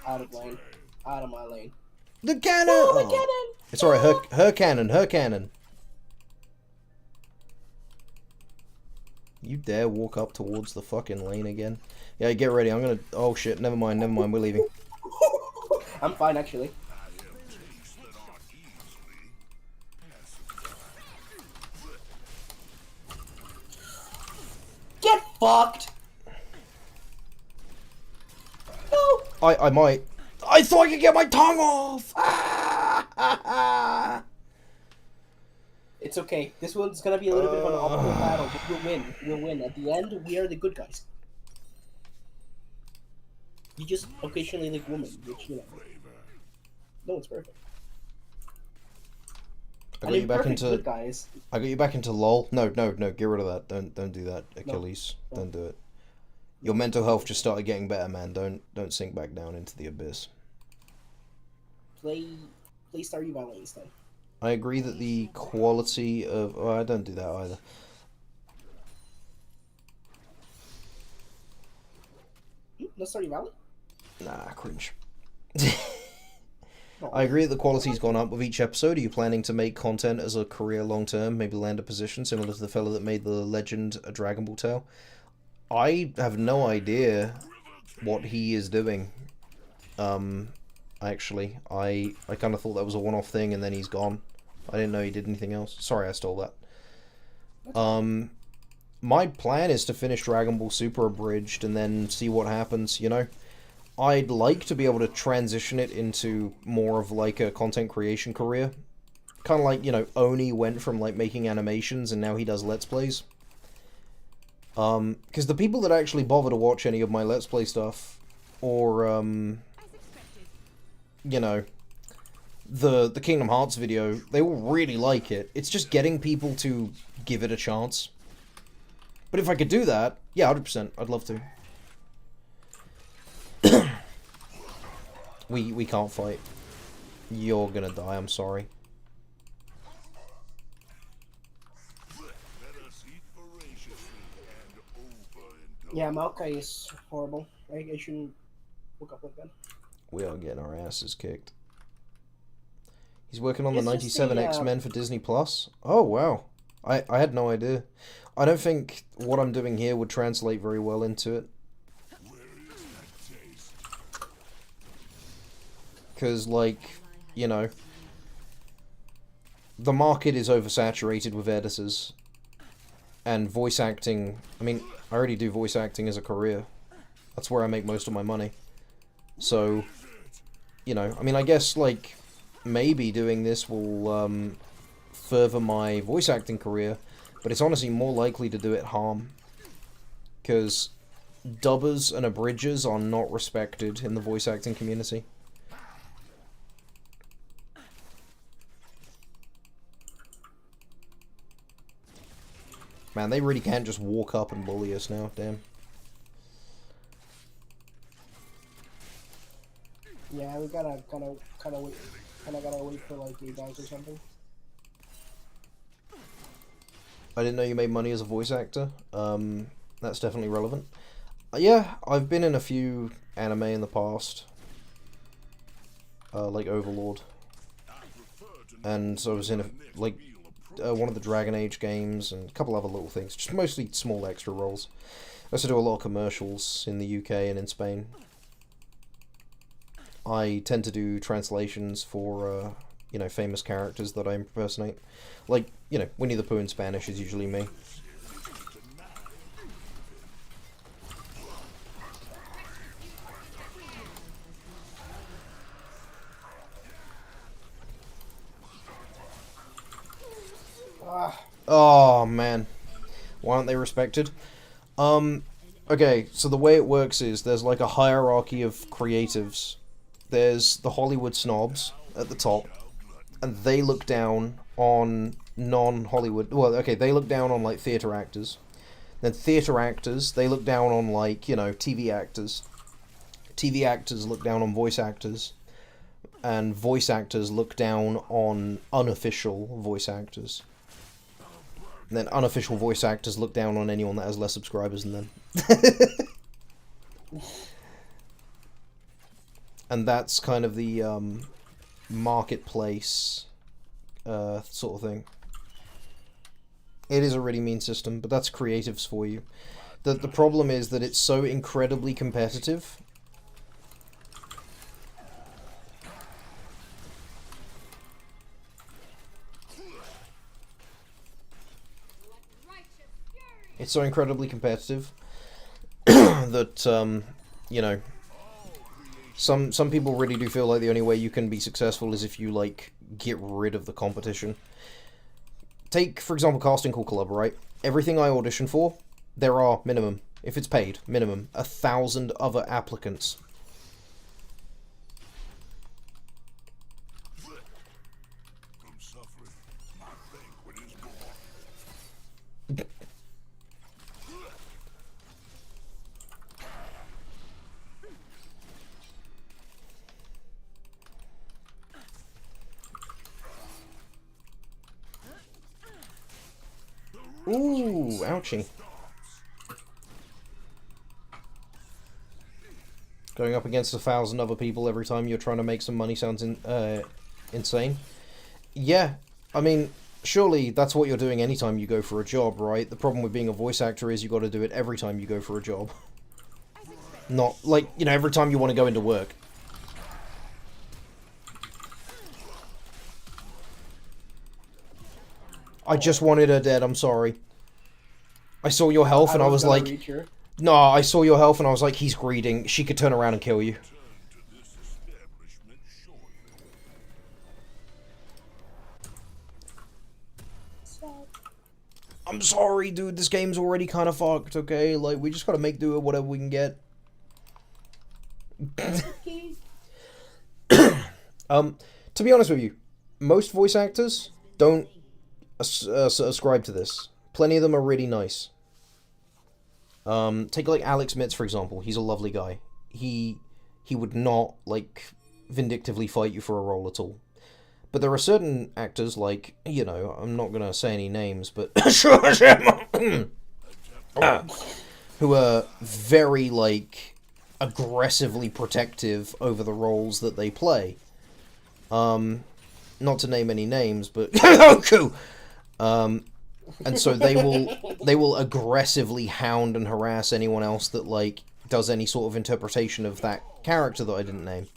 Out of lane. Out of my lane. The cannon! No, the Oh. cannon! It's alright, her cannon. You dare walk up towards the fucking lane again? Yeah, get ready, I'm gonna... Oh shit, never mind, we're leaving. I'm fine, actually. Get fucked! No! I might... I thought I could get my tongue off! It's okay. This one's gonna be a little bit of an uphill battle, but we'll win. We'll win. At the end, we are the good guys. You just occasionally like women, which, you know... No, it's perfect. I got you back into... good guys. I got you back into LOL. No, get rid of that. Don't do that, Achilles. No. Don't do it. Your mental health just started getting better, man. Don't sink back down into the abyss. Play Stardew Valley instead. I agree that the quality of... Oh, I don't do that either. No Stardew Valley? Nah, cringe. I agree that the quality's gone up with each episode. Are you planning to make content as a career long term, maybe land a position similar to the fellow that made the Legend a Dragon Ball tale? I have no idea what he is doing. Actually, I kind of thought that was a one-off thing, and then he's gone. I didn't know he did anything else. Sorry, I stole that. My plan is to finish Dragon Ball Super Abridged and then see what happens, you know? I'd like to be able to transition it into more of like a content creation career. Kind of like, you know, Oni went from like making animations and now he does Let's Plays. Because the people that actually bother to watch any of my Let's Play stuff, or, you know, the Kingdom Hearts video, they all really like it. It's just getting people to give it a chance. But if I could do that, yeah, 100%, I'd love to. We can't fight. You're gonna die, I'm sorry. Yeah, Maokai is horrible. I shouldn't hook up with them. We are getting our asses kicked. He's working on the It's just 97 the, X-Men for Disney Plus. Oh, wow. I had no idea. I don't think what I'm doing here would translate very well into it. Because, like, you know, the market is oversaturated with editors. And voice acting, I mean, I already do voice acting as a career. That's where I make most of my money. So, you know, I mean, I guess, like, maybe doing this will further my voice acting career, but it's honestly more likely to do it harm. Because dubbers and abridgers are not respected in the voice acting community. Man, they really can't just walk up and bully us now, damn. Yeah, we gotta wait for like 8 hours or something. I didn't know you made money as a voice actor. That's definitely relevant. Yeah, I've been in a few anime in the past. Like Overlord. And I was in one of the Dragon Age games and a couple other little things. Just mostly small extra roles. I also do a lot of commercials in the UK and in Spain. I tend to do translations for, you know, famous characters that I impersonate. Like, you know, Winnie the Pooh in Spanish is usually me. Oh, man. Why aren't they respected? Okay, so the way it works is there's like a hierarchy of creatives. There's the Hollywood snobs at the top, and they look down on non-Hollywood... Well, okay, they look down on, like, theatre actors. Then theatre actors, they look down on, like, you know, TV actors. TV actors look down on voice actors. And voice actors look down on unofficial voice actors. And then unofficial voice actors look down on anyone that has less subscribers than them. And that's kind of the marketplace sort of thing. It is a really mean system, but that's creatives for you. The problem is that it's so incredibly competitive. It's so incredibly competitive that, you know, some people really do feel like the only way you can be successful is if you, like, get rid of the competition. Take, for example, Casting Call Club, right? Everything I audition for, there are minimum, if it's paid, minimum, 1,000 other applicants. Ooh, ouchie. Going up against 1,000 other people every time you're trying to make some money sounds insane. Yeah, I mean, surely that's what you're doing anytime you go for a job, right? The problem with being a voice actor is you got to do it every time you go for a job. Not, like, you know, every time you want to go into work. I just wanted her dead, I'm sorry. I saw your health and I was like... No, I saw your health and I was like, he's greeting. She could turn around and kill you. I'm sorry, dude. This game's already kind of fucked, okay? Like, we just gotta make do with whatever we can get. To be honest with you, most voice actors don't ascribe to this. Plenty of them are really nice. Take like Alex Mitz, for example. He's a lovely guy. He would not, like, vindictively fight you for a role at all. But there are certain actors, like, you know, I'm not gonna say any names, but who are very, like, aggressively protective over the roles that they play. Not to name any names, but Goku. And so they will aggressively hound and harass anyone else that, like, does any sort of interpretation of that character that I didn't name.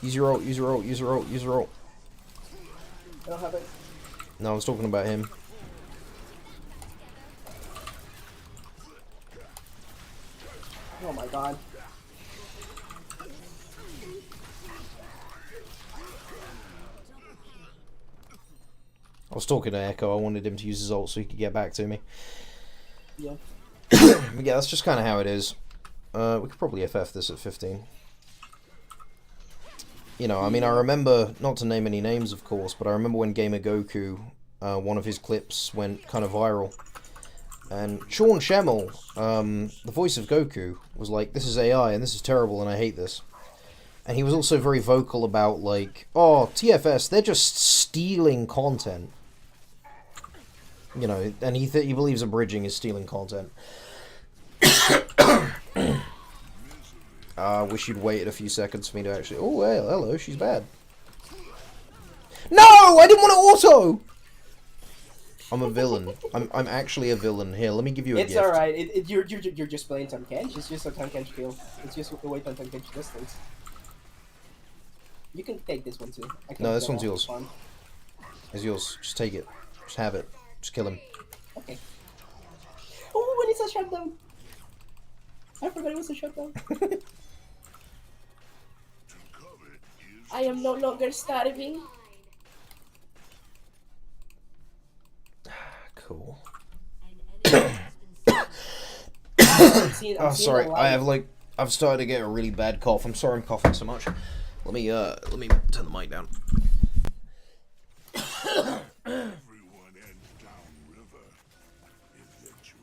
Use your ult, use your ult, use your ult, use your ult. I don't have it. No, I was talking about him. Oh my god. I was talking to Echo. I wanted him to use his ult so he could get back to me. Yeah. But yeah, that's just kind of how it is. We could probably FF this at 15. You know, I mean, I remember, not to name any names, of course, but I remember when Gamer Goku, one of his clips went kind of viral. And Sean Schemmel, the voice of Goku, was like, this is AI and this is terrible and I hate this. And he was also very vocal about, like, oh, TFS, they're just stealing content. You know, and he believes abridging is stealing content. I wish you'd waited a few seconds for me to actually... Oh, well, hello, she's bad. No! I didn't want to auto! I'm a villain. I'm actually a villain. Here, let me give you a gift. It's alright. You're just playing Tahm Kench. It's just a Tahm Kench kill. It's just a wait on Tahm Kench distance. You can take this one too. No, this one's yours. It's yours. Just take it. Just have it. Just kill him. Okay. Oh, when it's a shutdown! I forgot it was a shutdown. I am no longer starving. Cool. I'm sorry. I've started to get a really bad cough. I'm sorry I'm coughing so much. Let me turn the mic down. Everyone ends downriver eventually.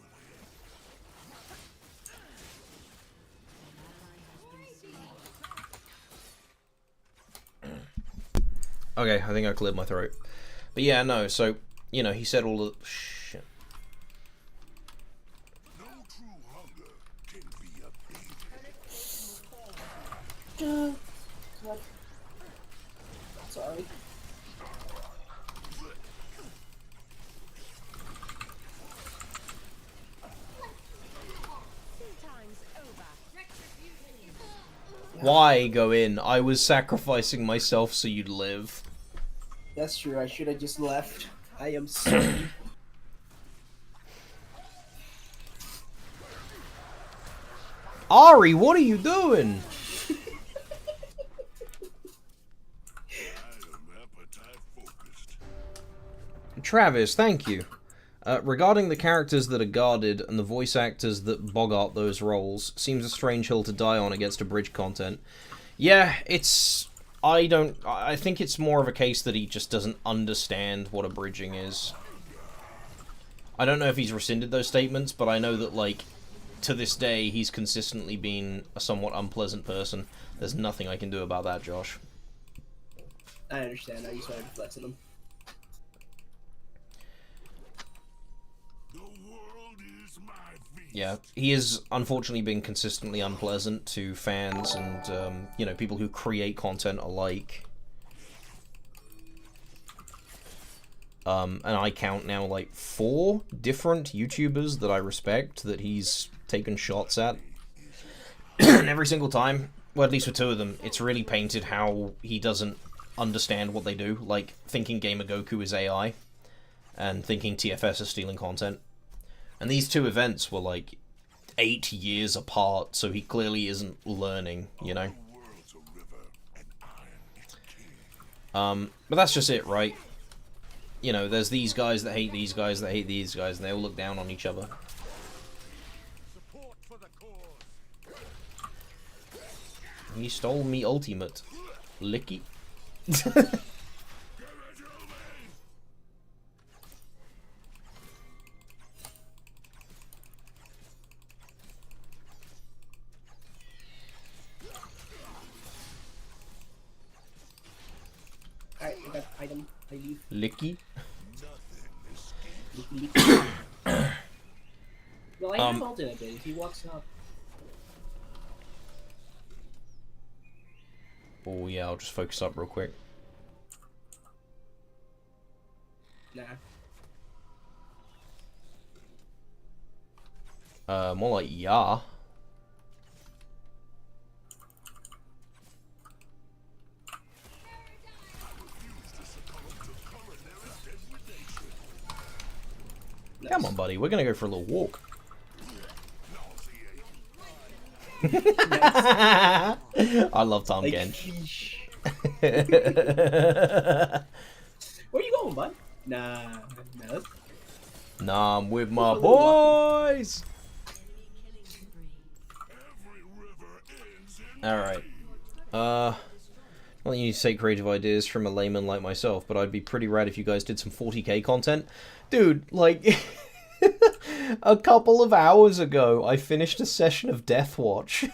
Okay, I think I cleared my throat. But yeah, no, so, you know, he said all the... Shit. No true hunger can be abated. God. Sorry. Why go in? I was sacrificing myself so you'd live. That's true. I should have just left. I am sorry. Ari, what are you doing? Travis, thank you. Regarding the characters that are guarded and the voice actors that bogart those roles, seems a strange hill to die on against abridged content. Yeah, it's... I think it's more of a case that he just doesn't understand what abridging is. I don't know if he's rescinded those statements, but I know that, like, to this day, he's consistently been a somewhat unpleasant person. There's nothing I can do about that, Josh. I understand. I just wanted to flex on him. Yeah, he has unfortunately been consistently unpleasant to fans and, you know, people who create content alike. And I count now, like, 4 different YouTubers that I respect that he's taken shots at. And every single time, well, at least for 2 of them, it's really painted how he doesn't understand what they do. Like, thinking Gamer Goku is AI, and thinking TFS is stealing content. And these 2 events were, like, 8 years apart, so he clearly isn't learning, you know? But that's just it, right? You know, there's these guys that hate these guys that hate these guys, and they all look down on each other. He stole me ultimate. Licky. Alright, I got item. I leave. Licky. Well, I have ulted a bit. If he walks up. Oh yeah, I'll just focus up real quick. Nah. More like yeah. Nice. Come on, buddy. We're gonna go for a little walk. I love Tom Like, Gench. where you going, bud? Nah. Nah, I'm with my boys. Alright. Well, you need to take creative ideas from a layman like myself, but I'd be pretty rad if you guys did some 40k content. Dude, like, a couple of hours ago, I finished a session of Deathwatch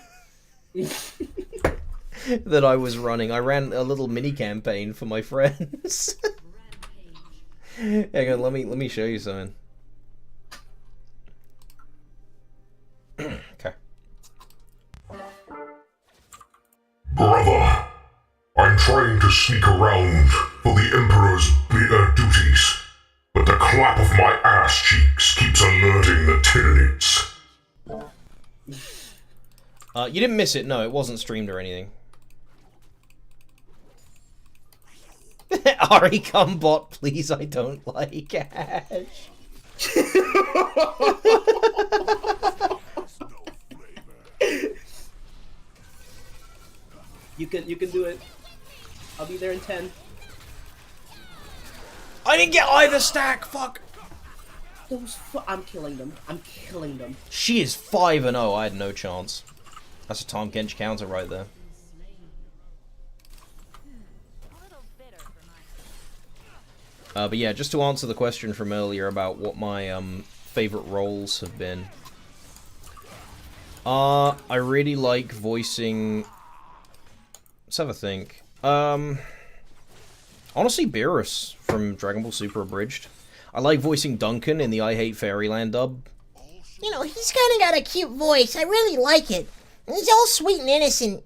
that I was running. I ran a little mini campaign for my friends. Hang on, let me show you something. Okay. Brother, I'm trying to sneak around for the Emperor's duties, but the clap of my ass cheeks keeps alerting the Tyranids. You didn't miss it. No, it wasn't streamed or anything. Ari, come bot, please. I don't like Ash. You can do it. I'll be there in 10. I didn't get either stack. Fuck. I'm killing them. I'm killing them. She is 5-0. I had no chance. That's a Tom Gench counter right there. But yeah, just to answer the question from earlier about what my favorite roles have been. I really like voicing. Let's have a think. Honestly, Beerus from Dragon Ball Super Abridged. I like voicing Duncan in the I Hate Fairyland dub. You know, he's kind of got a cute voice. I really like it. He's all sweet and innocent.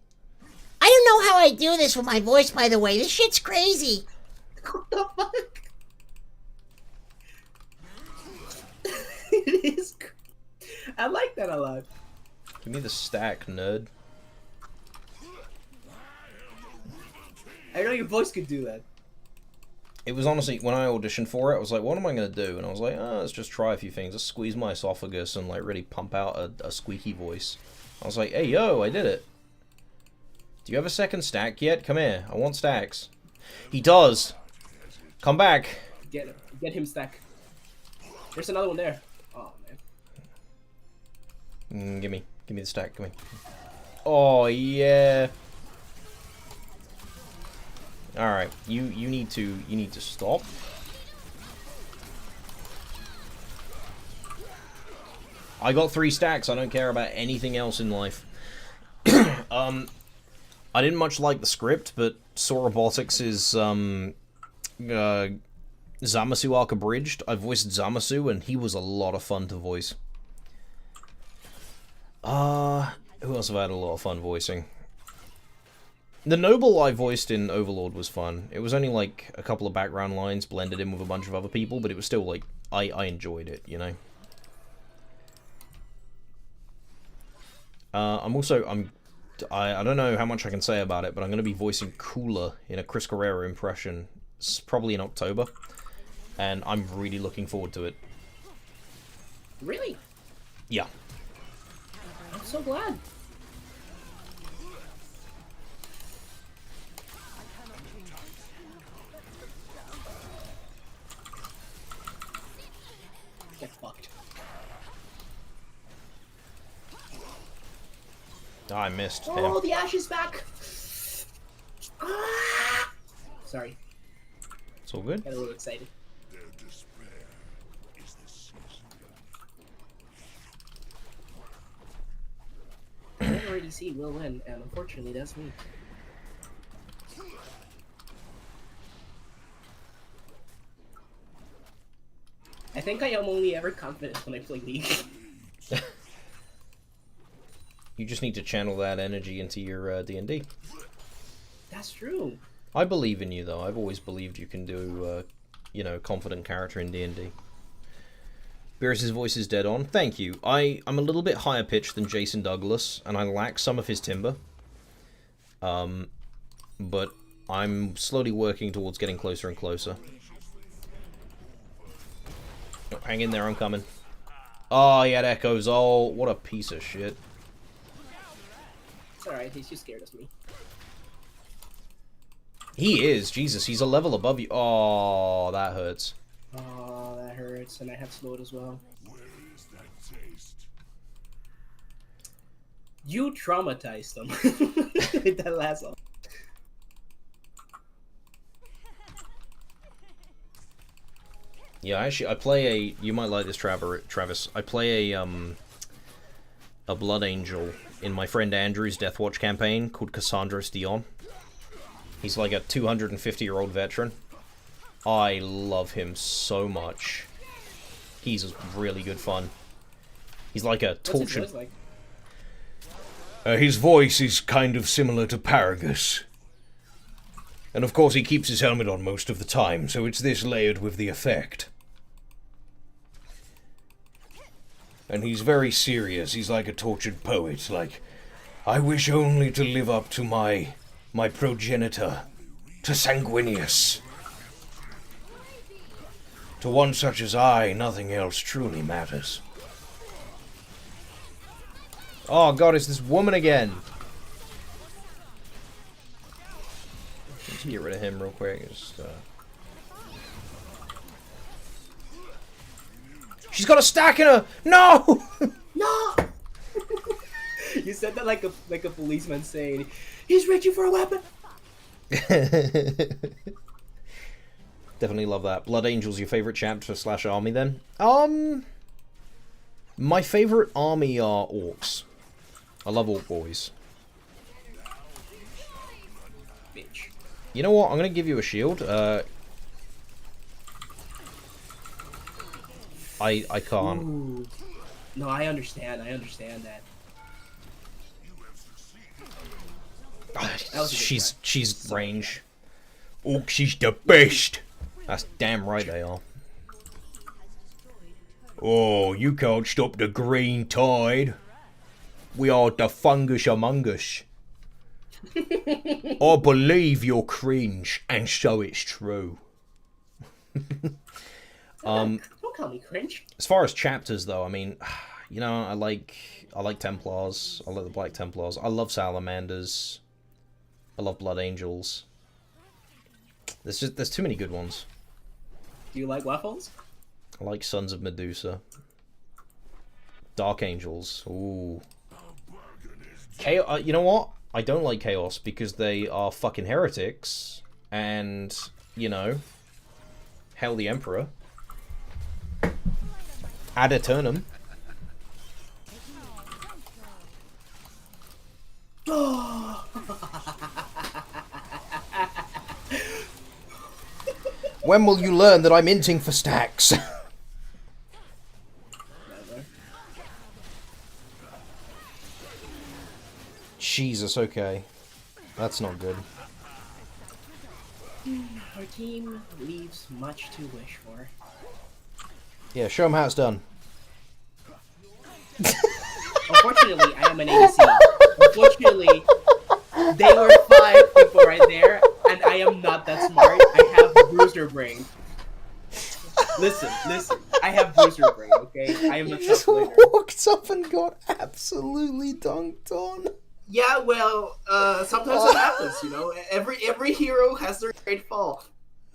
I don't know how I do this with my voice, by the way. This shit's crazy. What the fuck? It is. I like that a lot. Give me the stack, nerd. I know your voice could do that. It was honestly, when I auditioned for it, I was like, what am I going to do? And I was like, oh, let's just try a few things. Let's squeeze my esophagus and like really pump out a squeaky voice. I was like, hey, yo, I did it. Do you have a second stack yet? Come here. I want stacks. He does. Come back. Get him stack. There's another one there. Oh, man. Give me the stack. Come here. Oh, yeah. Alright, you need to stop. I got 3 stacks, I don't care about anything else in life. I I didn't much like the script, but Saw Robotics is Zamasu arc Abridged. I voiced Zamasu, and he was a lot of fun to voice. Who else have I had a lot of fun voicing? The Noble I voiced in Overlord was fun. It was only like a couple of background lines blended in with a bunch of other people, but it was still like, I enjoyed it, you know? I don't know how much I can say about it, but I'm going to be voicing Cooler in a Chris Carrera impression. It's probably in October, and I'm really looking forward to it. Really? Yeah. I'm so glad. Get fucked. Oh, I missed. Oh, the Ash is back! Ah! Sorry, It's all good. got a little excited. I've already seen Will win, and unfortunately, that's me. I think I am only ever confident when I play League. You just need to channel that energy into your D&D. That's true. I believe in you, though. I've always believed you can do, you know, confident character in D&D. Beerus' voice is dead on. Thank you. I'm a little bit higher pitched than Jason Douglas, and I lack some of his timbre. But I'm slowly working towards getting closer and closer. Oh, hang in there, I'm coming. Oh, he had echoes. Oh, what a piece of shit. It's alright, he's too scared of me. He is. Jesus, he's a level above you. Oh, that hurts. Oh, that hurts, and I have slowed as well. You traumatized them with that last one. Yeah, actually, I play a... You might like this, Travis. I play a Blood Angel in my friend Andrew's Deathwatch campaign called Cassandros Dion. He's like a 250-year-old veteran. I love him so much. He's really good fun. He's like a tortured... What's his voice like? His voice is kind of similar to Paragus. And of course he keeps his helmet on most of the time, so it's this layered with the effect. And he's very serious. He's like a tortured poet, like, I wish only to live up to my progenitor, to Sanguinius. To one such as I, nothing else truly matters. Oh god, it's this woman again! Let's get rid of him real quick. Just, She's got a stack in her! No! No! You said that like a policeman saying, he's reaching for a weapon! Definitely love that. Blood Angel's your favorite chapter / army then? My favorite army are orcs. I love orc boys. Bitch. You know what? I'm gonna give you a shield. I can't. Ooh. No, I understand that. She's range. Orcs, she's the best. That's damn right they are. Oh, you can't stop the green tide. We are the fungus among us. I believe you're cringe, and so it's true. Don't call me cringe. As far as chapters, though, I mean, you know, I like Templars. I like the Black Templars. I love Salamanders. I love Blood Angels. There's too many good ones. Do you like waffles? I like Sons of Medusa. Dark Angels. Ooh. Chaos. You know what? I don't like Chaos because they are fucking heretics. And, you know, Hell the Emperor. Ad Eternum. When will you learn that I'm inting for stacks? Never. Jesus, okay. That's not good. Our team leaves much to wish for. Yeah, show 'em how it's done. Unfortunately, I am an ADC. Unfortunately, they were 5 people right there, and I am not that smart. I have bruiser brain. Listen. I have bruiser brain, okay? I am a tough laner. Walked up and got absolutely dunked on. Yeah, well, sometimes it happens, you know? Every hero has their great fall.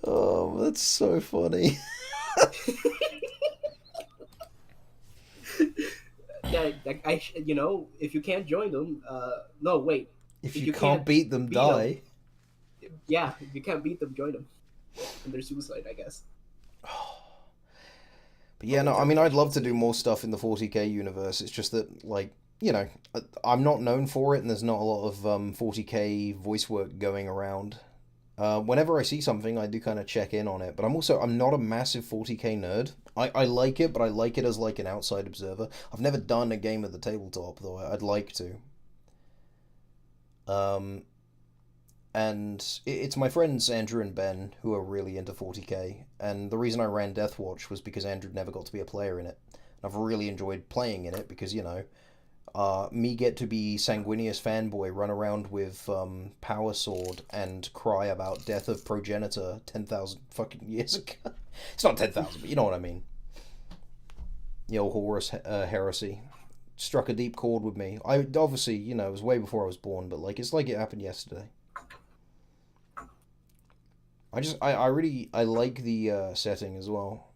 Oh, that's so funny. Yeah, you know, if you can't join them, no, wait. If you can't beat them, die. Yeah, if you can't beat them, join them. And they're suicide, I guess. But yeah, no, I mean, I'd love to do more stuff in the 40k universe. It's just that, like, you know, I'm not known for it, and there's not a lot of 40k voice work going around. Whenever I see something, I do kind of check in on it. But I'm not a massive 40k nerd. I like it, but I like it as like an outside observer. I've never done a game at the tabletop, though I'd like to. And it's my friends Andrew and Ben who are really into 40k, and the reason I ran Deathwatch was because Andrew never got to be a player in it. I've really enjoyed playing in it because, you know, me get to be Sanguinius fanboy, run around with Power Sword and cry about death of progenitor 10,000 fucking years ago. It's not 10,000, but you know what I mean. The old Horus heresy struck a deep chord with me. I obviously, you know, it was way before I was born, but like it's like it happened yesterday. I really like the setting as well.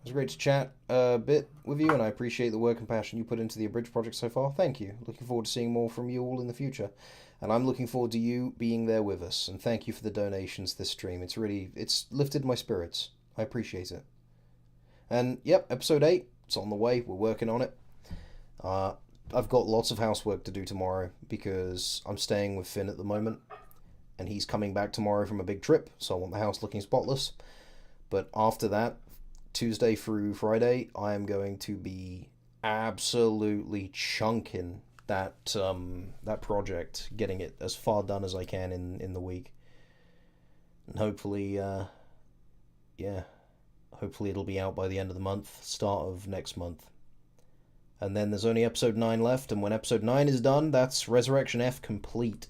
It was great to chat a bit with you, and I appreciate the work and passion you put into the Abridged project so far. Thank you. Looking forward to seeing more from you all in the future. And I'm looking forward to you being there with us. And thank you for the donations this stream. It's lifted my spirits. I appreciate it. And yep, episode 8, it's on the way. We're working on it. I've got lots of housework to do tomorrow because I'm staying with Finn at the moment. And he's coming back tomorrow from a big trip, so I want the house looking spotless. But after that, Tuesday through Friday, I am going to be absolutely chunking that project, getting it as far done as I can in the week. And hopefully, hopefully it'll be out by the end of the month, start of next month. And then there's only episode 9 left, and when episode 9 is done, that's Resurrection F complete.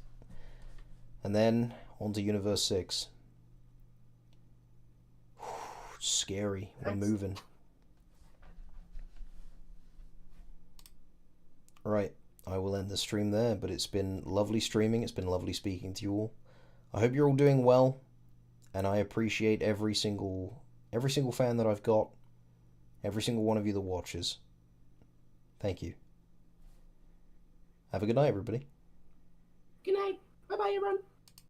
And then on to Universe 6. Scary. We're moving. Right. I will end the stream there, but it's been lovely streaming. It's been lovely speaking to you all. I hope you're all doing well, and I appreciate every single fan that I've got, every single one of you that watches. Thank you. Have a good night, everybody. Good night. Bye-bye, everyone.